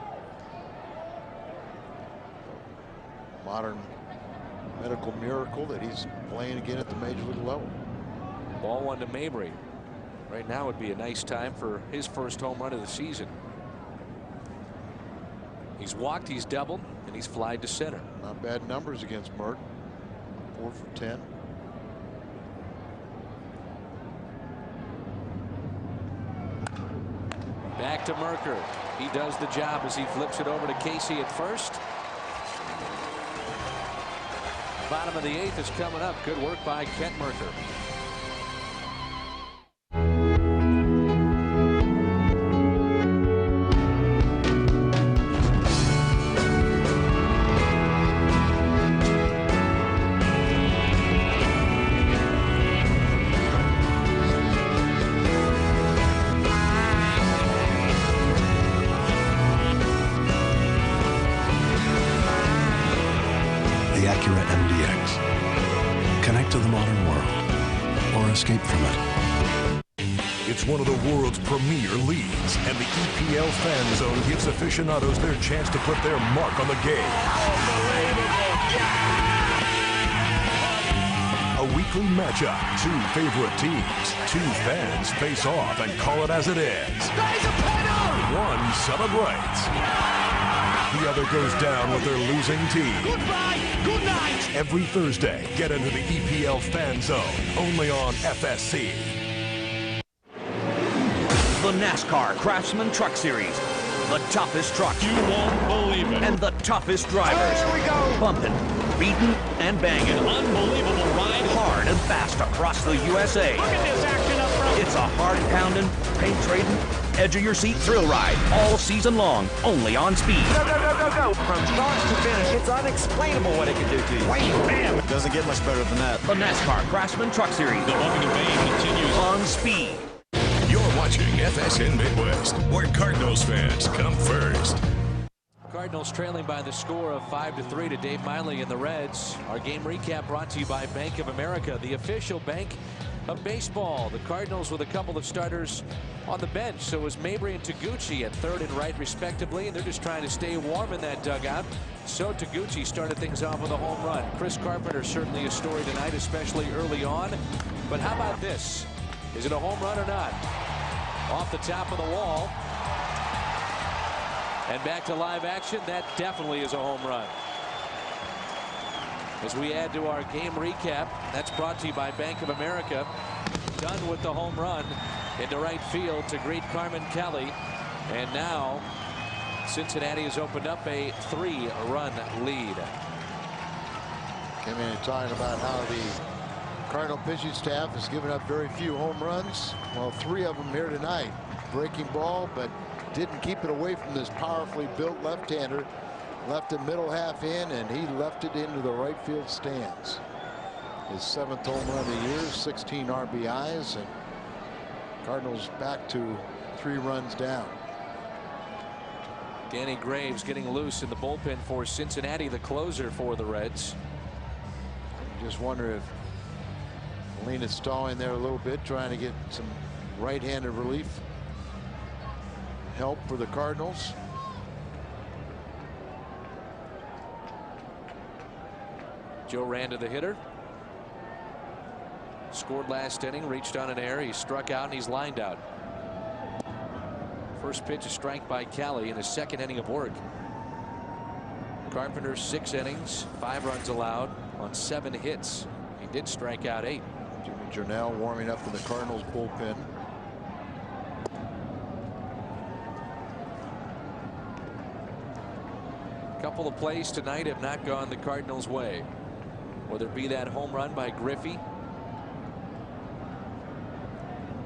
Modern medical miracle that he's playing again at the major league level. Ball 1 to Mabry. Right now would be a nice time for his first home run of the season. He's walked, he's doubled, and he's flied to center. Not bad numbers against Merck. 4 for 10. Back to Merker. He does the job as he flips it over to Casey at first. Bottom of the 8th is coming up. Good work by Kent Merker. Escape from it. It's one of the world's premier leagues, and the EPL Fan Zone gives aficionados their chance to put their mark on the game. A weekly matchup, 2 favorite teams, 2 fans face off and call it as it is. One celebrates. The other goes down with their losing team. Goodbye, good night. Every Thursday, get into the EPL Fan Zone, only on FSC. The NASCAR Craftsman Truck Series. The toughest trucks. You won't believe it. And the toughest drivers. Here we go. Bumping, beating, and banging. An unbelievable ride. Hard and fast across the USA. Look at this action up front. It's a hard-pounding, paint-trading, edge-of-your-seat thrill ride all season long, only on Speed. Go. From start to finish, it's unexplainable what it can do to you. Wait, bam! It doesn't get much better than that. The NASCAR Craftsman Truck Series. The bumping and banging continues. On Speed. You're watching FSN Midwest, where Cardinals fans come first. Cardinals trailing by the score of 5-3 to Dave Miley and the Reds. Our game recap brought to you by Bank of America, the official bank of baseball. The Cardinals with a couple of starters on the bench. So was Mabry and Taguchi at third and right respectively, and they're just trying to stay warm in that dugout. So Taguchi started things off with a home run. Chris Carpenter certainly a story tonight, especially early on. But how about this? Is it a home run or not? Off the top of the wall. And back to live action. That definitely is a home run. As we add to our game recap, that's brought to you by Bank of America. Done with the home run into right field to greet Carmen Kelly. And now Cincinnati has opened up a 3-run lead. Came in and talking about how the Cardinal pitching staff has given up very few home runs. Well, 3 of them here tonight. Breaking ball, but didn't keep it away from this powerfully built left-hander. Left it middle half in, and he left it into the right field stands. His 7th home run of the year, 16 RBIs, and Cardinals back to 3 runs down. Danny Graves getting loose in the bullpen for Cincinnati, the closer for the Reds. Just wonder if Molina's stalling there a little bit, trying to get some right-handed relief help for the Cardinals. Joe Randa, the hitter, scored last inning, reached on an error. He struck out and he's lined out. First pitch, a strike by Kelly in his 2nd inning of work. Carpenter 6 innings, 5 runs allowed on 7 hits. He did strike out 8. Jimmy Jurnell warming up in the Cardinals bullpen. A couple of plays tonight have not gone the Cardinals' way. Whether it be that home run by Griffey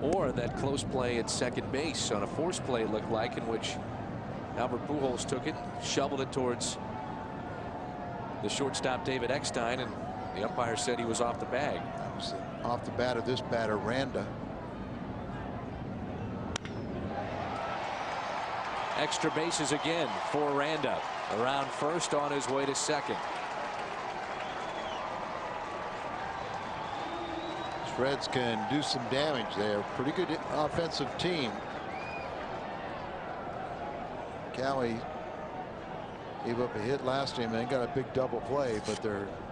or that close play at second base on a forced play, looked like, in which Albert Pujols took it, shoveled it towards the shortstop David Eckstein, and the umpire said he was off the bag. That was off the bat of this batter, Randa. Extra bases again for Randa. Around first, on his way to second. Reds can do some damage. They're a pretty good offensive team. Cali gave up a hit last game and got a big double play, but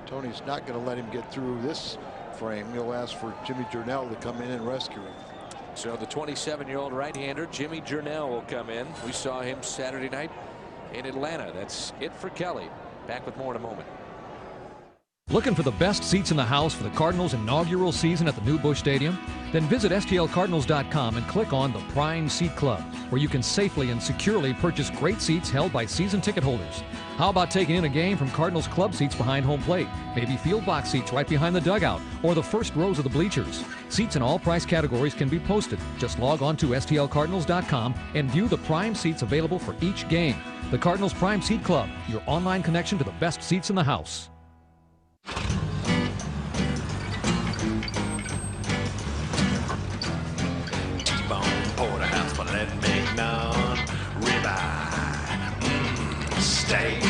Tony's not going to let him get through this frame. He'll ask for Jimmy Jurnell to come in and rescue him. So the 27-year-old right-hander Jimmy Jurnell will come in. We saw him Saturday night in Atlanta. That's it for Kelly. Back with more in a moment. Looking for the best seats in the house for the Cardinals' inaugural season at the new Busch Stadium? Then visit STLCardinals.com and click on the Prime Seat Club, where you can safely and securely purchase great seats held by season ticket holders. How about taking in a game from Cardinals club seats behind home plate, maybe field box seats right behind the dugout, or the first rows of the bleachers? Seats in all price categories can be posted. Just log on to STLCardinals.com and view the prime seats available for each game. The Cardinals Prime Seat Club, your online connection to the best seats in the house. Porterhouse, filet mignon, ribeye, steak.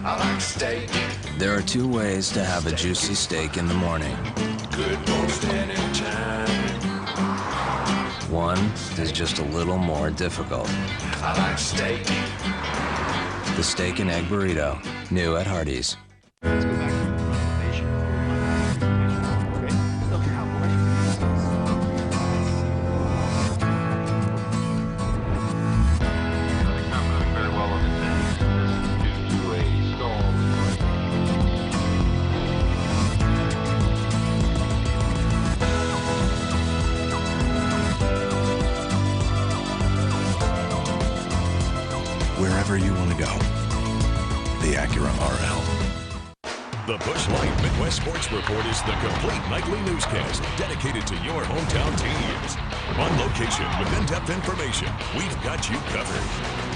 I like steak. There are 2 ways to have a juicy steak in the morning. Good most anytime. One is just a little more difficult. I like steak. The steak and egg burrito, new at Hardee's. Let's go back to renovation. Okay. Very well on the 10. 2 a stall. Wherever you want to go, the Acura RL. The Busch Light Midwest Sports Report is the complete nightly newscast dedicated to your hometown teams. On location with in-depth information, we've got you covered.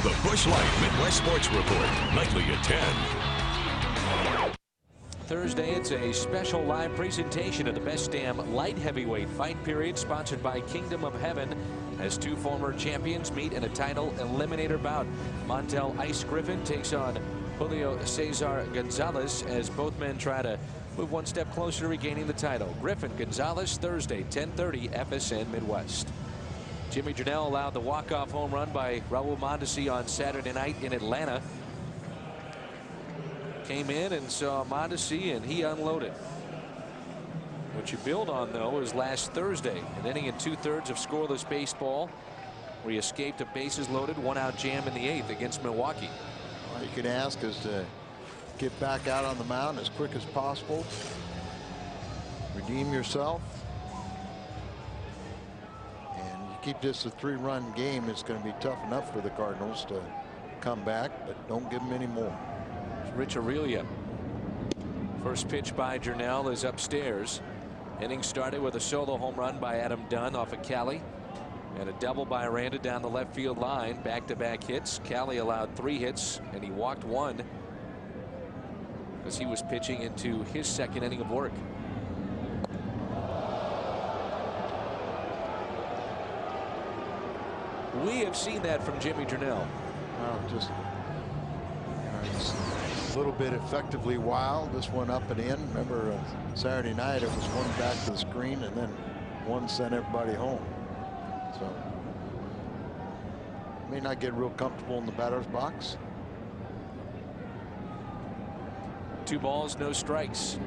The Busch Light Midwest Sports Report, nightly at 10. Thursday, it's a special live presentation of the Best Damn Light Heavyweight Fight Period, sponsored by Kingdom of Heaven, as 2 former champions meet in a title eliminator bout. Montel Ice Griffin takes on Julio Cesar Gonzalez, as both men try to move 1 step closer to regaining the title. Griffin Gonzalez, Thursday, 10:30, FSN Midwest. Jimmy Jurnell allowed the walk-off home run by Raul Mondesi on Saturday night in Atlanta. Came in and saw Mondesi, and he unloaded. What you build on, though, is last Thursday, an inning and 2/3 of scoreless baseball, where he escaped a bases loaded 1-out jam in the 8th against Milwaukee. All you can ask is to get back out on the mound as quick as possible. Redeem yourself. And you keep this a 3-run game, it's going to be tough enough for the Cardinals to come back, but don't give them any more. Rich Aurelia. First pitch by Jurnell is upstairs. Inning started with a solo home run by Adam Dunn off of Cali. And a double by Aranda down the left field line. Back-to-back hits. Cali allowed 3 hits, and he walked 1 as he was pitching into his second inning of work. We have seen that from Jimmy Jurnell. Well, just a little bit effectively wild. This one up and in. Remember Saturday night it was one back to the screen and then one sent everybody home. So may not get real comfortable in the batter's box. 2 balls, no strikes.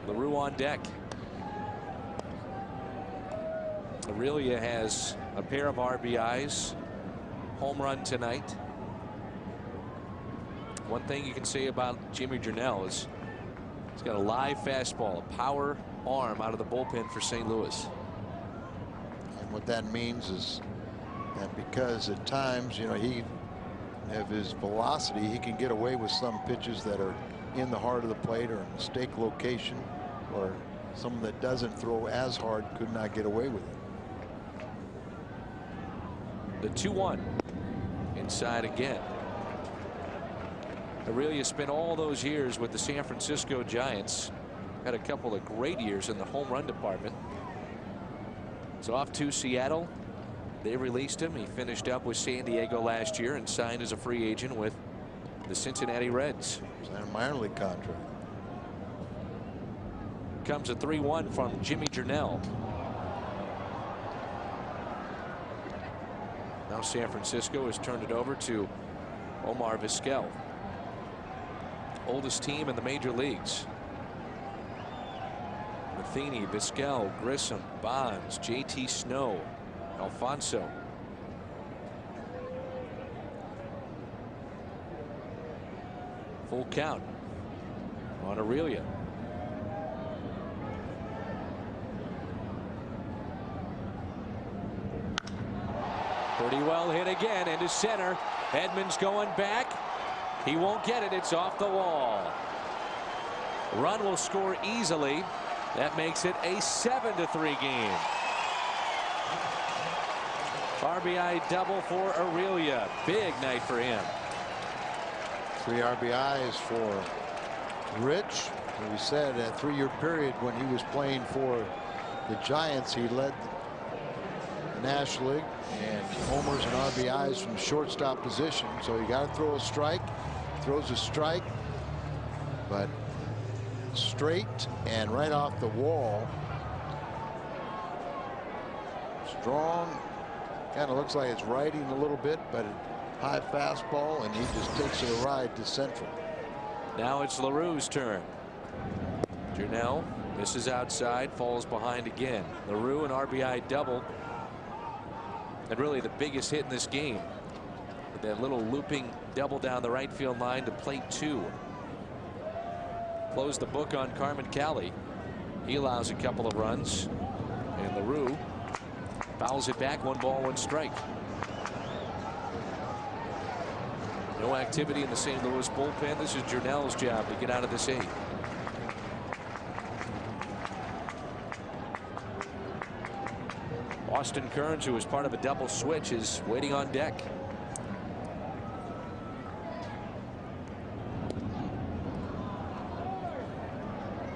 LaRue on deck. Aurelia has a pair of RBIs. Home run tonight. One thing you can say about Jimmy Jurnell is he's got a live fastball, a power arm out of the bullpen for St. Louis. And what that means is that because at times, you know, he have his velocity, he can get away with some pitches that are in the heart of the plate or in mistake location, or someone that doesn't throw as hard could not get away with it. The 2-1 inside again. Aurelia spent all those years with the San Francisco Giants. Had a couple of great years in the home run department. It's off to Seattle. They released him. He finished up with San Diego last year and signed as a free agent with the Cincinnati Reds. Signed a minor league contract. Comes a 3-1 from Jimmy Jurnell. Now San Francisco has turned it over to Omar Vizquel. Oldest team in the major leagues. Matheny, Vizquel, Grissom, Bonds, JT Snow, Alfonso. Full count on Aurelia. Pretty well hit again into center. Edmonds going back. He won't get it. It's off the wall. Run will score easily. That makes it a 7-3 game. RBI double for Aurelia. Big night for him. 3 RBIs for Rich. We said a 3-year period when he was playing for the Giants, he led the National League and homers and RBIs from shortstop position. So you got to throw a strike. Throws a strike, but straight and right off the wall. Strong. Kind of looks like it's riding a little bit, but a high fastball, and he just takes it a ride to central. Now it's LaRue's turn. Jurnell misses outside, falls behind again. LaRue an RBI double. And really the biggest hit in this game. With that little looping double down the right field line to plate 2. Close the book on Carmen Cali. He allows a couple of runs. And LaRue fouls it back. 1 ball, 1 strike. No activity in the St. Louis bullpen. This is Jurnell's job to get out of this 8th. Austin Kearns, who was part of a double switch, is waiting on deck.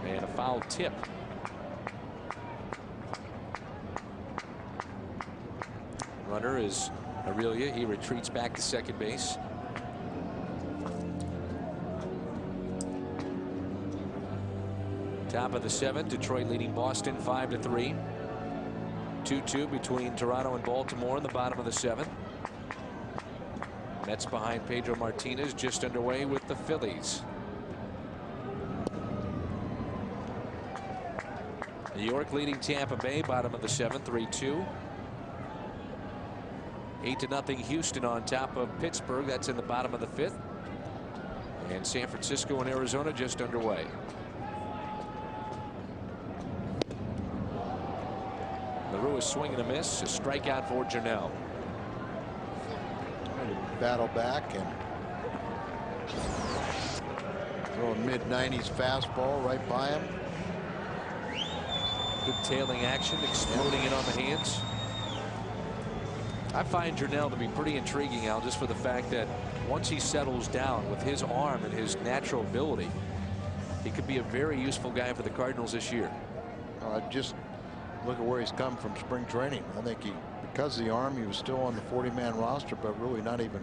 And a foul tip. Runner is Aurelia. He retreats back to second base. Top of the 7th, Detroit leading Boston 5-3. 2-2 between Toronto and Baltimore in the bottom of the 7th. Mets behind Pedro Martinez, just underway with the Phillies. New York leading Tampa Bay, bottom of the 7th, 3-2. 8-0 Houston on top of Pittsburgh. That's in the bottom of the 5th. And San Francisco and Arizona just underway. LaRue is swing and a miss. A strikeout for Jernell. Battle back and throw a mid-90s fastball right by him. Good tailing action, exploding in on the hands. I find Jernell to be pretty intriguing, Al, just for the fact that once he settles down with his arm and his natural ability, he could be a very useful guy for the Cardinals this year. Just look at where he's come from spring training. I think because of the arm, he was still on the 40-man roster, but really not even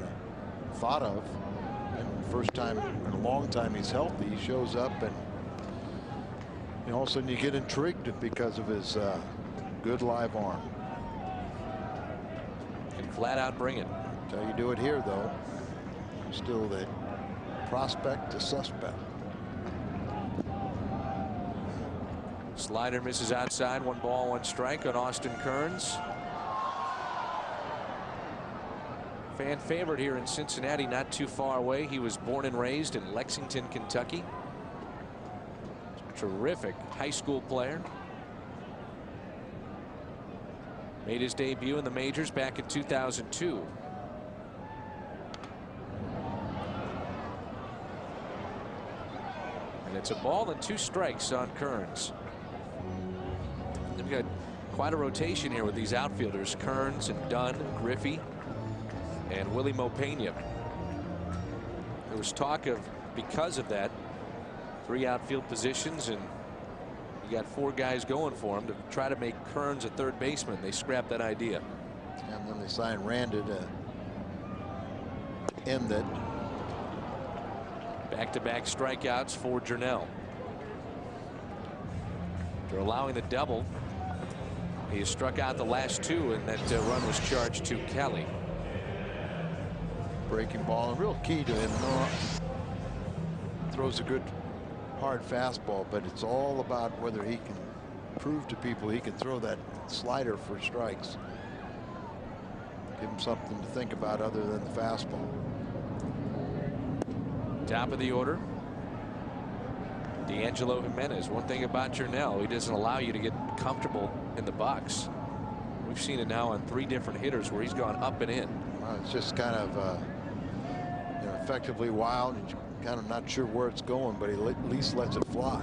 thought of. And first time in a long time he's healthy. He shows up, and all of a sudden you get intrigued because of his good live arm. Can flat out bring it. That's how you do it here, though. Still the prospect to suspect. Slider misses outside. 1 ball, 1 strike on Austin Kearns. Fan favorite here in Cincinnati, not too far away. He was born and raised in Lexington, Kentucky. Terrific high school player. Made his debut in the majors back in 2002. And it's a ball and 2 strikes on Kearns. They've got quite a rotation here with these outfielders: Kearns and Dunn, Griffey, and Willie Mopena. There was talk of, because of that, 3 outfield positions, and you got 4 guys going for him to try to make Kearns a third baseman. They scrapped that idea. And then they signed Randa to end it. Back-to-back strikeouts for Jernell. They're allowing the double. He has struck out the last 2, and that run was charged to Kelly. Breaking ball, a real key to him. Throws a good hard fastball, but it's all about whether he can prove to people he can throw that slider for strikes. Give him something to think about other than the fastball. Top of the order, D'Angelo Jimenez. One thing about Jernell, he doesn't allow you to get comfortable in the box. We've seen it now on 3 different hitters where he's gone up and in. Well, it's just kind of effectively wild, and you're kind of not sure where it's going, but he at least lets it fly.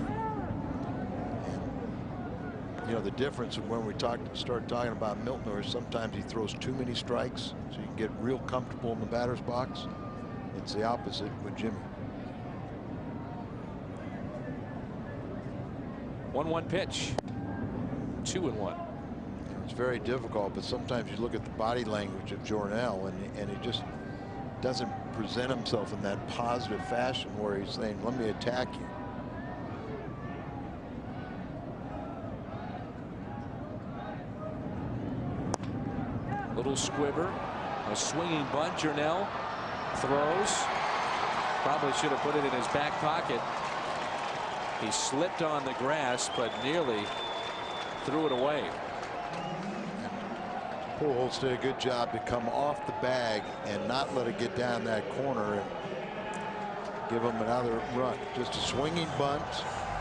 And, the difference when we start talking about Miltner is sometimes he throws too many strikes, so you can get real comfortable in the batter's box. It's the opposite with Jimmy. 1-1 pitch. 2-1. It's very difficult, but sometimes you look at the body language of Jernell, and he just doesn't present himself in that positive fashion where he's saying, let me attack you. Little squibber, a swinging bunt. Jernell throws. Probably should have put it in his back pocket. He slipped on the grass, but nearly threw it away. Pujols did a good job to come off the bag and not let it get down that corner and give him another run. Just a swinging bunt,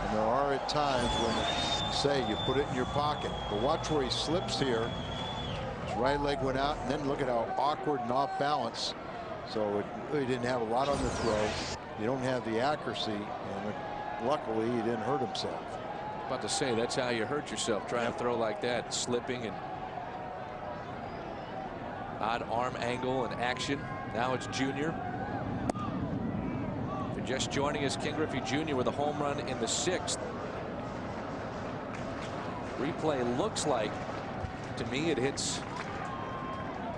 and there are at times when you say you put it in your pocket. But watch where he slips here. His right leg went out, and then look at how awkward and off balance. So he didn't have a lot on the throw. You don't have the accuracy, and luckily he didn't hurt himself. About to say, that's how you hurt yourself, trying to throw like that, slipping and odd arm angle and action. Now it's Junior. If you're just joining us, Ken Griffey Jr. with a home run in the 6th. Replay looks like, to me, it hits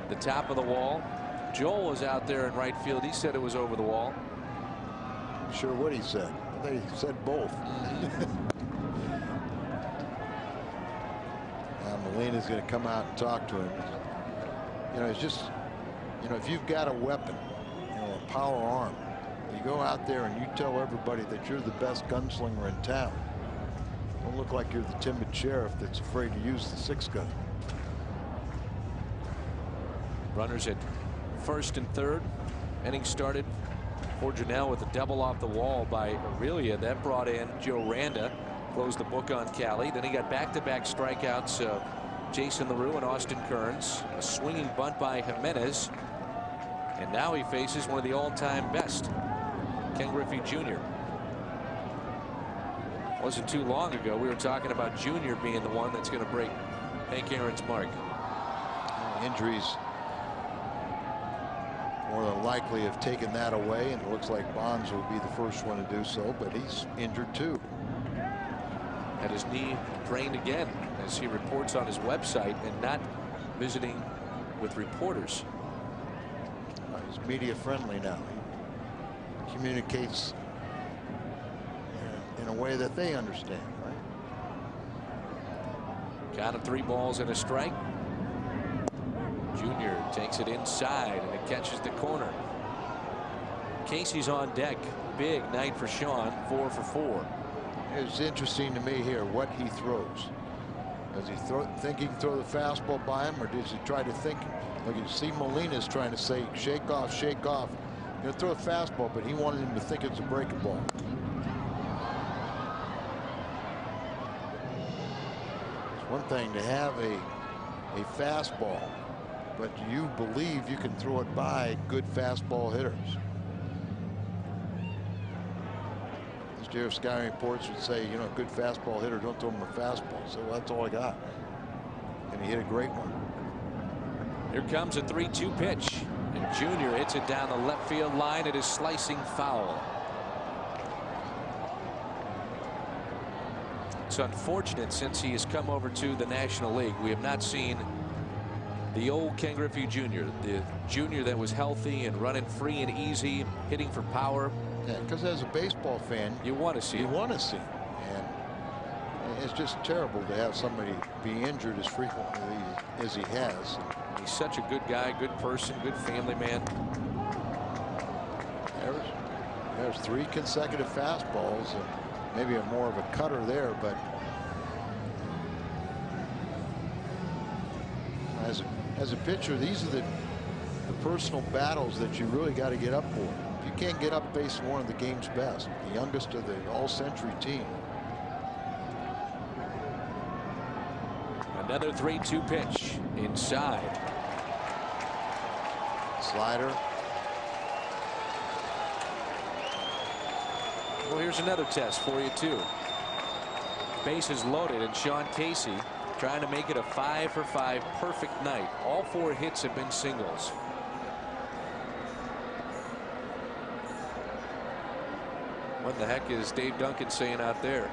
the top of the wall. Joel was out there in right field. He said it was over the wall. I'm sure what he said. I think he said both. Now Molina's going to come out and talk to him. It's just, if you've got a weapon, a power arm, you go out there and you tell everybody that you're the best gunslinger in town. Don't look like you're the timid sheriff that's afraid to use the 6-gun. Runners at first and third. Inning started for Janelle with a double off the wall by Aurelia. That brought in Joe Randa, closed the book on Cali. Then he got back-to-back strikeouts. Jason LaRue and Austin Kearns. A swinging bunt by Jimenez. And now he faces one of the all-time best, Ken Griffey Jr. Wasn't too long ago we were talking about Jr. being the one that's going to break Hank Aaron's mark. Injuries more than likely have taken that away, and it looks like Bonds will be the first one to do so, but he's injured too. Had his knee drained again, as he reports on his website, and not visiting with reporters. He's media friendly now. He communicates in a way that they understand, right? Count of 3 balls and a strike. Junior takes it inside, and it catches the corner. Casey's on deck. Big night for Sean, 4 for 4. It's interesting to me here what he throws. Does he think he can throw the fastball by him, or does he try to think? Like you see Molina's trying to say, shake off, shake off. He'll throw a fastball, but he wanted him to think it's a breaking ball. It's one thing to have a fastball, but you believe you can throw it by good fastball hitters. As scouting reports would say, you know, a good fastball hitter, don't throw him a fastball. So that's all I got. And he hit a great one. Here comes a 3-2 pitch, and Junior hits it down the left field line. It is slicing foul. It's unfortunate, since he has come over to the National League, we have not seen the old Ken Griffey Jr., the junior that was healthy and running free and easy, hitting for power. Yeah, because as a baseball fan, you want to see it. You want to see it. And it's just terrible to have somebody be injured as frequently as he has. He's such a good guy, good person, good family man. There's 3 consecutive fastballs, and maybe more of a cutter there, but as a pitcher, these are the personal battles that you really got to get up for. If you can't get up facing one of the game's best, the youngest of the all-century team. Another 3-2 pitch inside. Slider. Well, here's another test for you too. Bases loaded, and Sean Casey trying to make it a 5 for 5 perfect night. All 4 hits have been singles. What the heck is Dave Duncan saying out there?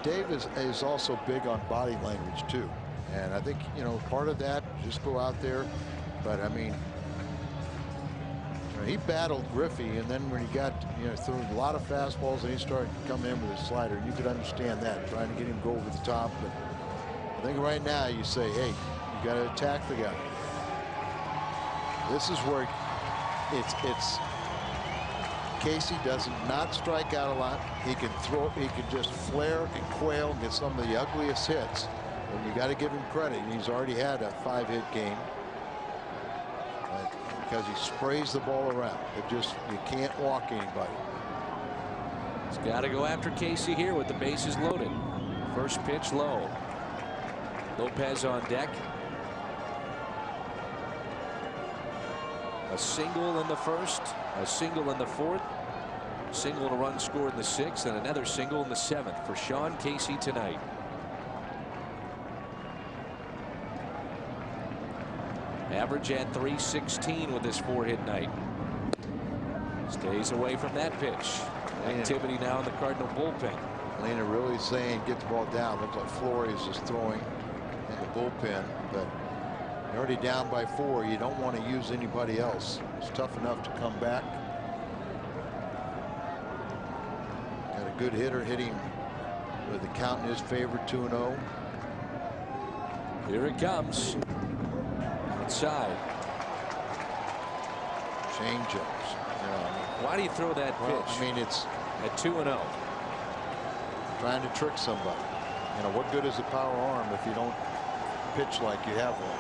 Dave is also big on body language too, and I think, you know, part of that, just go out there. But I mean, he battled Griffey, and then when he got, you know, threw a lot of fastballs, and he started coming in with a slider, and you could understand that, trying to get him to go over the top. But I think right now you say, hey, you got to attack the guy. This is where it's Casey does not strike out a lot. He can throw, he can just flare and quail and get some of the ugliest hits. And you got to give him credit. He's already had a 5-hit game. Because he sprays the ball around. You can't walk anybody. He's got to go after Casey here with the bases loaded. First pitch low. Lopez on deck. A single in the first, a single in the fourth, single and a run scored in the sixth, and another single in the seventh for Sean Casey tonight. Average at .316 with this 4-hit night. Stays away from that pitch. Activity now in the Cardinal bullpen. Lena really saying get the ball down. Looks like Flores is throwing in the bullpen, but you're already down by 4. You don't want to use anybody else. It's tough enough to come back. Got a good hitter hitting with the count in his favor, 2-0. Here it comes. Inside. Change-ups. You know, why do you throw that pitch? Well, I mean, it's at 2-0. Trying to trick somebody. You know, what good is a power arm if you don't pitch like you have one?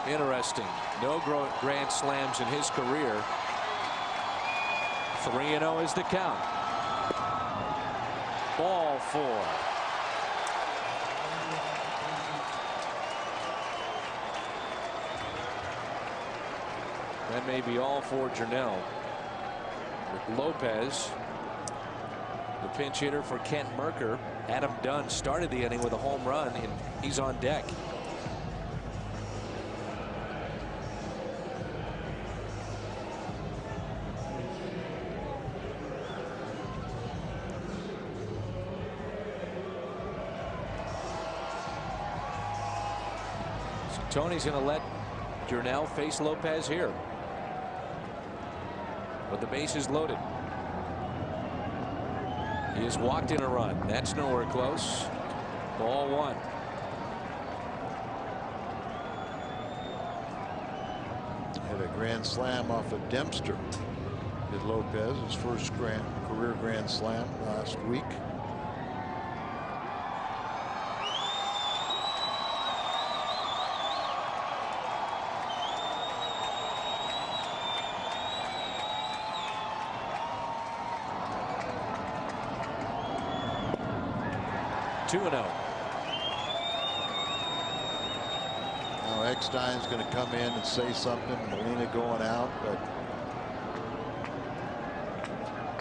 Interesting. No grand slams in his career. 3-0 is the count. Ball 4. That may be all for Jernell. With Lopez, the pinch hitter for Kent Merker. Adam Dunn started the inning with a home run, and he's on deck. So Tony's going to let Jernell face Lopez here. But the base is loaded. He has walked in a run. That's nowhere close. Ball 1. Had a grand slam off of Dempster. Did Lopez, his first career grand slam last week. Now Eckstein's going to come in and say something. Molina going out, but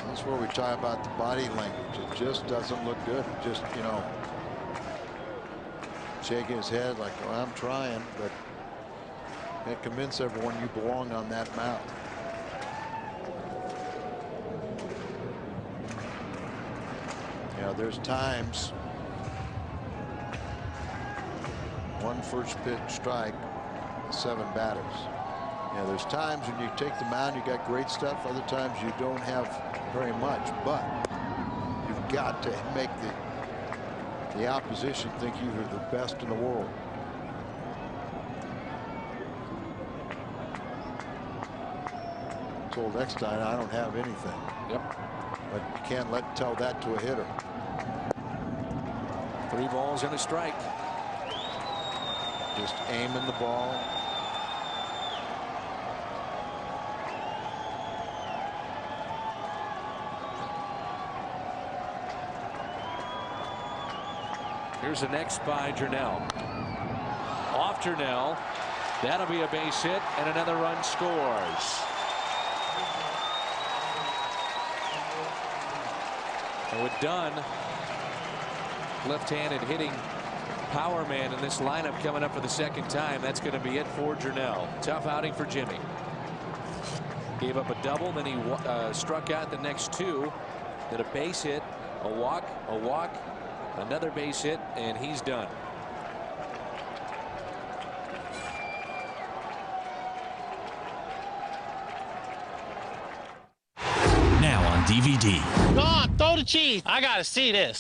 that's where we talk about the body language. It just doesn't look good. Just, you know, shaking his head like, well, I'm trying, but can't convince everyone you belong on that mound. You know, there's times. One first pitch strike, 7 batters. You know, there's times when you take the mound, you got great stuff. Other times you don't have very much, but you've got to make the opposition think you are the best in the world. I told Eckstein I don't have anything. Yep. But you can't tell that to a hitter. 3 balls and a strike. Just aiming the ball. Here's the next by Jernell. Off Jernell. That'll be a base hit, and another run scores. And with Dunn, left-handed hitting power man in this lineup coming up for the second time, that's going to be it for Jernell. Tough outing for Jimmy. Gave up a double, then he struck out the next 2. Then a base hit, a walk, another base hit, and he's done. Now on DVD. Go on, throw the cheese. I gotta see this.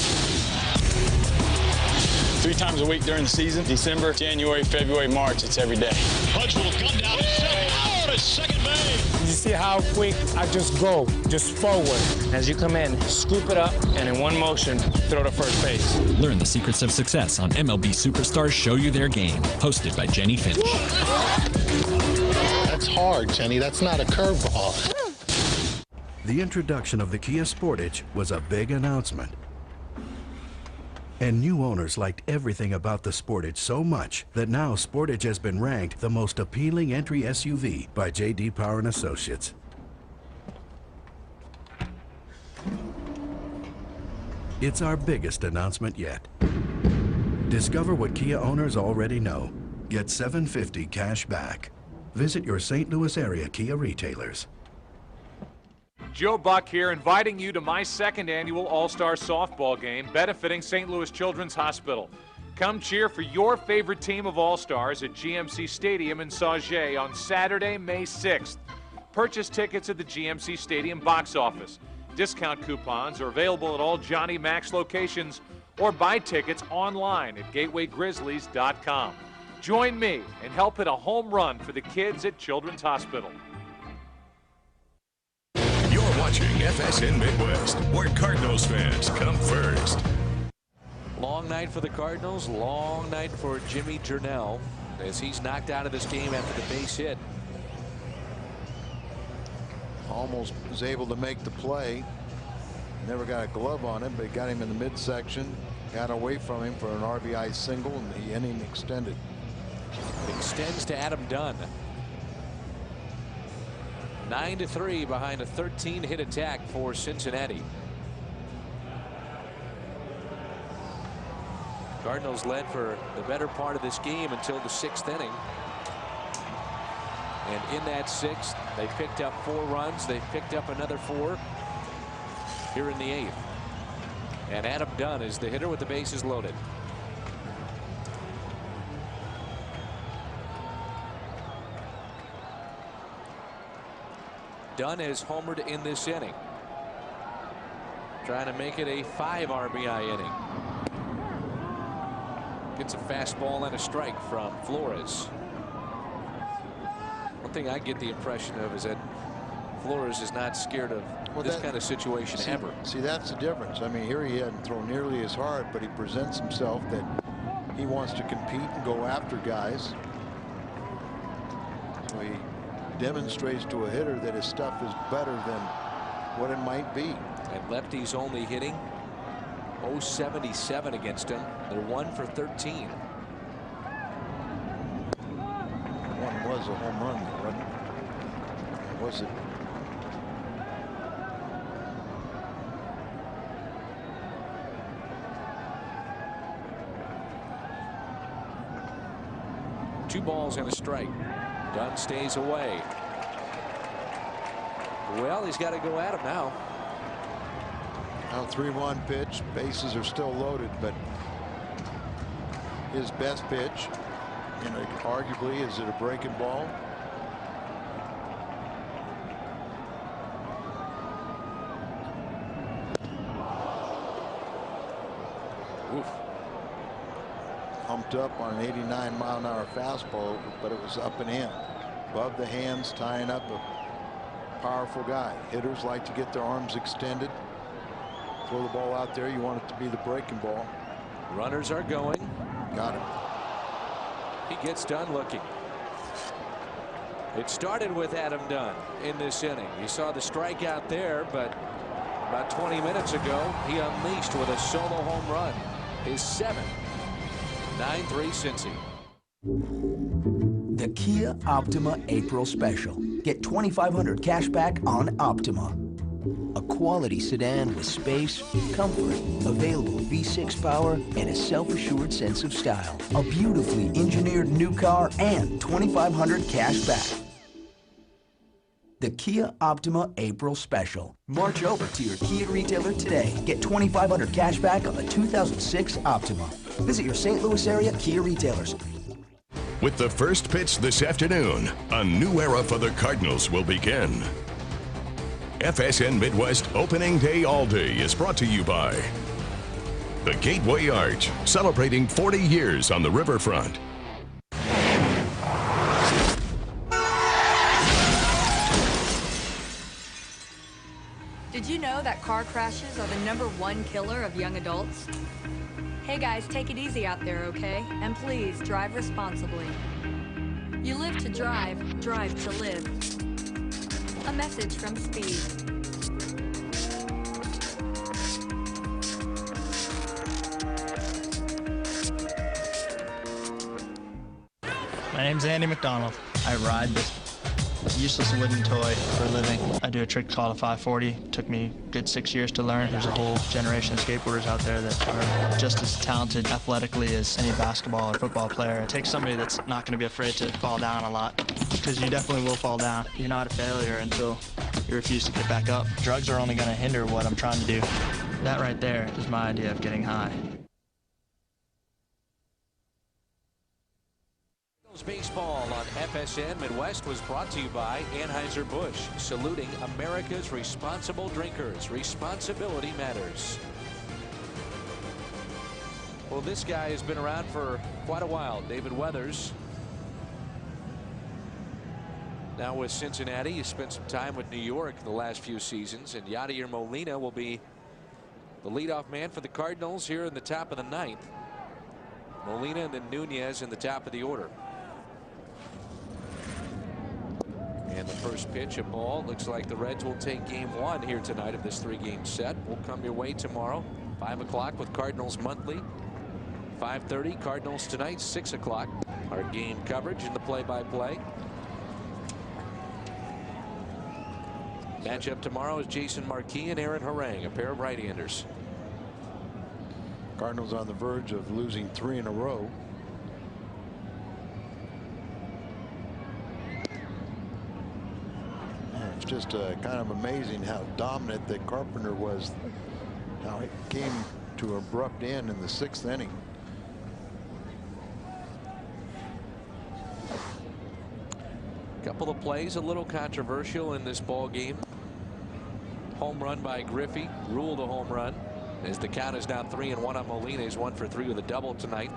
3 times a week during the season. December, January, February, March. It's every day. Punch will come down to second. Oh, to second base. You see how quick I just go, just forward. As you come in, scoop it up, and in one motion, throw to first base. Learn the secrets of success on MLB Superstars Show You Their Game. Hosted by Jenny Finch. That's hard, Jenny. That's not a curveball. The introduction of the Kia Sportage was a big announcement. And new owners liked everything about the Sportage so much that now Sportage has been ranked the most appealing entry SUV by J.D. Power & Associates. It's our biggest announcement yet. Discover what Kia owners already know. Get $750 cash back. Visit your St. Louis area Kia retailers. Joe Buck here, inviting you to my 2nd annual All-Star Softball game benefiting St. Louis Children's Hospital. Come cheer for your favorite team of All-Stars at GMC Stadium in Sauget on Saturday, May 6th. Purchase tickets at the GMC Stadium box office. Discount coupons are available at all Johnny Max locations, or buy tickets online at gatewaygrizzlies.com. Join me and help hit a home run for the kids at Children's Hospital. Watching FSN Midwest, where Cardinals fans come first. Long night for the Cardinals. Long night for Jimmy Jernell. as he's knocked out of this game after the base hit. Almost was able to make the play. Never got a glove on him, but he got him in the midsection, got away from him for an RBI single, and the inning extended. It extends to Adam Dunn. 9-3 behind a 13-hit attack for Cincinnati. Cardinals led for the better part of this game until the 6th inning. And in that 6th, they picked up 4 runs. They picked up another 4 here in the 8th. And Adam Dunn is the hitter with the bases loaded. Dunn has homered in this inning, trying to make it a 5 RBI inning. Gets a fastball and a strike from Flores. One thing I get the impression of is that Flores is not scared of this kind of situation ever. See, that's the difference. I mean, here he hadn't thrown nearly as hard, but he presents himself that he wants to compete and go after guys. So he demonstrates to a hitter that his stuff is better than what it might be. And lefties only hitting .077 against him. They're 1 for 13. One was a home run, wasn't it? Was it? Two balls and a strike. Dunn stays away. Well, he's got to go at him now. Now 3-1 pitch. Bases are still loaded, but his best pitch, and arguably, is it a breaking ball? Oof. Humped up on an 89-mile-an-hour fastball, but it was up and in. Above the hands, tying up a powerful guy. Hitters like to get their arms extended. Throw the ball out there. You want it to be the breaking ball. Runners are going. Got him. He gets done looking. It started with Adam Dunn in this inning. You saw the strikeout there, but about 20 minutes ago, he unleashed with a solo home run. His 7th. 9-3 Cincy. The Kia Optima April Special. Get $2,500 cash back on Optima. A quality sedan with space, comfort, available V6 power, and a self-assured sense of style. A beautifully engineered new car and $2,500 cash back. The Kia Optima April Special. March over to your Kia retailer today. Get $2,500 cash back on the 2006 Optima. Visit your St. Louis area Kia retailers. With the first pitch this afternoon, a new era for the Cardinals will begin. FSN Midwest Opening Day All Day is brought to you by the Gateway Arch, celebrating 40 years on the riverfront. Did you know that car crashes are the #1 killer of young adults? Hey guys, take it easy out there, okay? And please, drive responsibly. You live to drive, drive to live. A message from Speed. My name's Andy McDonald. I ride this useless wooden toy for a living. I do a trick called a 540. It took me a good 6 years to learn. There's a whole generation of skateboarders out there that are just as talented athletically as any basketball or football player. It takes somebody that's not going to be afraid to fall down a lot, because you definitely will fall down. You're not a failure until you refuse to get back up. Drugs are only going to hinder what I'm trying to do. That right there is my idea of getting high. Baseball on FSN Midwest was brought to you by Anheuser-Busch, saluting America's responsible drinkers. Responsibility matters. Well, this guy has been around for quite a while. David Weathers. Now with Cincinnati, he spent some time with New York the last few seasons, and Yadier Molina will be the leadoff man for the Cardinals here in the top of the 9th. Molina and then Nunez in the top of the order. And the first pitch, a ball. Looks like the Reds will take game 1 here tonight of this 3-game set. We'll come your way tomorrow, 5 o'clock with Cardinals Monthly. 5:30 Cardinals tonight, 6 o'clock. Our game coverage and the play-by-play. Matchup tomorrow is Jason Marquis and Aaron Harang, a pair of right-handers. Cardinals on the verge of losing 3 in a row. It's just kind of amazing how dominant that Carpenter was, how it came to an abrupt end in the 6th inning. Couple of plays a little controversial in this ball game. Home run by Griffey, ruled a home run, as the count is now 3-1 on Molina. He's 1 for 3 with a double tonight.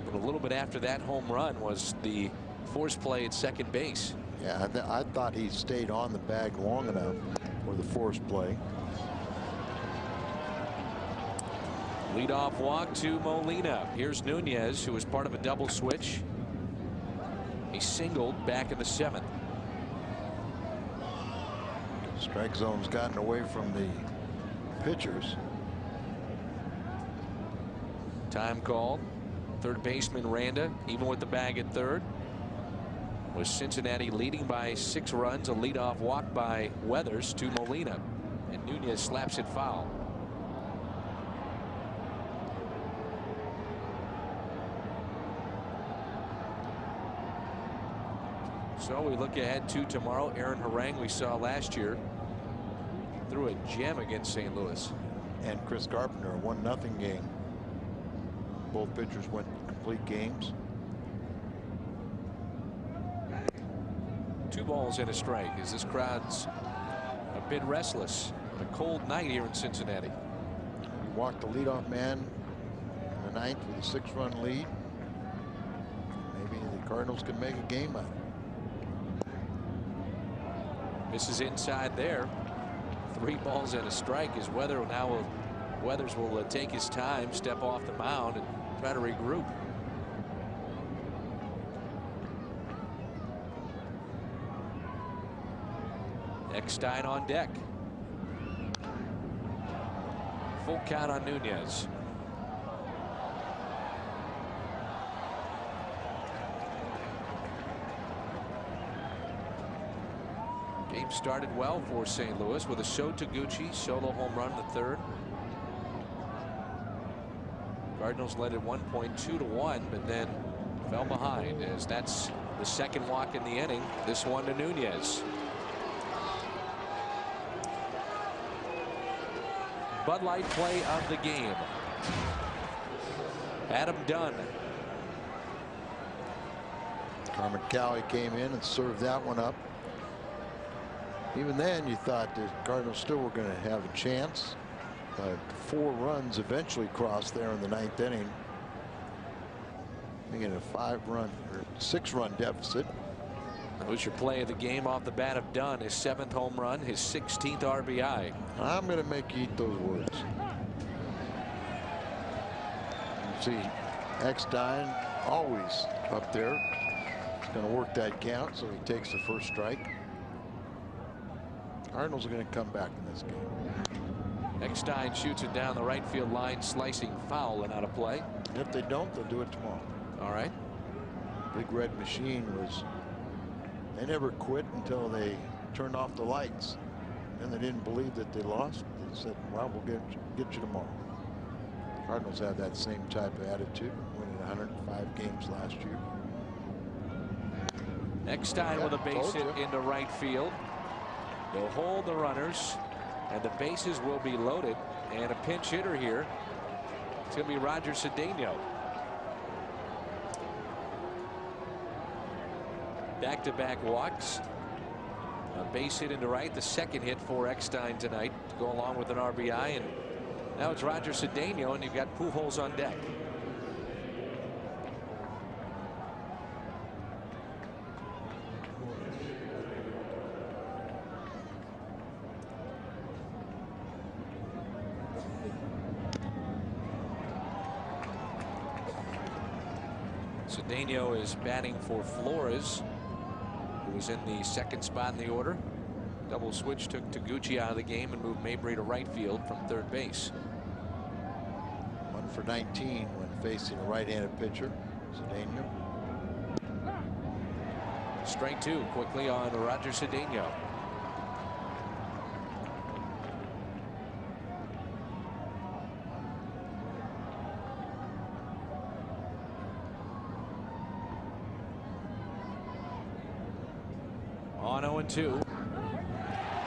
But a little bit after that home run was the force play at second base. Yeah, I thought he stayed on the bag long enough for the force play. Leadoff walk to Molina. Here's Nunez, who was part of a double switch. He singled back in the 7th. Strike zone's gotten away from the pitchers. Time called. Third baseman Randa, even with the bag at third. Was Cincinnati leading by 6 runs. A leadoff walk by Weathers to Molina. And Nunez slaps it foul. So we look ahead to tomorrow. Aaron Harang, we saw last year, threw a gem against St. Louis. And Chris Carpenter, a 1-0 game. Both pitchers went complete games. 2 balls and a strike as this crowd's a bit restless on a cold night here in Cincinnati. He walked the leadoff man in the 9th with a 6-run lead. Maybe the Cardinals can make a game out of it. Misses inside there. 3 balls and a strike as Weathers will take his time, step off the mound, and try to regroup. Eckstein on deck. Full count on Nunez. Game started well for St. Louis with a Sho Taguchi solo home run in the 3rd. Cardinals led at 1.2-1, but then fell behind as that's the 2nd walk in the inning. This one to Nunez. Bud Light play of the game. Adam Dunn. Carmen Cowley came in and served that one up. Even then, you thought the Cardinals still were going to have a chance. 4 runs eventually crossed there in the 9th inning. Making a 5-run or 6-run deficit. That was your play of the game off the bat of Dunn. His 7th home run, his 16th RBI. I'm going to make you eat those words. You see Eckstein always up there. He's going to work that count, so he takes the first strike. Cardinals are going to come back in this game. Eckstein shoots it down the right field line, slicing foul and out of play. If they don't, they'll do it tomorrow. All right. Big Red Machine was, they never quit until they turned off the lights. And they didn't believe that they lost. They said, well, we'll get you tomorrow. Cardinals have that same type of attitude, winning 105 games last year. Eckstein with a base hit into right field. They'll hold the runners, and the bases will be loaded. And a pinch hitter here. It's going to be Roger Cedeno. Back-to-back walks. A base hit into right. The 2nd hit for Eckstein tonight to go along with an RBI. And now it's Roger Cedeno, and you've got Pujols on deck. Cedeno is batting for Flores, who was in the second spot in the order. Double switch took Taguchi out of the game and moved Mabry to right field from third base. 1 for 19 when facing a right-handed pitcher, Cedeno. Strike two quickly on Roger Cedeno. On 0-2.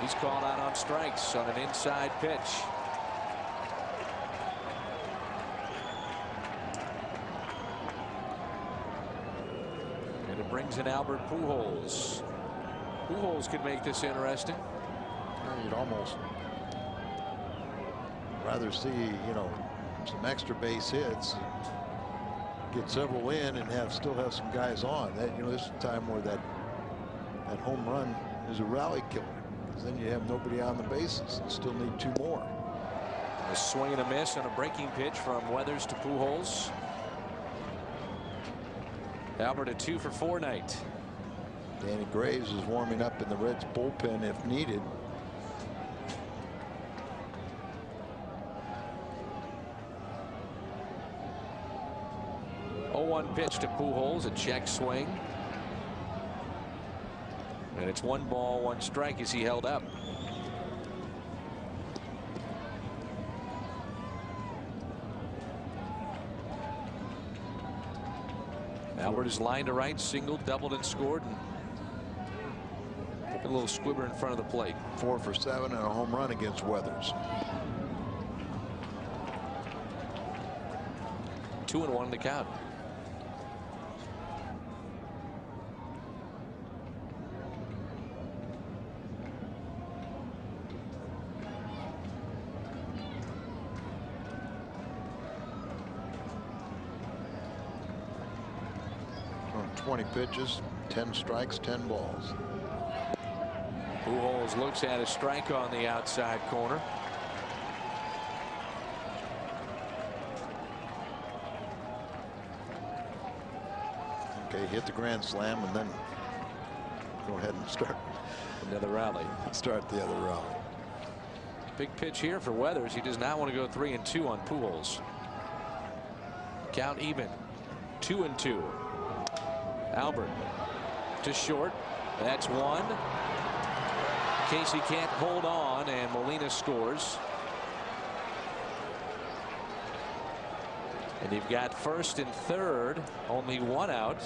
He's called out on strikes on an inside pitch. And it brings in Albert Pujols. Pujols could make this interesting. You'd almost rather see, some extra base hits, get several in, and still have some guys on. That this is a time where that home run is a rally killer, because then you have nobody on the bases and still need 2 more. A swing and a miss on a breaking pitch from Weathers to Pujols. Albert a 2 for 4 night. Danny Graves is warming up in the Reds bullpen if needed. Oh, 1 pitch to Pujols, a check swing. And it's 1 ball, 1 strike as he held up. Albert is lined to right, singled, doubled, and scored. And took a little squibber in front of the plate. 4 for 7 and a home run against Weathers. 2-1 to count. On 20 pitches, 10 strikes, 10 balls. Pujols looks at a strike on the outside corner. Okay, hit the grand slam and then go ahead and start another rally. Start the other rally. Big pitch here for Weathers. He does not want to go 3-2 on Pujols. Count even. 2-2. Albert to short. That's 1. Casey can't hold on, and Molina scores. And you've got first and third, only 1 out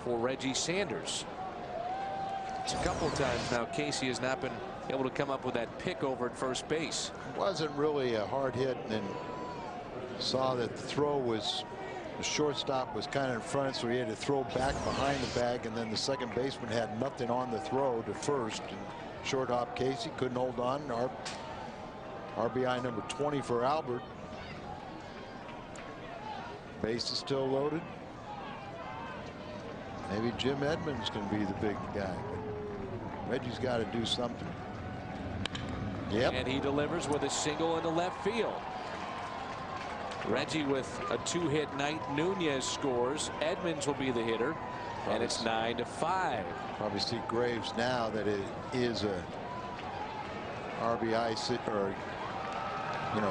for Reggie Sanders. It's a couple of times now Casey has not been able to come up with that pick over at first base. It wasn't really a hard hit, and then saw that the throw was, the shortstop was kind of in front, so he had to throw back behind the bag, and then the second baseman had nothing on the throw to first, and short hop Casey couldn't hold on. RBI number 20 for Albert. Base is still loaded. Maybe Jim Edmonds can be the big guy, but Reggie's got to do something. Yep. And he delivers with a single into left field. Reggie with a 2-hit night. Nunez scores. Edmonds will be the hitter. And it's 9-5. Probably see Graves now that it is a RBI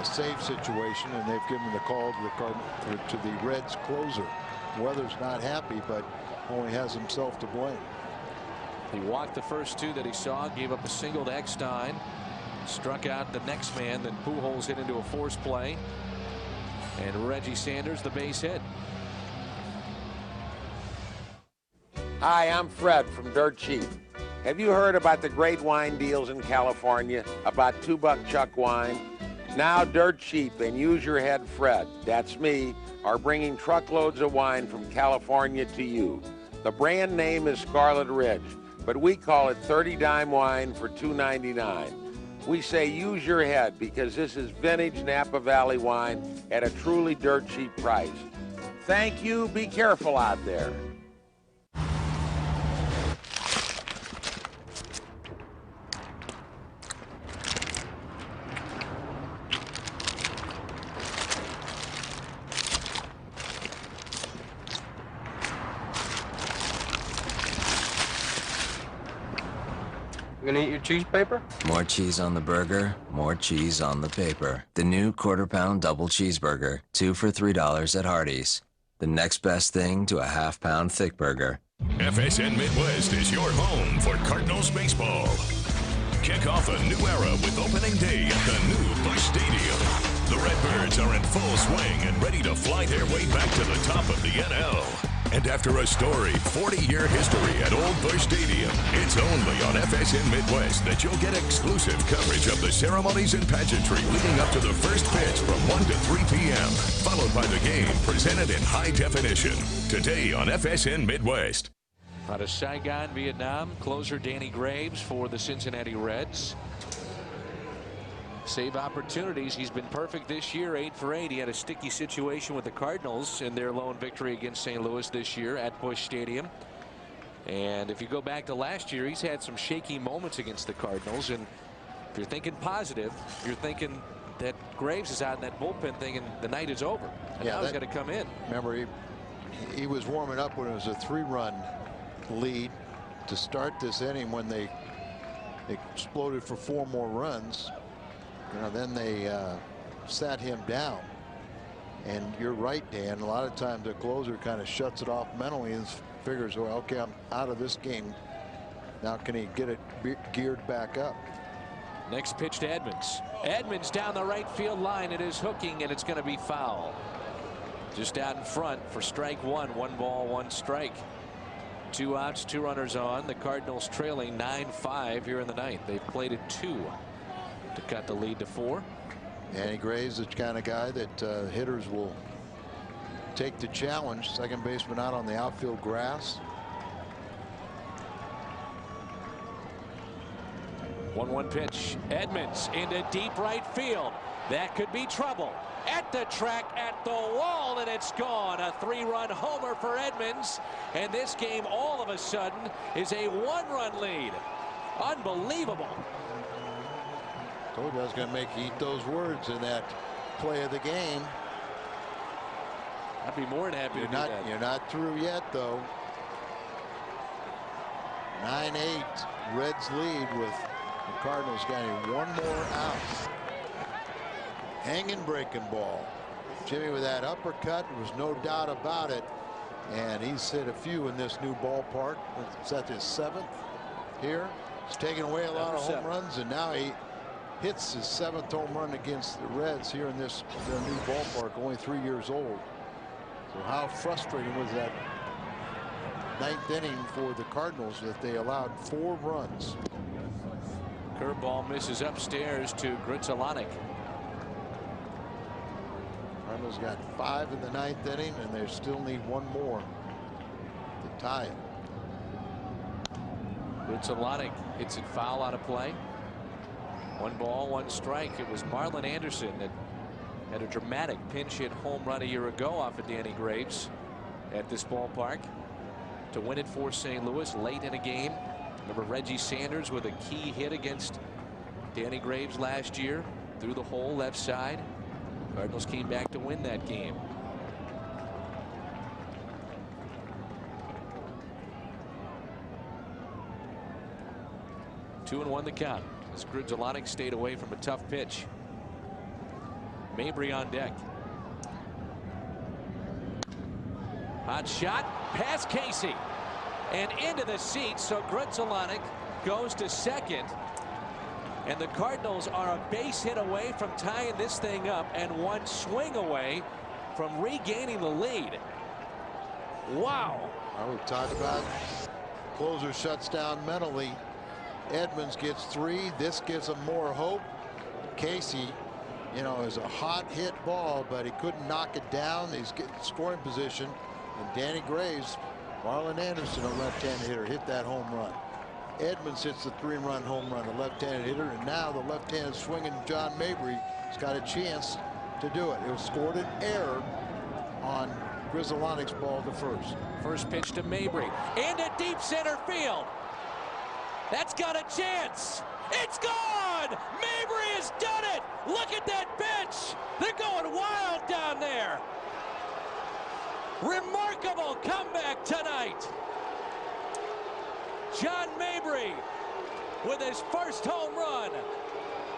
save situation, and they've given the call to the Reds closer. Weathers not happy, but only has himself to blame. He walked the first 2 that he saw, gave up a single to Eckstein, struck out the next man, then Pujols hit into a force play, and Reggie Sanders the base hit. Hi, I'm Fred from Dirt Cheap. Have you heard about the great wine deals in California? About $2 Chuck wine? Now Dirt Cheap and Use Your Head Fred, that's me, are bringing truckloads of wine from California to you. The brand name is Scarlet Ridge, but we call it 30-dime wine for $2.99. We say use your head because this is vintage Napa Valley wine at a truly dirt cheap price. Thank you. Be careful out there. You gonna eat your cheese paper? More cheese on the burger, more cheese on the paper. The new quarter-pound double cheeseburger, 2 for $3 at Hardee's. The next best thing to a half-pound thick burger. FSN Midwest is your home for Cardinals baseball. Kick off a new era with opening day at the new Busch Stadium. The Redbirds are in full swing and ready to fly their way back to the top of the NL. And after a storied 40-year history at Old Busch Stadium, it's only on FSN Midwest that you'll get exclusive coverage of the ceremonies and pageantry leading up to the first pitch from 1 to 3 p.m., followed by the game presented in high definition. Today on FSN Midwest. Out of Saigon, Vietnam, closer Danny Graves for the Cincinnati Reds. Save opportunities. He's been perfect this year, 8 for 8. He had a sticky situation with the Cardinals in their lone victory against St. Louis this year at Busch Stadium. And if you go back to last year, he's had some shaky moments against the Cardinals. And if you're thinking positive, you're thinking that Graves is out in that bullpen thinking the night is over. And now he's got to come in. Remember, he was warming up when it was a 3-run lead to start this inning when they exploded for 4 more runs. You know, then they sat him down. And you're right, Dan. A lot of times the closer kind of shuts it off mentally and figures, well, okay, I'm out of this game. Now can he get it geared back up? Next pitch to Edmonds. Edmonds down the right field line. It is hooking, and it's going to be foul. Just out in front for strike 1. 1 ball, 1 strike. 2 outs, 2 runners on. The Cardinals trailing 9-5 here in the ninth. They've played it 2 to cut the lead to 4. Danny Graves is the kind of guy that hitters will take the challenge. Second baseman out on the outfield grass. 1-1 pitch. Edmonds into deep right field. That could be trouble. At the track, at the wall, and it's gone. A 3-run homer for Edmonds. And this game all of a sudden is a 1-run lead. Unbelievable. Told you I was going to make you eat those words in that play of the game. I'd be more than happy to do that. You're not through yet, though. 9-8. Reds lead with the Cardinals getting 1 more out. Hanging breaking ball. Jimmy with that uppercut, there was no doubt about it. And he's hit a few in this new ballpark. Is that his 7th here? He's taken away a lot of home runs, and now he hits his 7th home run against the Reds here in this their new ballpark, only 3 years old. So how frustrating was that 9th inning for the Cardinals that they allowed 4 runs. Curveball misses upstairs to Gritzalanek. Cardinals got 5 in the 9th inning, and they still need 1 more to tie it. Gritzalanek hits it foul out of play. 1 ball, 1 strike. It was Marlon Anderson that had a dramatic pinch hit home run a year ago off of Danny Graves at this ballpark to win it for St. Louis late in a game. Remember Reggie Sanders with a key hit against Danny Graves last year through the hole left side. Cardinals came back to win that game. Two and 1 the count. As Gritzalanek stayed away from a tough pitch. Mabry on deck. Hot shot past Casey and into the seats. So Gritzalanek goes to second. And the Cardinals are a base hit away from tying this thing up and 1 swing away from regaining the lead. Wow. We talked about closer shuts down mentally. Edmonds gets 3. This gives him more hope. Casey, you know, is a hot hit ball, but he couldn't knock it down. He's getting scoring position. And Danny Graves, Marlon Anderson, a left-handed hitter, hit that home run. Edmonds hits the 3-run home run, a left-handed hitter, and now the left-handed swinging John Mabry has got a chance to do it. It was scored an error on Grizzlanek's ball to first. First pitch to Mabry into deep center field. That's got a chance. It's gone. Mabry has done it. Look at that bench. They're going wild down there. Remarkable comeback tonight. John Mabry with his first home run.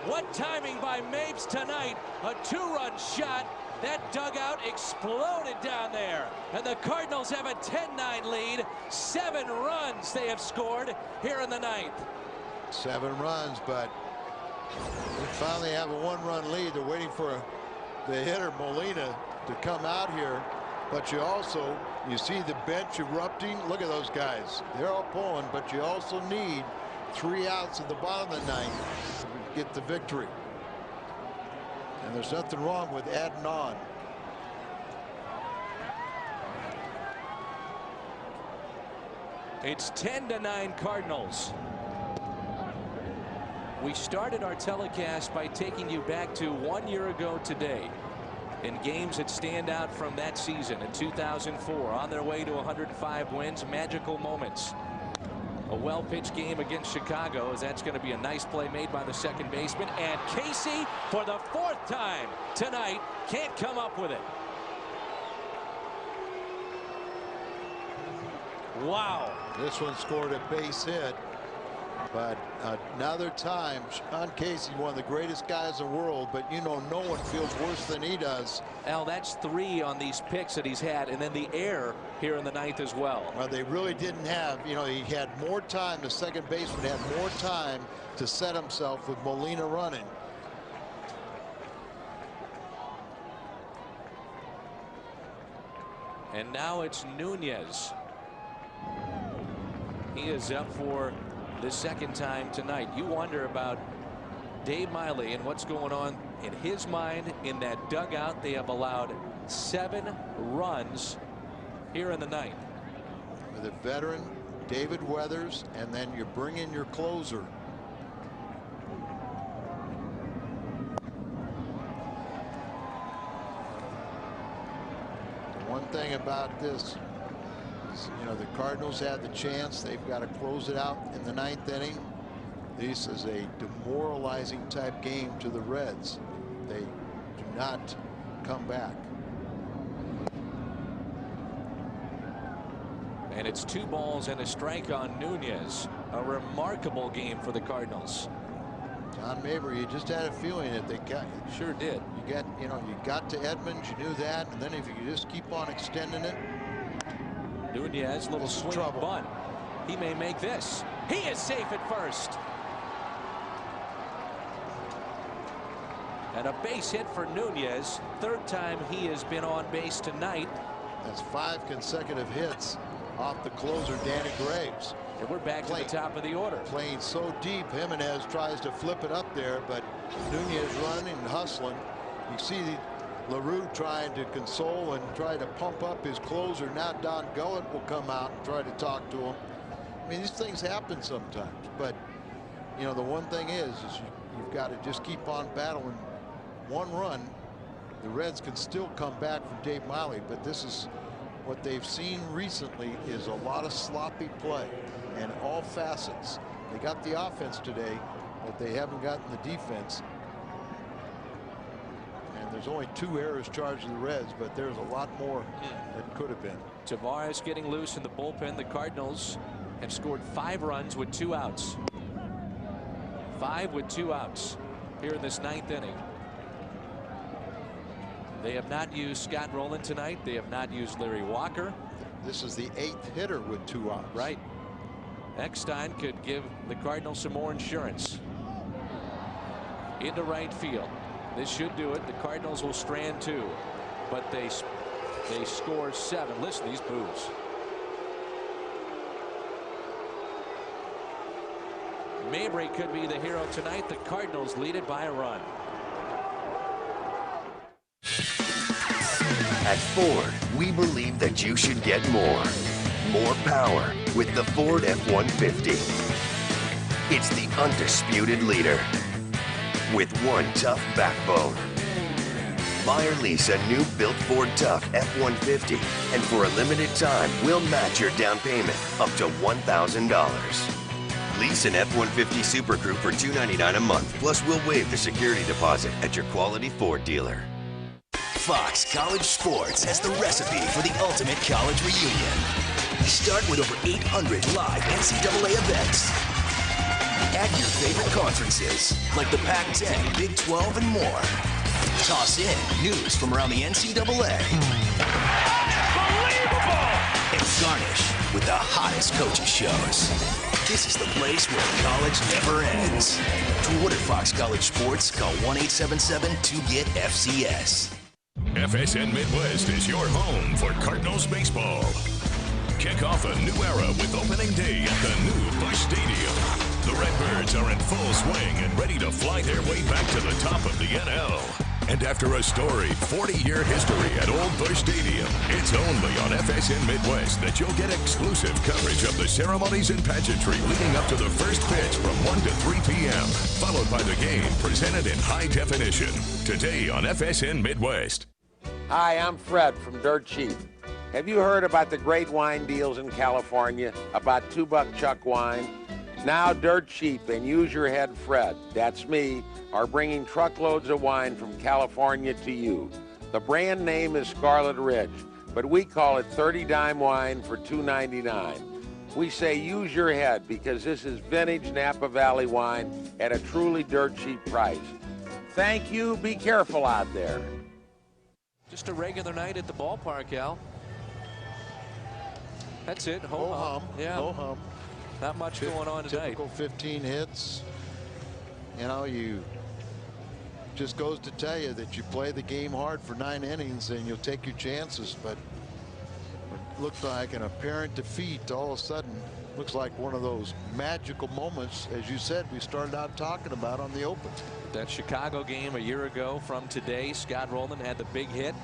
What timing by Mapes tonight. A 2-run shot. That dugout exploded down there. And the Cardinals have a 10-9 lead. 7 runs they have scored here in the ninth. 7 runs, but they finally have a 1-run lead. They're waiting for the hitter, Molina, to come out here. But you see the bench erupting. Look at those guys. They're all pulling, but you also need 3 outs at the bottom of the ninth to get the victory. And there's nothing wrong with adding on. It's 10-9 Cardinals. We started our telecast by taking you back to 1 year ago today in games that stand out from that season in 2004. On their way to 105 wins, magical moments. A well-pitched game against Chicago, as that's going to be a nice play made by the second baseman. And Casey, for the 4th time tonight, can't come up with it. Wow. This one scored a base hit. But another time, Sean Casey, one of the greatest guys in the world, but no one feels worse than he does. Al, that's 3 on these picks that he's had, and then the error here in the ninth as well. Well, they really didn't have, he had more time. The second baseman had more time to set himself with Molina running. And now it's Nunez. He is up for the 2nd time tonight. You wonder about Dave Miley and what's going on in his mind in that dugout. They have allowed 7 runs here in the ninth. With a veteran, David Weathers, and then you bring in your closer. The one thing about this, the Cardinals had the chance. They've got to close it out in the 9th inning. This is a demoralizing type game to the Reds. They do not come back. And it's 2 balls and a strike on Nunez. A remarkable game for the Cardinals. John Mabry, you just had a feeling that they got you. Sure did. You got to Edmonds, you knew that, and then if you just keep on extending it. Nunez, little swing bunt. He may make this. He is safe at first. And a base hit for Nunez. 3rd time he has been on base tonight. That's 5 consecutive hits off the closer, Danny Graves. And we're back to the top of the order. Playing so deep, Jimenez tries to flip it up there, but Nunez running and hustling. You see LaRue trying to console and try to pump up his closer. Now Don Gullett will come out and try to talk to him. I mean, these things happen sometimes, but the one thing is you've got to just keep on battling. 1 run, the Reds can still come back from Dave Miley, but this is what they've seen recently is a lot of sloppy play and all facets. They got the offense today, but they haven't gotten the defense. There's only 2 errors charged to the Reds, but there's a lot more that could have been. Tavares getting loose in the bullpen. The Cardinals have scored 5 runs with 2 outs. 5 with 2 outs here in this 9th inning. They have not used Scott Rowland tonight. They have not used Larry Walker. This is the 8th hitter with 2 outs. Right. Eckstein could give the Cardinals some more insurance. Into right field. This should do it. The Cardinals will strand 2, but they score 7. Listen to these boos. Mabry could be the hero tonight. The Cardinals lead it by a run. At Ford, we believe that you should get more. More power with the Ford F-150. It's the undisputed leader. With one tough backbone. Buy or lease a new built Ford Tough F-150, and for a limited time, we'll match your down payment up to $1,000. Lease an F-150 Super Crew for $299 a month, plus we'll waive the security deposit at your quality Ford dealer. Fox College Sports has the recipe for the ultimate college reunion. Start with over 800 live NCAA events. Add your favorite conferences, like the Pac-10, Big 12, and more. Toss in news from around the NCAA. Unbelievable! And garnish with the hottest coaches shows. This is the place where college never ends. To order Fox College Sports, call 1-877-2-GET-FCS. FSN Midwest is your home for Cardinals baseball. Kick off a new era with opening day at the new Busch Stadium. The Redbirds are in full swing and ready to fly their way back to the top of the NL. And after a storied 40-year history at Old Busch Stadium, it's only on FSN Midwest that you'll get exclusive coverage of the ceremonies and pageantry leading up to the first pitch from 1 to 3 p.m., followed by the game presented in high definition. Today on FSN Midwest. Hi, I'm Fred from Dirt Cheap. Have you heard about the great wine deals in California? About $2 Chuck wine? Now Dirt Cheap and Use Your Head Fred, that's me, are bringing truckloads of wine from California to you. The brand name is Scarlet Ridge, but we call it 30-dime wine for $2.99. We say use your head because this is vintage Napa Valley wine at a truly dirt cheap price. Thank you. Be careful out there. Just a regular night at the ballpark, Al. That's it. Ho hum. Yeah. Ho hum. Not much going on tonight. Typical 15 hits. You know, you just goes to tell you that you play the game hard for 9 innings and you'll take your chances. But it looked like an apparent defeat all of a sudden. Looks like one of those magical moments, as you said, we started out talking about on the open. That Chicago game a year ago from today, Scott Rowland had the big hit.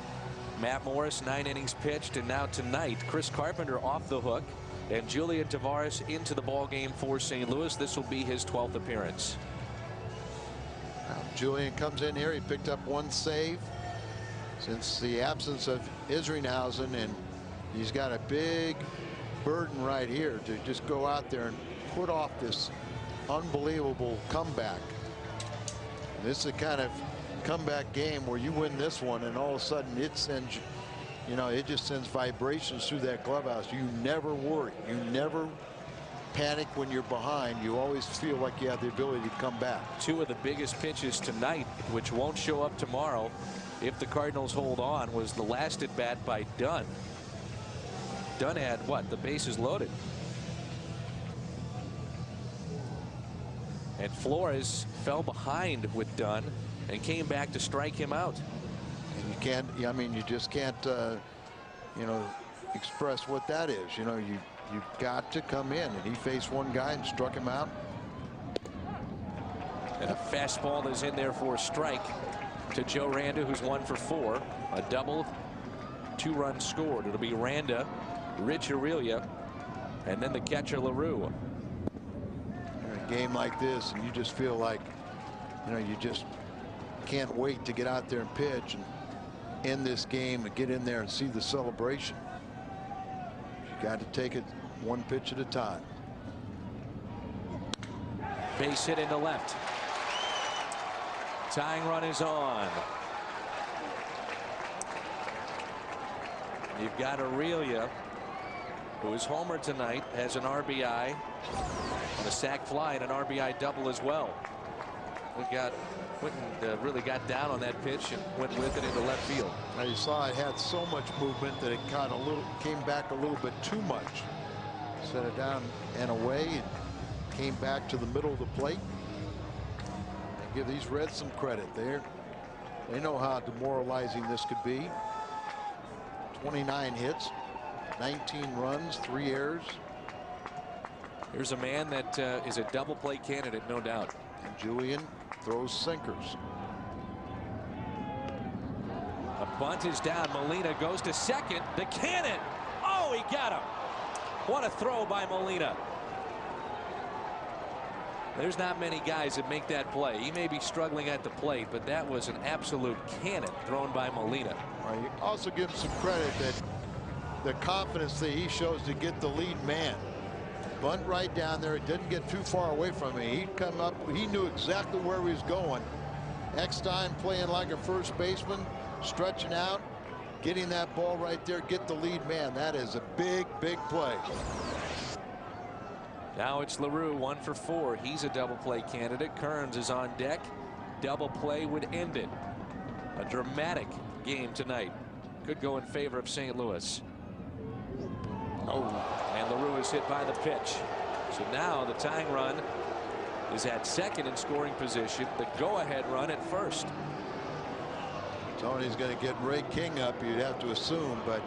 Matt Morris, 9 innings pitched, and now tonight, Chris Carpenter off the hook, and Julian Tavares into the ball game for St. Louis. This will be his 12th appearance. Now, Julian comes in here. He picked up 1 save since the absence of Isringhausen, and he's got a big burden right here to just go out there and put off this unbelievable comeback. And this is the kind of comeback game where you win this one and all of a sudden it sends, you know, it just sends vibrations through that clubhouse. You never worry. You never panic when you're behind. You always feel like you have the ability to come back. 2 of the biggest pitches tonight, which won't show up tomorrow if the Cardinals hold on, was the last at bat by Dunn. Dunn had what? The bases loaded. And Flores fell behind with Dunn and came back to strike him out. And you can't, I mean, you just can't, you know, express what that is. You know, you've got to come in, and he faced 1 guy and struck him out. And a fastball is in there for a strike to Joe Randa, who's 1 for 4. A double, 2 runs scored. It'll be Randa, Rich Aurelia, and then the catcher LaRue. In a game like this, and you just feel like, you know, you just can't wait to get out there and pitch and end this game and get in there and see the celebration. You got to take it 1 pitch at a time. Base hit into left. Tying run is on. You've got Aurelia, who is homer tonight, has an RBI, and a sac fly, and an RBI double as well. We got Whitten really got down on that pitch and went with it into left field. Now you saw it had so much movement that it kind of came back a little bit too much. Set it down and away and came back to the middle of the plate. And give these Reds some credit there. They know how demoralizing this could be. 29 hits, 19 runs, 3 errors. Here's a man that is a double play candidate, no doubt. And Julian throws sinkers. A bunt is down. Molina goes to second. The cannon. Oh, he got him. What a throw by Molina. There's not many guys that make that play. He may be struggling at the plate, but that was an absolute cannon thrown by Molina. Right. You also give him some credit that the confidence that he shows to get the lead man. Bunt right down there. It didn't get too far away from him. He'd come up. He knew exactly where he was going. Eckstein playing like a first baseman, stretching out, getting that ball right there, get the lead man. That is a big, big play. Now it's LaRue, 1 for 4. He's a double play candidate. Kearns is on deck. Double play would end it. A dramatic game tonight. Could go in favor of St. Louis. Oh, and LaRue is hit by the pitch. So now the tying run is at second in scoring position. The go-ahead run at first. Tony's going to get Ray King up, you'd have to assume, but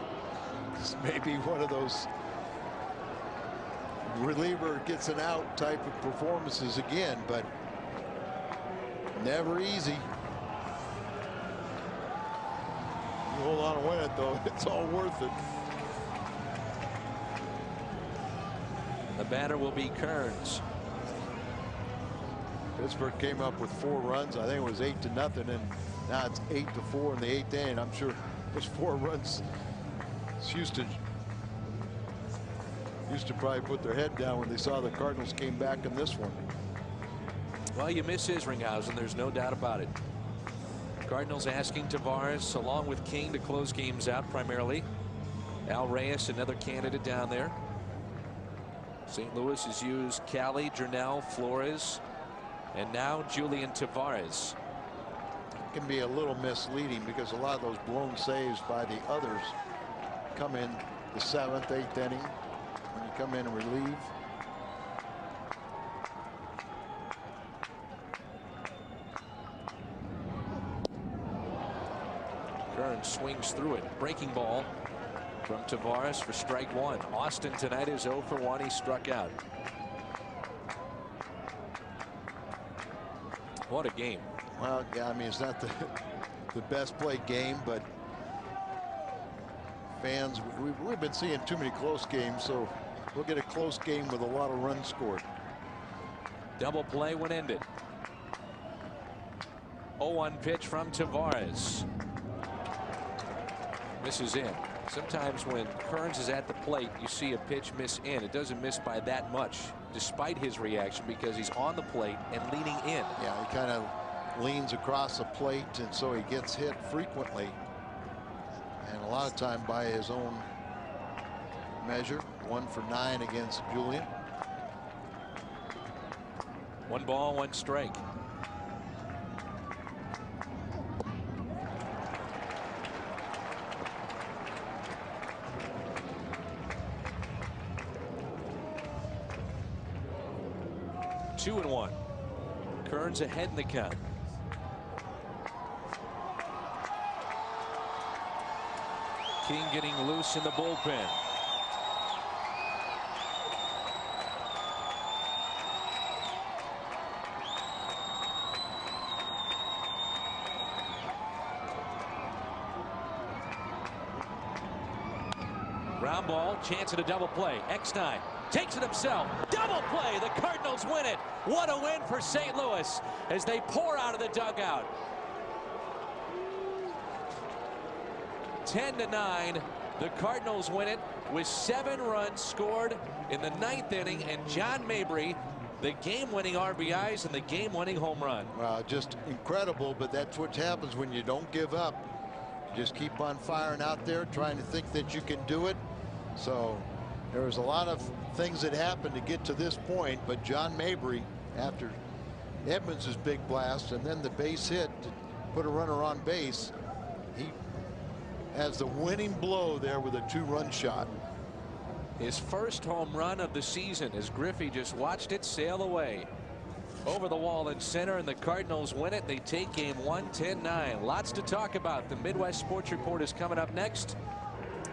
this may be one of those reliever gets an out type of performances again, but never easy. You hold on and win it, though. It's all worth it. The batter will be Kearns. Pittsburgh came up with 4 runs. I think it was 8-0, and now it's 8-4 in the 8th inning. I'm sure those 4 runs, Houston used to probably put their head down when they saw the Cardinals came back in this one. Well, you miss Isringhausen, there's no doubt about it. Cardinals asking Tavares along with King to close games out primarily. Al Reyes, another candidate down there. St. Louis has used Cali, Durnell, Flores, and now Julian Tavares. It can be a little misleading because a lot of those blown saves by the others come in the 7th, 8th inning when you come in and relieve. Kearns swings through it. Breaking ball from Tavares for strike 1. Austin tonight is 0 for 1. He struck out. What a game. Well, yeah, I mean, it's not the best played game, but fans, we've been seeing too many close games, so we'll get a close game with a lot of runs scored. Double play would end it. 0-1 pitch from Tavares. Misses in. Sometimes when Kearns is at the plate, you see a pitch miss in. It doesn't miss by that much, despite his reaction, because he's on the plate and leaning in. Yeah, he kind of leans across the plate, and so he gets hit frequently. And a lot of time by his own measure. 1 for 9 against Julian. 1 ball, 1 strike. Two and 1. Kearns ahead in the count. King getting loose in the bullpen. Ground ball, chance at a double play. Eckstein takes it himself. Double play. The Cardinals win it. What a win for St. Louis as they pour out of the dugout. 10-9. The Cardinals win it with 7 runs scored in the 9th inning, and John Mabry, the game-winning RBIs and the game-winning home run. Well, just incredible, but that's what happens when you don't give up. You just keep on firing out there, trying to think that you can do it. So there was a lot of things that happened to get to this point, but John Mabry, after Edmonds' big blast and then the base hit to put a runner on base, he has the winning blow there with a 2-run shot. His first home run of the season as Griffey just watched it sail away over the wall in center, and the Cardinals win it. They take game 1, 10-9. Lots to talk about. The Midwest Sports Report is coming up next.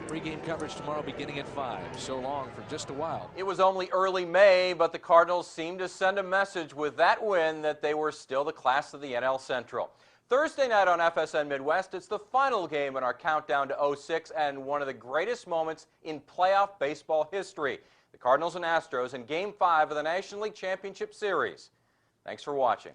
Pre-game coverage tomorrow beginning at 5. So long for just a while. It was only early May, but the Cardinals seemed to send a message with that win that they were still the class of the NL Central. Thursday night on FSN Midwest, it's the final game in our countdown to 06 and one of the greatest moments in playoff baseball history. The Cardinals and Astros in Game 5 of the National League Championship Series. Thanks for watching.